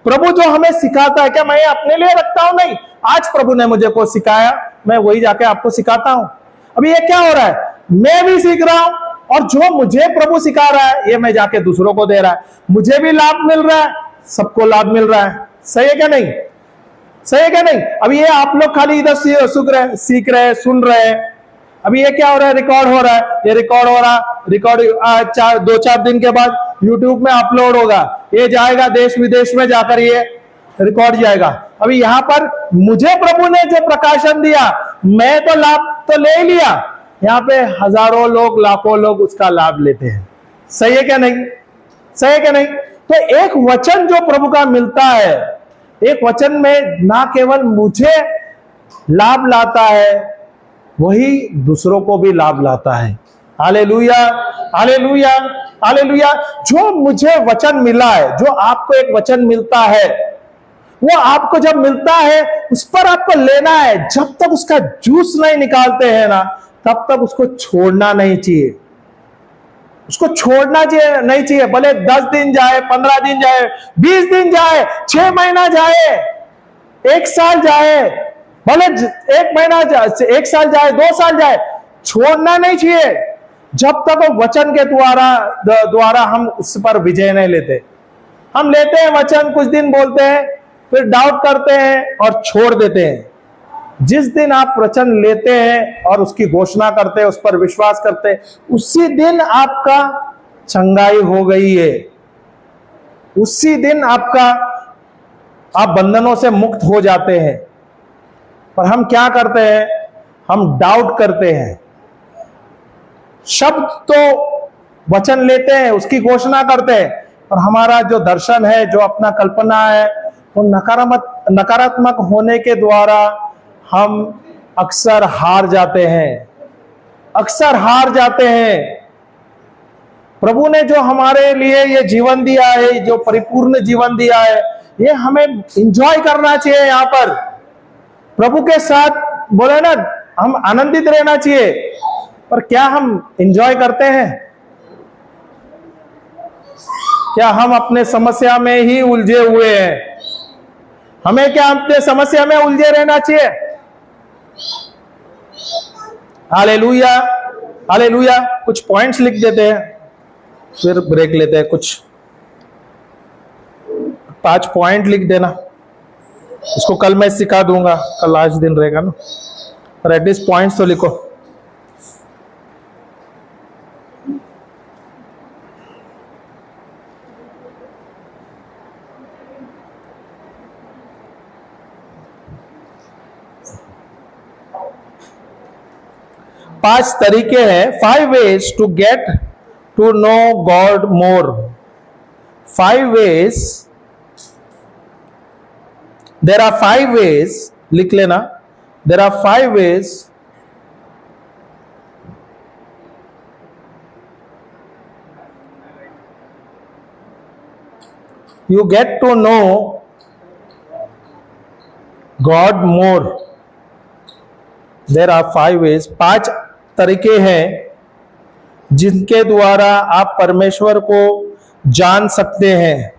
प्रभु जो हमें सिखाता है, क्या मैं अपने लिए रखता हूं? नहीं। आज प्रभु ने मुझे को सिखाया, मैं वही जाके आपको सिखाता हूं। अभी ये क्या हो रहा है? मैं भी सीख रहा हूं और जो मुझे प्रभु सिखा रहा है, ये मैं जाके दूसरों को दे रहा है। मुझे भी लाभ मिल रहा है, सबको लाभ मिल रहा है। सही है क्या नहीं? सही है क्या नहीं? अभी ये आप लोग खाली इधर सीख रहे हैं, सुन रहे हैं। अभी ये क्या हो रहा है? रिकॉर्ड हो रहा है। ये रिकॉर्ड हो रहा, रिकॉर्ड 2-4 दिन के बाद यूट्यूब में अपलोड होगा, ये जाएगा देश विदेश में, जाकर ये रिकॉर्ड जाएगा। अभी यहां पर मुझे प्रभु ने जो प्रकाशन दिया, मैं तो लाभ तो ले लिया, यहां पे हजारों लोग, लाखों लोग उसका लाभ लेते हैं। सही है क्या नहीं? सही है क्या नहीं? तो एक वचन जो प्रभु का मिलता है, एक वचन में ना केवल मुझे लाभ लाता है, वही दूसरों को भी लाभ लाता है। Hallelujah, hallelujah, hallelujah. जो मुझे वचन मिला है, जो आपको एक वचन मिलता है, वो आपको जब मिलता है उस पर आपको लेना है। जब तक उसका जूस नहीं निकालते हैं ना, तब तक उसको छोड़ना नहीं चाहिए। उसको छोड़ना नहीं चाहिए। भले 10 दिन जाए, 15 दिन जाए, 20 दिन जाए, 6 महीना जाए, 1 साल जाए, भले 1 महीना जाए, 1 साल जाए, 2 साल जाए, छोड़ना नहीं चाहिए जब तक वो वचन के द्वारा हम उस पर विजय नहीं लेते। हम लेते हैं वचन, कुछ दिन बोलते हैं, फिर डाउट करते हैं और छोड़ देते हैं। जिस दिन आप वचन लेते हैं और उसकी घोषणा करते हैं, उस पर विश्वास करते हैं, उसी दिन आपका चंगाई हो गई है, उसी दिन आप बंधनों से मुक्त हो जाते हैं। पर हम क्या करते हैं? हम डाउट करते हैं। शब्द तो वचन लेते हैं, उसकी घोषणा करते हैं, और हमारा जो दर्शन है, जो अपना कल्पना है, वो नकारात्मक होने के द्वारा हम अक्सर हार जाते हैं, अक्सर हार जाते हैं। प्रभु ने जो हमारे लिए ये जीवन दिया है, जो परिपूर्ण जीवन दिया है, ये हमें एंजॉय करना चाहिए। यहाँ पर प्रभु के साथ बोले ना, हम आनंदित रहना चाहिए, पर क्या हम एंजॉय करते हैं? क्या हम अपने समस्या में ही उलझे हुए हैं? हमें क्या अपने समस्या में उलझे रहना चाहिए? Hallelujah, hallelujah. कुछ पॉइंट्स लिख देते हैं, फिर ब्रेक लेते हैं। कुछ 5 पॉइंट लिख देना, इसको कल मैं सिखा दूंगा, कल आज दिन रहेगा ना, पर एटलीस्ट पॉइंट्स तो लिखो। पांच तरीके हैं, 5 ways to get to know God more. 5 ways, there are 5 ways, लिख लेना, there are 5 ways you get to know God more. There are 5 ways, 5 तरीके हैं जिनके द्वारा आप परमेश्वर को जान सकते हैं।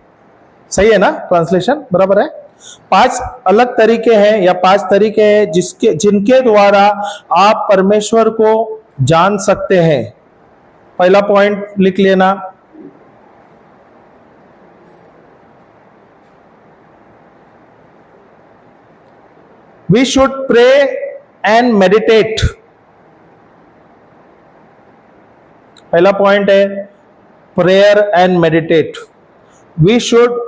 सही है ना? ट्रांसलेशन बराबर है। 5 अलग तरीके हैं या 5 तरीके हैं जिनके द्वारा आप परमेश्वर को जान सकते हैं। पहला पॉइंट लिख लेना, we should pray and meditate. पहला पॉइंट है prayer and meditate. We should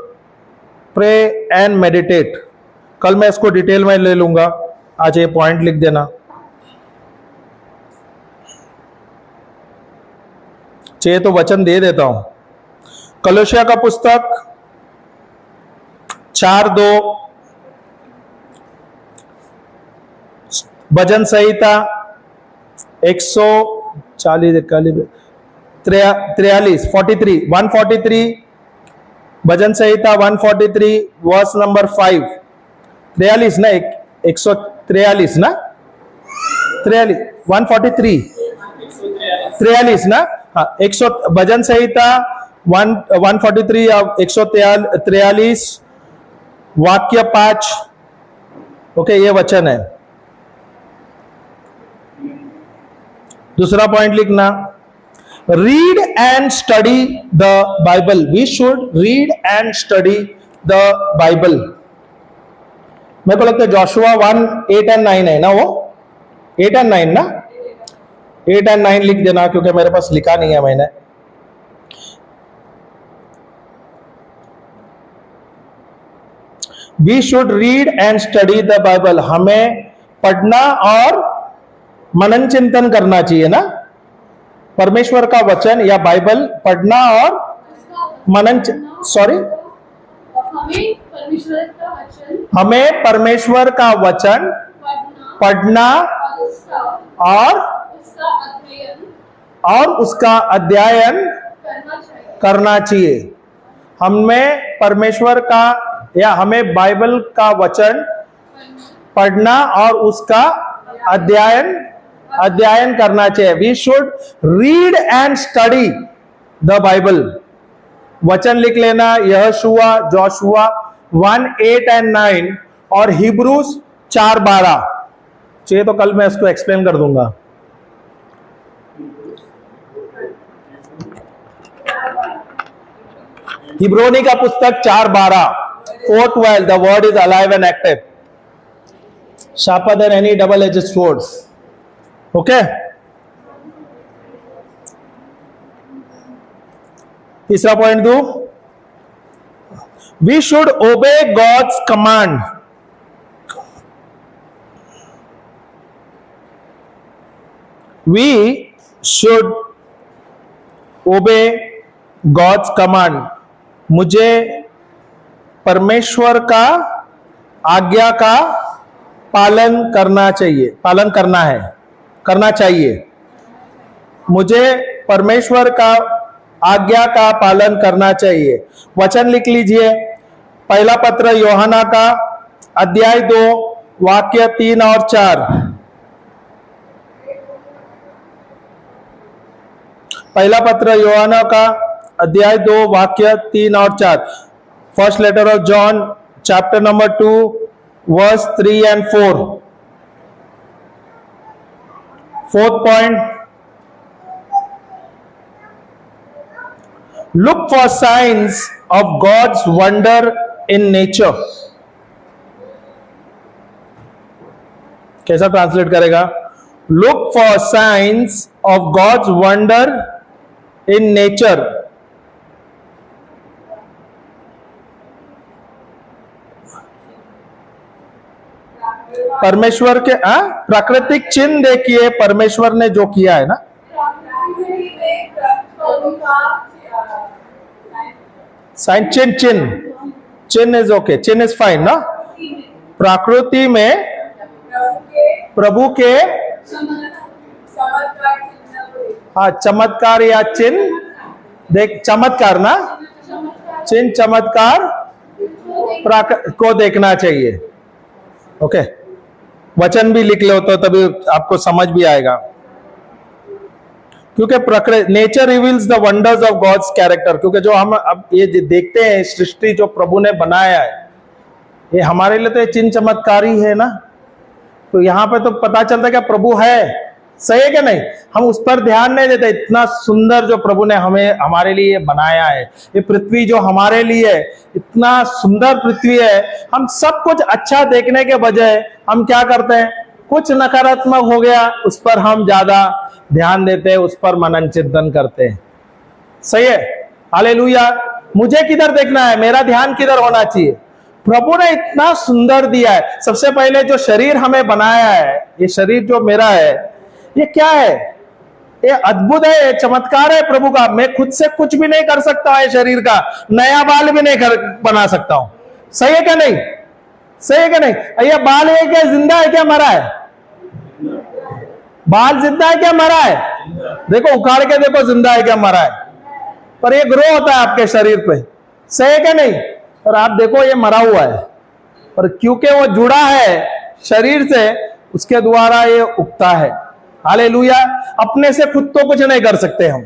pray and meditate. कल मैं इसको डिटेल में ले लूंगा, आज ये पॉइंट लिख देना। चाहिए तो वचन दे देता हूं। कलोसिया का पुस्तक 4:2, भजन संहिता 143 भजन संहिता 143 वर्स नंबर 5। 43 ना, 143 ना, 143 ना, हाँ, 100 भजन संहिता 143 या 143 वाक्य 5। ओके, ये वचन है। दूसरा पॉइंट लिखना, read and study the Bible. We should read and study the Bible. मेरे को लगता है जोशुआ 1:8 और 9 है ना, वो 8 और 9 ना, 8 और 9 लिख देना, क्योंकि मेरे पास लिखा नहीं है मैंने। We should read and study the Bible. हमें पढ़ना और मनन चिंतन करना चाहिए ना, परमेश्वर का वचन या बाइबल पढ़ना और मनन, सॉरी, हमें परमेश्वर का वचन पढ़ना और उसका अध्ययन करना चाहिए। हमें परमेश्वर का या हमें बाइबल का वचन पढ़ना और उसका अध्ययन करना चाहिए। We should read and study the Bible. वचन लिख लेना, यहोशुआ, जोशुआ 1:8 और 9 और हिब्रूज 4:12। चाहिए तो कल मैं इसको एक्सप्लेन कर दूंगा। हिब्रोनी का पुस्तक 4:12, 4:12, the word is alive and active, sharper than any double-edged swords. Okay? तीसरा पॉइंट दो, we should obey God's command. We should obey God's command. मुझे परमेश्वर का आज्ञा का पालन करना चाहिए। मुझे परमेश्वर का आज्ञा का पालन करना चाहिए। वचन लिख लीजिए, पहला पत्र यूहन्ना का अध्याय 2 वाक्य 3 और 4। पहला पत्र यूहन्ना का अध्याय 2 वाक्य 3 और 4। First letter of John chapter number 2 verse 3 and 4। Fourth point, look for signs of God's wonder in nature। कैसा ट्रांसलेट करेगा? Look for signs of God's wonder in nature। परमेश्वर के प्राकृतिक चिन्ह देखिए, परमेश्वर ने जो किया है ना। साइन, चिन्ह इज ओके, चिन्ह इज फाइन ना। प्रकृति में प्रभु के चमत्कार या चिन्ह देख, चमत्कार ना, चिन्ह चमत्कार को देखना चाहिए। ओके, वचन भी लिख लो तो तभी आपको समझ भी आएगा, क्योंकि प्रकृति, nature reveals the wonders of God's character. क्योंकि जो हम अब ये देखते हैं, सृष्टि जो प्रभु ने बनाया है, ये हमारे लिए तो चिन्ह चमत्कार ही है ना। तो यहां पे तो पता चलता है कि प्रभु है, सही है क्या नहीं? हम उस पर ध्यान नहीं देते। इतना सुंदर जो प्रभु ने हमारे लिए बनाया है, ये पृथ्वी जो हमारे लिए इतना सुंदर पृथ्वी है, हम सब कुछ अच्छा देखने के बजाय हम क्या करते हैं? कुछ नकारात्मक हो गया, उस पर हम ज्यादा ध्यान देते हैं, उस पर मनन चिंतन करते हैं। सही है, हालेलुया। मुझे किधर देखना है? मेरा ध्यान किधर होना चाहिए? प्रभु ने इतना सुंदर दिया है। सबसे पहले जो शरीर हमें बनाया है, ये शरीर जो मेरा है, ये क्या है? ये अद्भुत है, ये चमत्कार है प्रभु का। मैं खुद से कुछ भी नहीं कर सकता है, शरीर का नया बाल भी नहीं बना सकता हूं। सही है क्या नहीं? सही है क्या नहीं? ये बाल है क्या जिंदा है क्या मरा है? बाल जिंदा है क्या मरा है? देखो उखाड़ के देखो, जिंदा है क्या मरा है? पर ये ग्रो होता है आपके शरीर पे। सही है क्या नहीं? और आप देखो ये मरा हुआ है, पर क्योंकि वो जुड़ा है शरीर से, उसके द्वारा ये उगता है। हालेलुया। अपने से खुद तो कुछ नहीं कर सकते हम,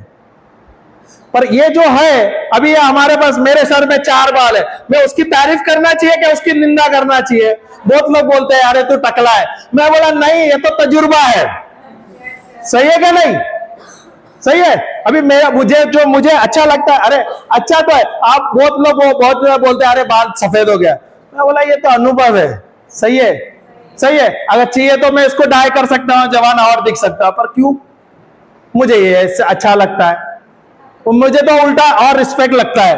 पर ये जो है अभी ये हमारे पास, मेरे सर में 4 बाल है, मैं उसकी तारीफ करना चाहिए क्या उसकी निंदा करना चाहिए? बहुत लोग बोलते हैं अरे तू टकला है। मैं बोला नहीं, ये तो तजुर्बा है। सही है क्या नहीं? सही है। अभी मुझे अच्छा लगता है, अरे अच्छा तो है। आप बहुत लोग बोलते हैं अरे बाल सफेद हो गया। मैं बोला ये तो अनुभव है। सही है, सही है। अगर चाहिए तो मैं इसको डाई कर सकता हूं, जवान और दिख सकता हूं, पर क्यों? मुझे ये अच्छा लगता है, मुझे तो उल्टा और रिस्पेक्ट लगता है।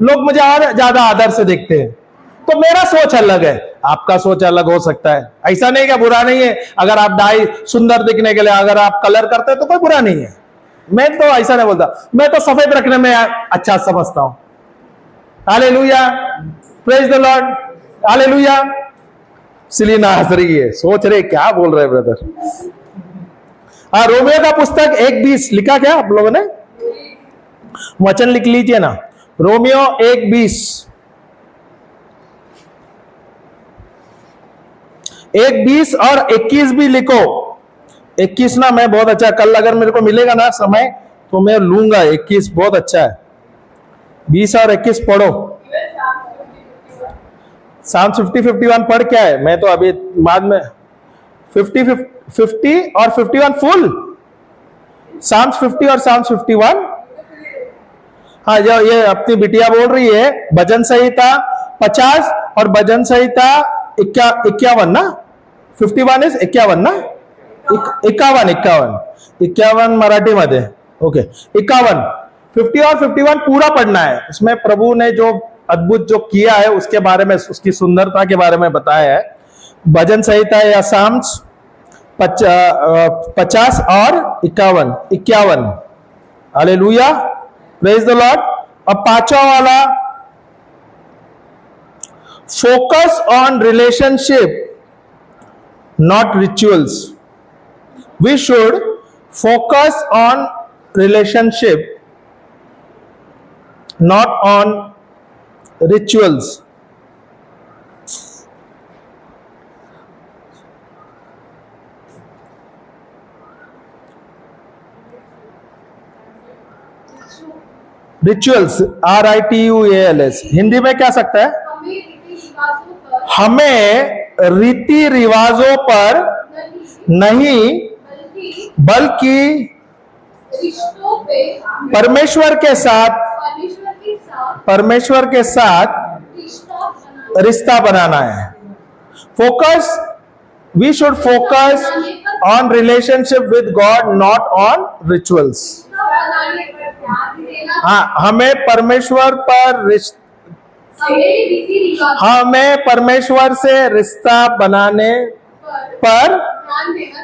लोग मुझे और ज्यादा आदर से देखते हैं। तो मेरा सोच अलग है, आपका सोच अलग हो सकता है। ऐसा नहीं क्या बुरा नहीं है अगर आप डाई सुंदर दिखने के लिए अगर आप कलर करते हैं तो कोई बुरा नहीं है। मैं तो ऐसा नहीं बोलता, मैं तो सफेद रखने में अच्छा समझता हूं। Hallelujah, praise the Lord, hallelujah. Selina हंस रही है, सोच रहे क्या बोल रहे ब्रदर। रोमियो का पुस्तक 1:20 लिखा क्या आप लोगों ने? वचन लिख लीजिए ना, रोमियो 1:20। 1:20 और 21 भी लिखो। 21 ना मैं बहुत अच्छा, कल अगर मेरे को मिलेगा ना समय तो मैं लूंगा। 21 बहुत अच्छा है। 20 और 21 पढ़ो। साम 50-51 पढ़ क्या है? मैं तो अभी बाद में 50 और 51 फुल, साम्स 50 और साम्स 51। हाँ, जो ये अपनी बिटिया बोल रही है भजन संहिता 50 और भजन संहिता 51 ना। 51 इज 51 ना, 51 मराठी मध्ये। ओके, 51, 50 और 51 पूरा पढ़ना है। इसमें प्रभु ने जो अद्भुत जो किया है उसके बारे में, उसकी सुंदरता के बारे में बताया है। भजन संहिता या साम्स 50 और 51। Hallelujah, praise the Lord. अब 5वां वाला focus on relationship, not rituals. We should focus on relationship, not on rituals. Rituals, RITUALS, Hindi में क्या सकता है? हमें रीति रिवाजों पर हमें रीति रिवाजों पर नहीं, बल्कि बल्कि रिश्तों पे परमेश्वर के साथ परमेश्वर के साथ रिश्ता बनाना है. Focus, we should focus on relationship with God, not on rituals. हाँ, हमें परमेश्वर पर हमें परमेश्वर से रिश्ता बनाने पर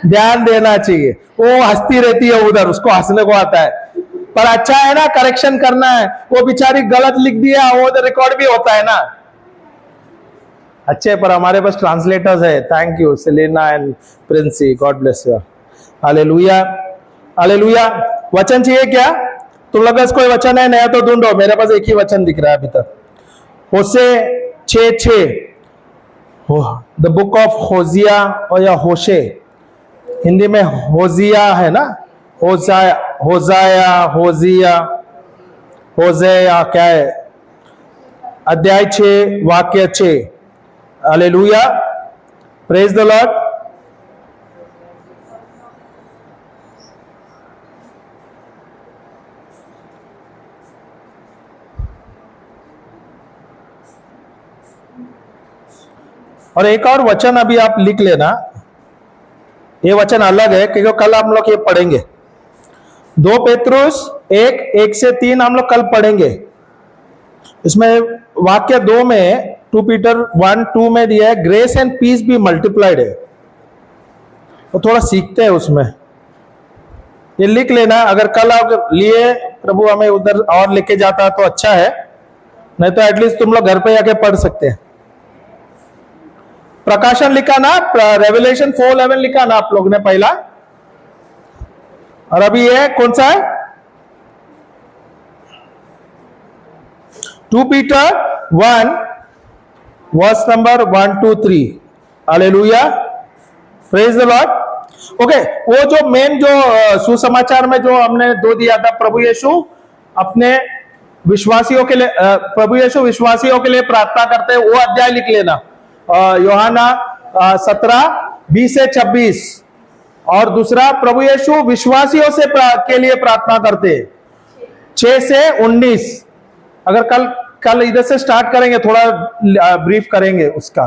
ध्यान देना चाहिए. वो हंसती रहती है उधर, उसको हंसने को आता है, पर अच्छा है ना, करेक्शन करना है. वो बेचारी गलत लिख दिया, वो तो रिकॉर्ड भी होता है ना. अच्छे, पर हमारे पास ट्रांसलेटर्स है. Thank you Selena and Princy, God bless you. Hallelujah, hallelujah. वचन चाहिए क्या? तुम लोग कोई वचन है नया तो ढूंढो. मेरे पास एक ही वचन दिख रहा है अभी तक. होशे 6:6, द बुक ऑफ होजिया, और या होशे, हिंदी में होजिया है ना, होजाया, होजाया, होजिया, होजेया, क्या है? अध्याय 6 वाक्य 6. Hallelujah, praise the Lord. और एक और वचन अभी आप लिख लेना. ये वचन अलग है क्योंकि कल हम लोग ये पढ़ेंगे. 2 पेत्रुस 1:1-3 हम लोग कल पढ़ेंगे. इसमें वाक्य 2 में 2 पीटर 1:2 में दिया है, grace and peace be multiplied है. तो थोड़ा सीखते हैं उसमें. ये लिख लेना. अगर कल आप लिए, प्रभु हमें उधर और लेके जाता तो अच्छा है, नहीं तो एटलीस्ट तुम लोग घर पे जाके पढ़ सकते हैं. प्रकाशन लिखा ना, रेवलेशन 4:11 लिखा ना आप लोग ने पहला. और अभी ये कौन सा है? 2 Peter 1 verse number 1-3. Hallelujah, praise the Lord. Okay, वो जो मेन जो सुसमाचार में जो हमने 2 दिया था, प्रभु यीशु अपने विश्वासियों के लिए, प्रभु यीशु विश्वासियों के लिए प्रार्थना करते हैं, वो अध्याय लिख लेना. यूहन्ना 17:20-26. और दूसरा, प्रभु यीशु विश्वासियों से के लिए प्रार्थना करते हैं, 6-19. अगर कल इधर से स्टार्ट करेंगे, थोड़ा ब्रीफ करेंगे उसका.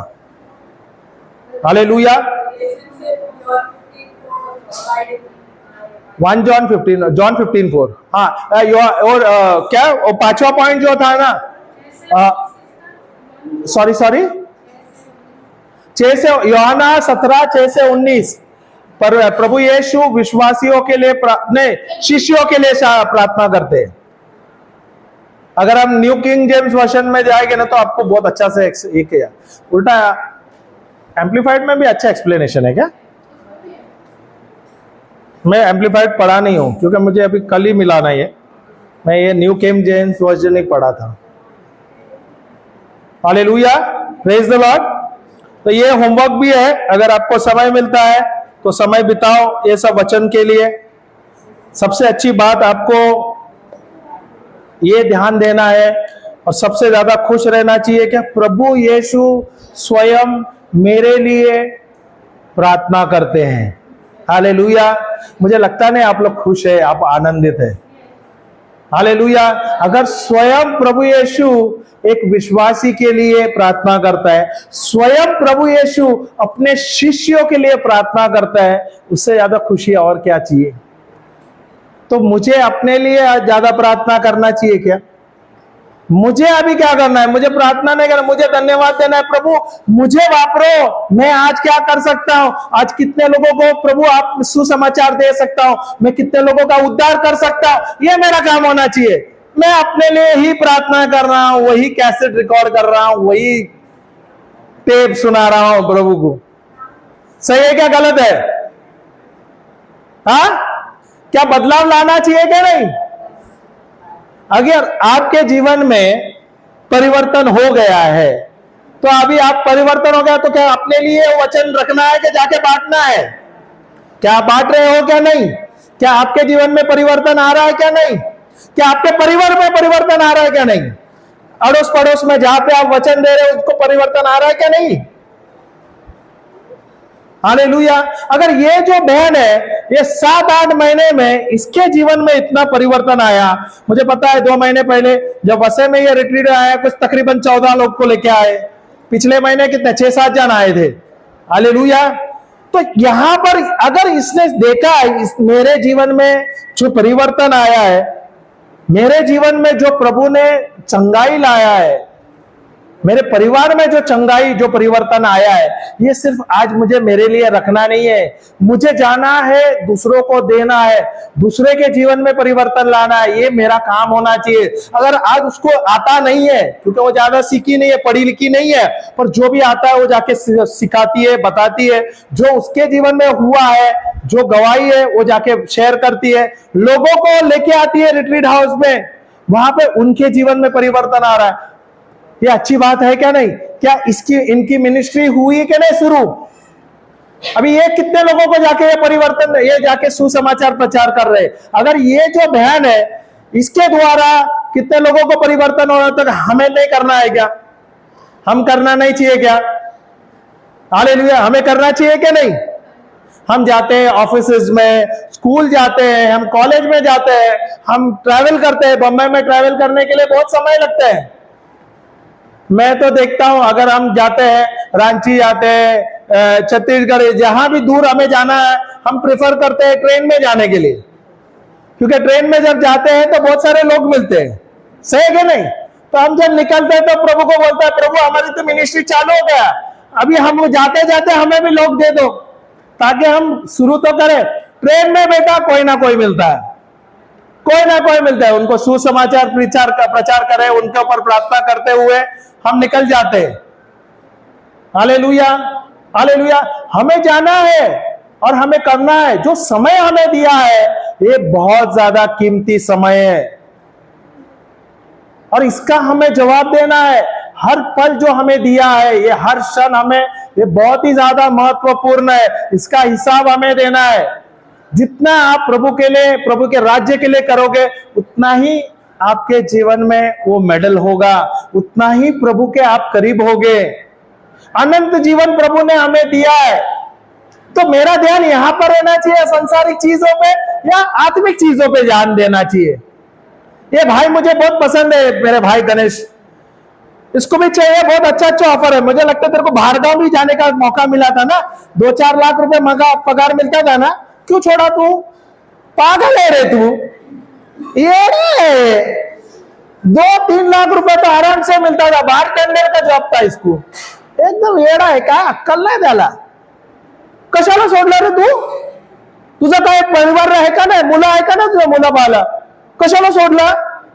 हालेलुया. 1 जॉन 15:4. हाँ, और क्या वो 5वां पॉइंट जो था ना, सॉरी 6 से यूहन्ना 17:6-19. पर प्रभु यीशु विश्वासियों के लिए नहीं, शिष्यों के लिए प्रार्थना करते हैं. अगर हम न्यू किंग जेम्स वर्जन में जाएंगे ना, तो आपको बहुत अच्छा से एक है. उल्टा एम्पलीफाइड में भी अच्छा एक्सप्लेनेशन है क्या? मैं एम्पलीफाइड पढ़ा नहीं हूं क्योंकि मुझे अभी कल ही मिला ना ये. मैं ये न्यू किंग जेम्स वर्जन ही पढ़ा था. Hallelujah, praise the Lord. तो ये होमवर्क भी है, अगर आपको समय मिलता है तो समय बिताओ ये सब वचन के लिए. सबसे अच्छी बात आपको ये ध्यान देना है और सबसे ज्यादा खुश रहना चाहिए कि प्रभु यीशु स्वयं मेरे लिए प्रार्थना करते हैं. हालेलुया. मुझे लगता नहीं आप लोग खुश है, आप आनंदित है. हालेलुया. अगर स्वयं प्रभु यीशु एक विश्वासी के लिए प्रार्थना करता है, स्वयं प्रभु यीशु अपने शिष्यों के लिए प्रार्थना करता है, उससे ज्यादा खुशी और क्या चाहिए? तो मुझे अपने लिए ज्यादा प्रार्थना करना चाहिए क्या? मुझे अभी क्या करना है? मुझे प्रार्थना नहीं करना, मुझे धन्यवाद देना है. प्रभु मुझे वापरो, मैं आज क्या कर सकता हूं? आज कितने लोगों को प्रभु आप सुसमाचार दे सकता हूं, मैं कितने लोगों का उद्धार कर सकता हूं, ये मेरा काम होना चाहिए. मैं अपने लिए ही प्रार्थना कर रहा हूं, वही कैसेट रिकॉर्ड कर रहा हूं, वही टेप सुना रहा हूं प्रभु को। सही है क्या गलत है? हाँ, क्या बदलाव लाना चाहिए क्या नहीं? अगर आपके जीवन में परिवर्तन हो गया है तो अभी आप परिवर्तन हो गया तो क्या अपने लिए वचन रखना है कि जाके बांटना है? क्या आप बांट रहे हो क्या नहीं? क्या आपके जीवन में परिवर्तन आ रहा है क्या नहीं? क्या आपके परिवार में परिवर्तन आ रहा है क्या नहीं? अड़ोस पड़ोस में जहां पे आप वचन दे रहे हो उसको परिवर्तन आ रहा है क्या नहीं? हालेलुया। अगर ये जो बहन है ये 7-8 महीने में इसके जीवन में इतना परिवर्तन आया, मुझे पता है 2 महीने पहले जब वसे में ये रिट्रीट आया कुछ तकरीबन 14 लोग को लेके आए, पिछले महीने कितने 6-7 जन आए थे। हालेलुया। तो यहां पर अगर इसने देखा मेरे जीवन में जो परिवर्तन आया है, मेरे जीवन में जो प्रभु ने चंगाई लाया है, मेरे परिवार में जो चंगाई जो परिवर्तन आया है, ये सिर्फ आज मुझे मेरे लिए रखना नहीं है, मुझे जाना है दूसरों को देना है, दूसरे के जीवन में परिवर्तन लाना है, ये मेरा काम होना चाहिए। अगर आज उसको आता नहीं है क्योंकि वो ज्यादा सीखी नहीं है, पढ़ी लिखी नहीं है, पर जो भी आता है वो जाके सिखाती है, बताती है, जो उसके जीवन में हुआ है, जो गवाही है वो जाके शेयर करती है, लोगों को लेके आती है रिट्रीट हाउस में, वहां पे उनके जीवन में परिवर्तन आ रहा है। ये अच्छी बात है क्या नहीं? क्या इनकी मिनिस्ट्री हुई है क्या नहीं शुरू? अभी ये कितने लोगों को जाके ये परिवर्तन, ये जाके सुसमाचार प्रचार कर रहे हैं। अगर ये जो बहन है इसके द्वारा कितने लोगों को परिवर्तन हो रहा है, तो हमें नहीं करना है क्या? हम करना नहीं चाहिए क्या? हालेलुया। हमें करना चाहिए क्या नहीं? हम जाते हैं ऑफिस में, स्कूल जाते हैं, हम कॉलेज में जाते हैं, हम ट्रैवल करते हैं। बम्बई में ट्रैवल करने के लिए बहुत समय लगता है। मैं तो देखता हूं अगर हम जाते हैं, रांची जाते हैं, छत्तीसगढ़, जहां भी दूर हमें जाना है, हम प्रेफर करते हैं ट्रेन में जाने के लिए, क्योंकि ट्रेन में जब जाते हैं तो बहुत सारे लोग मिलते हैं। सही है नहीं? तो हम जब निकलते हैं तो प्रभु को बोलते हैं, प्रभु हमारी तो मिनिस्ट्री चालू हो गया, अभी हम जाते जाते हमें भी लोग दे दो ताकि हम शुरू तो करें। ट्रेन में बेटा कोई ना कोई मिलता है, कोई ना कोई मिलता है, उनको सुसमाचार प्रचार करें, उनके ऊपर प्रार्थना करते हुए हम निकल जाते हैं। Hallelujah, hallelujah. हमें जाना है और हमें करना है। जो समय हमें दिया है ये बहुत ज्यादा कीमती समय है और इसका हमें जवाब देना है। हर पल जो हमें दिया है, ये हर क्षण हमें, ये बहुत ही ज्यादा महत्वपूर्ण है, इसका हिसाब हमें देना है। जितना आप प्रभु के लिए, प्रभु के राज्य के लिए करोगे, उतना ही आपके जीवन में वो मेडल होगा, उतना ही प्रभु के आप करीब होगे। अनंत जीवन प्रभु ने हमें दिया है, तो मेरा ध्यान यहां पर रहना चाहिए, संसारिक चीजों पे या आत्मिक चीजों पे ध्यान देना चाहिए। ये भाई मुझे बहुत पसंद है, मेरे भाई गणेश, इसको भी चाहिए, बहुत अच्छा अच्छा ऑफर है। मुझे लगता है तेरे को बाहर गांव भी जाने का मौका मिला था ना, 2-4 लाख रुपए पगार मिलता था ना, क्यों छोड़ा तू? पागल है रे तू? ये 2-3 लाख रुपए तो आराम से मिलता था, बार टेंडर का जॉब था इसको। एकदम येडा आहे का? अक्कल नाही त्याला? कशाला सोडला रे तू? तुझा काय परिवार आहे का नाही? मुलं आहे का ना तुझ्या? मुलं बाला कशाला सोडला?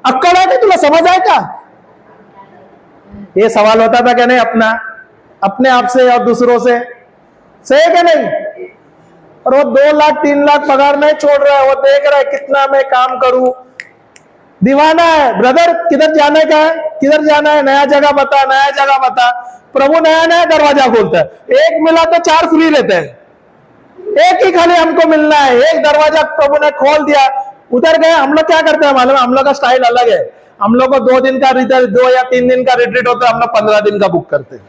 अक्कल आहे का तुला? समझ आहे का? ये सवाल होता था क्या नहीं अपना, अपने आप से और दूसरों से? सही है क्या नहीं? और वो 2 लाख 3 लाख पगार नहीं छोड़ रहा है, वो देख रहा है कितना मैं काम करूं। दीवाना है। ब्रदर किधर जाने का है? किधर जाना है? नया जगह बता, नया जगह बता। प्रभु नया नया दरवाजा खोलता है, एक मिला तो 4 फ्री रहते हैं, एक ही खाली हमको मिलना है। एक दरवाजा प्रभु ने खोल दिया, उधर गए। हम लोग क्या करते हैं मालूम? हम लोग का स्टाइल अलग है। हम लोग को 2 दिन का 2 या 3 दिन का रिट्रीट होता है, हम लोग 15 दिन का बुक करते हैं,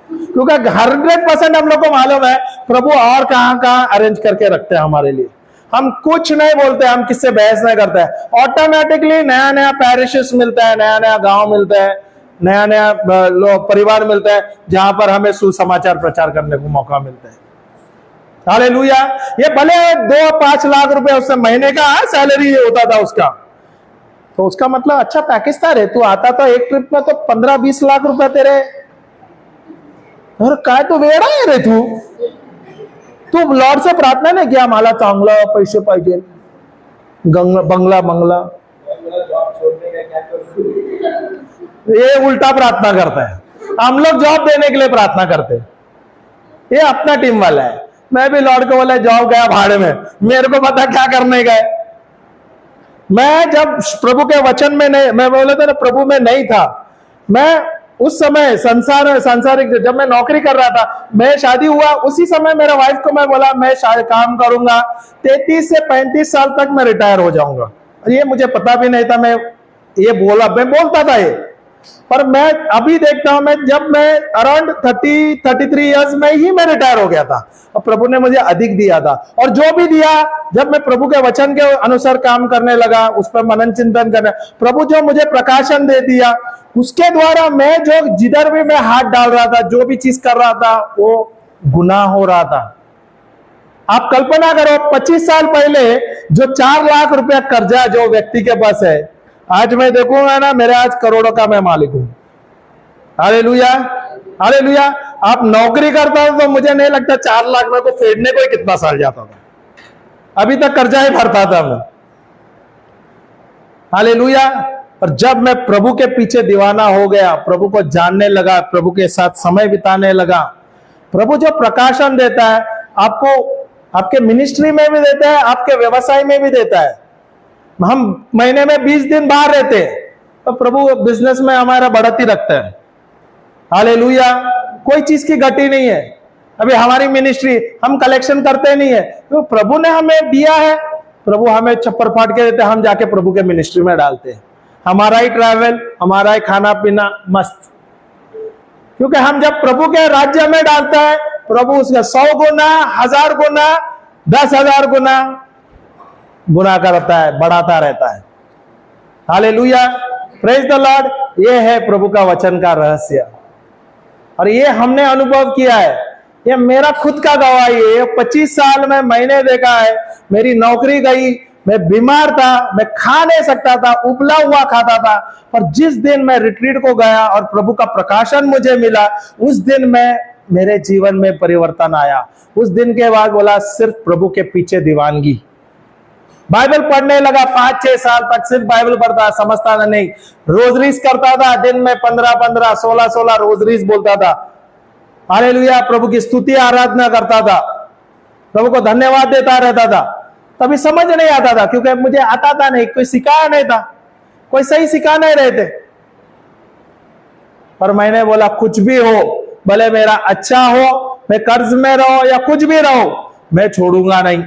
क्योंकि 100% हम लोग को मालूम है प्रभु और कहां कहां अरेंज करके रखते हैं हमारे लिए। हम कुछ नहीं बोलते, हम किससे बहस नहीं करते हैं। ऑटोमेटिकली नया नया पैरिशेस मिलता है, नया नया गांव मिलता है, नया नया परिवार मिलता है, जहां पर हमें सुसमाचार प्रचार करने को मौका मिलता है। हालेलुया। ये भले 2-5 लाख रुपए उससे महीने का सैलरी होता था उसका, तो उसका मतलब अच्छा पैकेज था रे। तू आता तो एक ट्रिप में तो 15-20 लाख रुपए तेरे। और काय तो वेडा आहे रे तू लॉर्ड से प्रार्थना नाही किया मला चांगला पैसे पाहिजे, बंगला। ये उल्टा प्रार्थना करता है। हम लोग जॉब देने के लिए प्रार्थना करते हैं। ये अपना टीम वाला है। मैं भी लॉर्ड को बोला जॉब गया भाड़ में, मेरे को पता क्या करने गए। मैं जब प्रभु के वचन में नहीं, मैं बोला था ना प्रभु में नहीं था, मैं उस समय सांसारिक जब मैं नौकरी कर रहा था, मैं शादी हुआ उसी समय मेरे वाइफ को मैं बोला मैं काम करूंगा 33 से 35 साल तक मैं रिटायर हो जाऊंगा। ये मुझे पता भी नहीं था, मैं बोलता था ये, पर मैं अभी देखता हूं, जब मैं अराउंड 33 इयर्स में ही मैं रिटायर हो गया था और प्रभु ने मुझे अधिक दिया था। और जो भी दिया, जब मैं प्रभु के वचन के अनुसार काम करने लगा, उस पर मनन चिंतन करने, प्रभु जो मुझे प्रकाशन दे दिया, उसके द्वारा मैं जो जिधर भी मैं हाथ डाल रहा था, जो भी चीज कर रहा था, वो गुनाह हो रहा था। आप कल्पना करो 25 साल पहले जो 4 लाख रुपया कर्जा जो व्यक्ति के पास है, आज मैं देखूंगा ना, मेरे आज करोड़ों का मैं मालिक हूं। Hallelujah, hallelujah. आप नौकरी करता हो तो मुझे नहीं लगता 4 लाख में को फेडने को ही कितना साल जाता था, अभी तक कर्जा ही भरता था मैं। हालेलुया। और जब मैं प्रभु के पीछे दीवाना हो गया, प्रभु को जानने लगा, प्रभु के साथ समय बिताने लगा, प्रभु जो प्रकाशन देता है आपको, आपके मिनिस्ट्री में भी देता है, आपके व्यवसाय में भी देता है। हम महीने में 20 दिन बाहर रहते हैं तो प्रभु बिजनेस में हमारा बढ़ती रखता है। हालेलुया। कोई चीज की घटी नहीं है। अभी हमारी मिनिस्ट्री हम कलेक्शन करते नहीं है, तो प्रभु ने हमें दिया है, प्रभु हमें छप्पर फाड़ के देते हैं, हम जाके प्रभु के मिनिस्ट्री में डालते हैं। हमारा ही ट्रैवल, हमारा ही खाना पीना मस्त, क्योंकि हम जब प्रभु के राज्य में डालता है, प्रभु उसका 100 गुना, 1000 गुना, 10,000 गुना करता है, बढ़ाता रहता है। Hallelujah, praise the Lord. ये है प्रभु का वचन का रहस्य, और ये हमने अनुभव किया है। ये मेरा खुद का गवाही है। 25 साल में मैंने देखा है, मेरी नौकरी गई, मैं बीमार था, मैं खा नहीं सकता था, उबला हुआ खाता था, पर जिस दिन मैं रिट्रीट को गया और प्रभु का प्रकाशन मुझे मिला, उस दिन में मेरे जीवन में परिवर्तन आया। उस दिन के बाद बोला सिर्फ प्रभु के पीछे दीवानगी। बाइबल पढ़ने लगा, 5-6 साल तक सिर्फ बाइबल पढ़ता, समझता था नहीं। रोजरीज करता था, दिन में 15-15, 16-16 रोजरीज बोलता था। हालेलुया, प्रभु की स्तुति आराधना करता था, प्रभु को धन्यवाद देता रहता था। तभी समझ नहीं आता था, क्योंकि मुझे आता था नहीं, कोई सिखाया नहीं था, कोई सही सिखा नहीं रहे थे। पर मैंने बोला कुछ भी हो, भले मेरा अच्छा हो, मैं कर्ज में रहो या कुछ भी रहो, मैं छोड़ूंगा नहीं।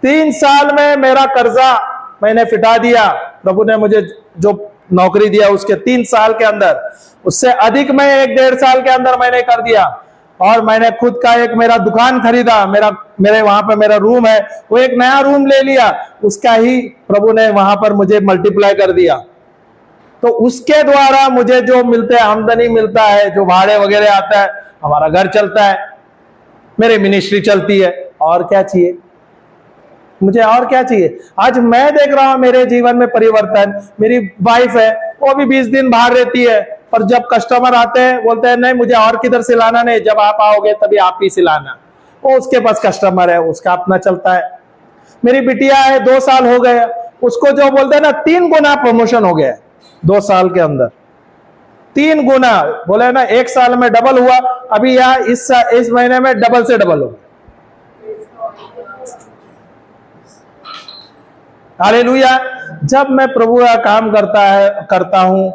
3 साल में मेरा कर्जा मैंने फिटा दिया। प्रभु ने मुझे जो नौकरी दिया उसके 3 साल के अंदर, उससे अधिक मैं 1-1.5 साल के अंदर मैंने कर दिया। और मैंने खुद का एक मेरा दुकान खरीदा, मेरे वहां पर मेरा रूम है, वो एक नया रूम ले लिया, उसका ही प्रभु ने वहां पर मुझे मल्टीप्लाई कर दिया। तो उसके द्वारा मुझे जो मिलते है, आमदनी मिलता है, जो भाड़े वगैरह आता है, हमारा घर चलता है, मेरी मिनिस्ट्री चलती है। और क्या चाहिए मुझे, और क्या चाहिए। आज मैं देख रहा हूं मेरे जीवन में परिवर्तन। मेरी वाइफ है, वो भी 20 दिन बाहर रहती है, पर जब कस्टमर आते हैं बोलते हैं नहीं मुझे और किधर सिलाना नहीं, जब आप आओगे तभी आप ही सिलाना। वो उसके पास कस्टमर है, उसका अपना चलता है। मेरी बिटिया है, 2 साल हो गए, उसको जो बोलते हैं ना 3 गुना प्रमोशन हो गया 2 साल के अंदर, 3 गुना। बोले ना 1 साल में डबल हुआ, अभी यहाँ इस महीने में डबल से डबल हो। हालेलुया। जब मैं प्रभु का काम करता हूं,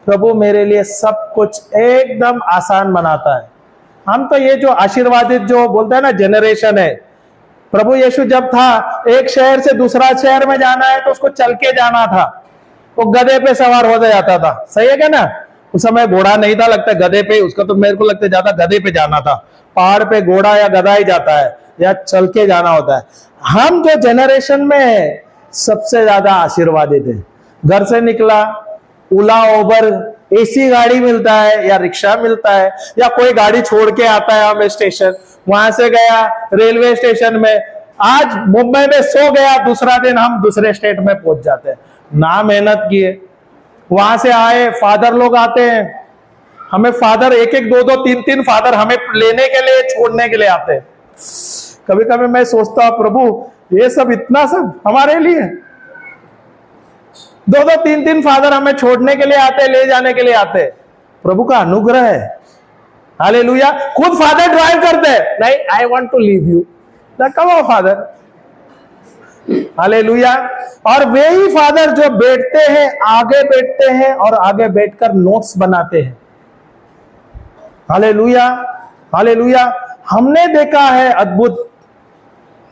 प्रभु मेरे लिए सब कुछ एकदम आसान बनाता है। हम तो ये जो आशीर्वादित जो बोलते हैं ना जनरेशन है, प्रभु यीशु जब था, एक शहर से दूसरा शहर में जाना है तो उसको चल के जाना था, वो गधे पे सवार हो जाता था। सही है क्या ना, उस समय घोड़ा नहीं था, लगता गधे पे, उसका तो मेरे को लगता है ज्यादा गधे पे जाना था। पहाड़ पे घोड़ा या गधा ही जाता है, या चल के जाना होता है। हम जो जनरेशन में है सबसे ज्यादा आशीर्वादित है। घर से निकला, ओला उबर एसी गाड़ी मिलता है या रिक्शा मिलता है, या कोई गाड़ी छोड़ के आता है हमें स्टेशन, वहां से गया रेलवे स्टेशन में, आज मुंबई में सो गया, दूसरा दिन हम दूसरे स्टेट में पहुंच जाते हैं। ना मेहनत किए, वहां से आए, फादर लोग आते हैं हमें, फादर 1-1, 2-2, 3-3 फादर हमें लेने के लिए, छोड़ने के लिए आते हैं। कभी कभी मैं सोचता हूं प्रभु ये सब इतना सब हमारे लिए, 2-2, 3-3 फादर हमें छोड़ने के लिए आते, ले जाने के लिए आते। प्रभु का अनुग्रह है। हालेलुया। खुद फादर ड्राइव करते हैं, नहीं I want to leave you, come on father. Hallelujah. और वे ही फादर जो बैठते हैं, आगे बैठते हैं और आगे बैठकर नोट्स बनाते हैं। Hallelujah, hallelujah. हमने देखा है अद्भुत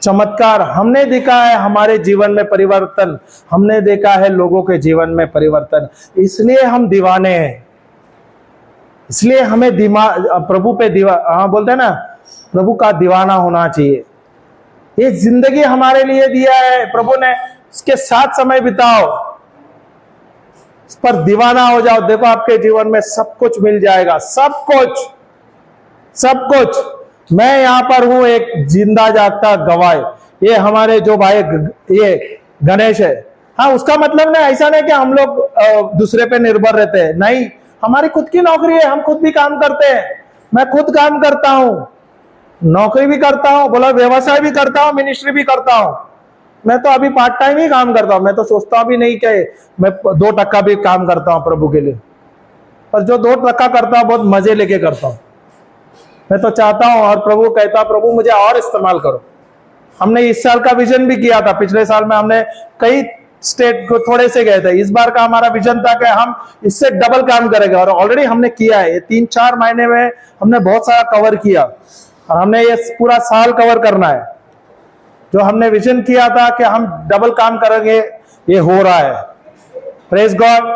चमत्कार, हमने देखा है हमारे जीवन में परिवर्तन, हमने देखा है लोगों के जीवन में परिवर्तन, इसलिए हम दीवाने हैं, इसलिए हमें प्रभु पे बोलते हैं ना, प्रभु का दीवाना होना चाहिए। ये जिंदगी हमारे लिए दिया है प्रभु ने, इसके साथ समय बिताओ, इस पर दीवाना हो जाओ, देखो आपके जीवन में सब कुछ मिल जाएगा, सब कुछ, सब कुछ। मैं यहां पर हूं एक जिंदा जागता गवाह। ये हमारे जो भाई ये गणेश है, हाँ, उसका मतलब नहीं, ऐसा नहीं कि हम लोग दूसरे पे निर्भर रहते हैं, नहीं, हमारी खुद की नौकरी है, हम खुद भी काम करते हैं। मैं खुद काम करता हूं, नौकरी भी करता हूं, बोला व्यवसाय भी करता हूं, मिनिस्ट्री भी करता हूं। मैं तो अभी पार्ट टाइम ही काम करता हूं, मैं तो सोचता भी नहीं कि मैं 2% भी काम करता हूं प्रभु के लिए, पर जो 2% करता हूं बहुत मजे लेके करता हूं। मैं तो चाहता हूं, और प्रभु कहता, प्रभु मुझे और इस्तेमाल करो। हमने इस साल का विजन भी किया था, पिछले साल में हमने कई स्टेट को थोड़े से गए थे, इस बार का हमारा विजन था कि हम इससे डबल काम करेंगे, और ऑलरेडी हमने किया है। 3-4 महीने में हमने बहुत सारा कवर किया, और हमने ये पूरा साल कवर करना है। जो हमने विजन किया था कि हम डबल काम करेंगे, ये हो रहा है। Praise God,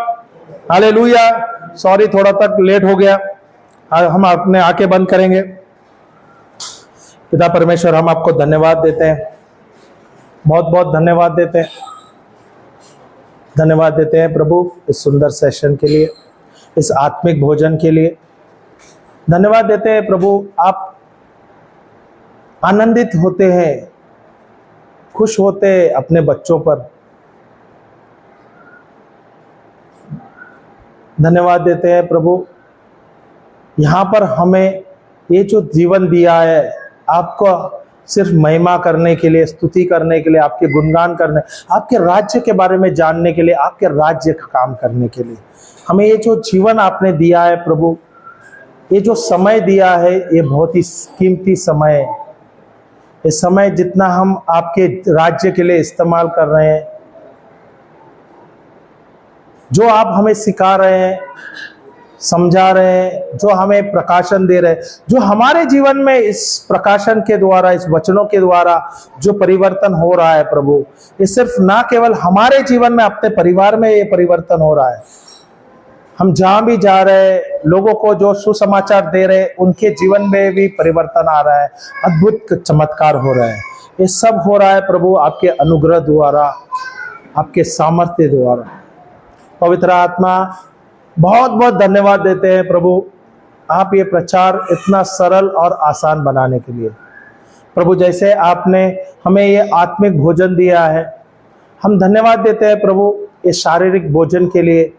hallelujah. सॉरी थोड़ा तक लेट हो गया, हम अपने आंखें बंद करेंगे। पिता परमेश्वर, हम आपको धन्यवाद देते हैं, बहुत बहुत धन्यवाद देते हैं, धन्यवाद देते हैं प्रभु इस सुंदर सेशन के लिए, इस आत्मिक भोजन के लिए। धन्यवाद देते हैं प्रभु, आप आनंदित होते हैं, खुश होते हैं अपने बच्चों पर। धन्यवाद देते हैं प्रभु, यहाँ पर हमें ये जो जीवन दिया है, आपको सिर्फ महिमा करने के लिए, स्तुति करने के लिए, आपके गुणगान करने, आपके राज्य के बारे में जानने के लिए, आपके राज्य का काम करने के लिए हमें ये जो जीवन आपने दिया है प्रभु, ये जो समय दिया है, ये बहुत ही कीमती समय है। ये समय जितना हम आपके राज्य के लिए इस्तेमाल कर रहे हैं, जो आप हमें सिखा रहे हैं, समझा रहे हैं, जो हमें प्रकाशन दे रहे हैं, जो हमारे जीवन में इस प्रकाशन के द्वारा, इस वचनों के द्वारा जो परिवर्तन हो रहा है प्रभु, ये सिर्फ ना केवल हमारे जीवन में, अपने परिवार में ये परिवर्तन हो रहा है, हम जहां भी जा रहे हैं, लोगों को जो सुसमाचार दे रहे हैं, उनके जीवन में भी परिवर्तन आ रहा है, अद्भुत चमत्कार हो रहा है। ये सब हो रहा है प्रभु आपके अनुग्रह द्वारा, आपके सामर्थ्य द्वारा। पवित्र आत्मा, बहुत बहुत धन्यवाद देते हैं प्रभु, आप ये प्रचार इतना सरल और आसान बनाने के लिए। प्रभु, जैसे आपने हमें ये आत्मिक भोजन दिया है, हम धन्यवाद देते हैं प्रभु ये शारीरिक भोजन के लिए,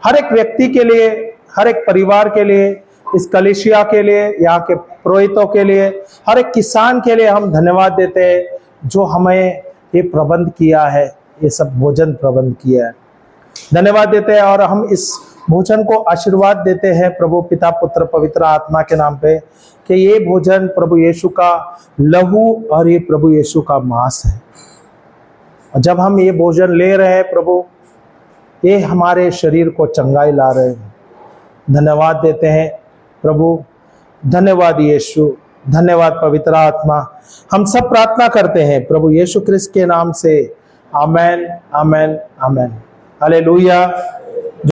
हर एक व्यक्ति के लिए, हर एक परिवार के लिए, इस कलीसिया के लिए, यहाँ के पुरोहितों के लिए, हर एक किसान के लिए हम धन्यवाद देते हैं जो हमें ये प्रबंध किया है, ये सब भोजन प्रबंध किया है। धन्यवाद देते हैं, और हम इस भोजन को आशीर्वाद देते हैं प्रभु पिता पुत्र पवित्र आत्मा के नाम पे, कि ये भोजन प्रभु यीशु का लहू और ये प्रभु यीशु का मांस है। और जब हम ये भोजन ले रहे हैं प्रभु, ये हमारे शरीर को चंगाई ला रहे हैं। धन्यवाद देते हैं प्रभु, धन्यवाद यीशु, धन्यवाद पवित्र आत्मा। हम सब प्रार्थना करते हैं प्रभु यीशु क्रिस्त के नाम से, आमेन, आमेन, आमेन। हालेलुया।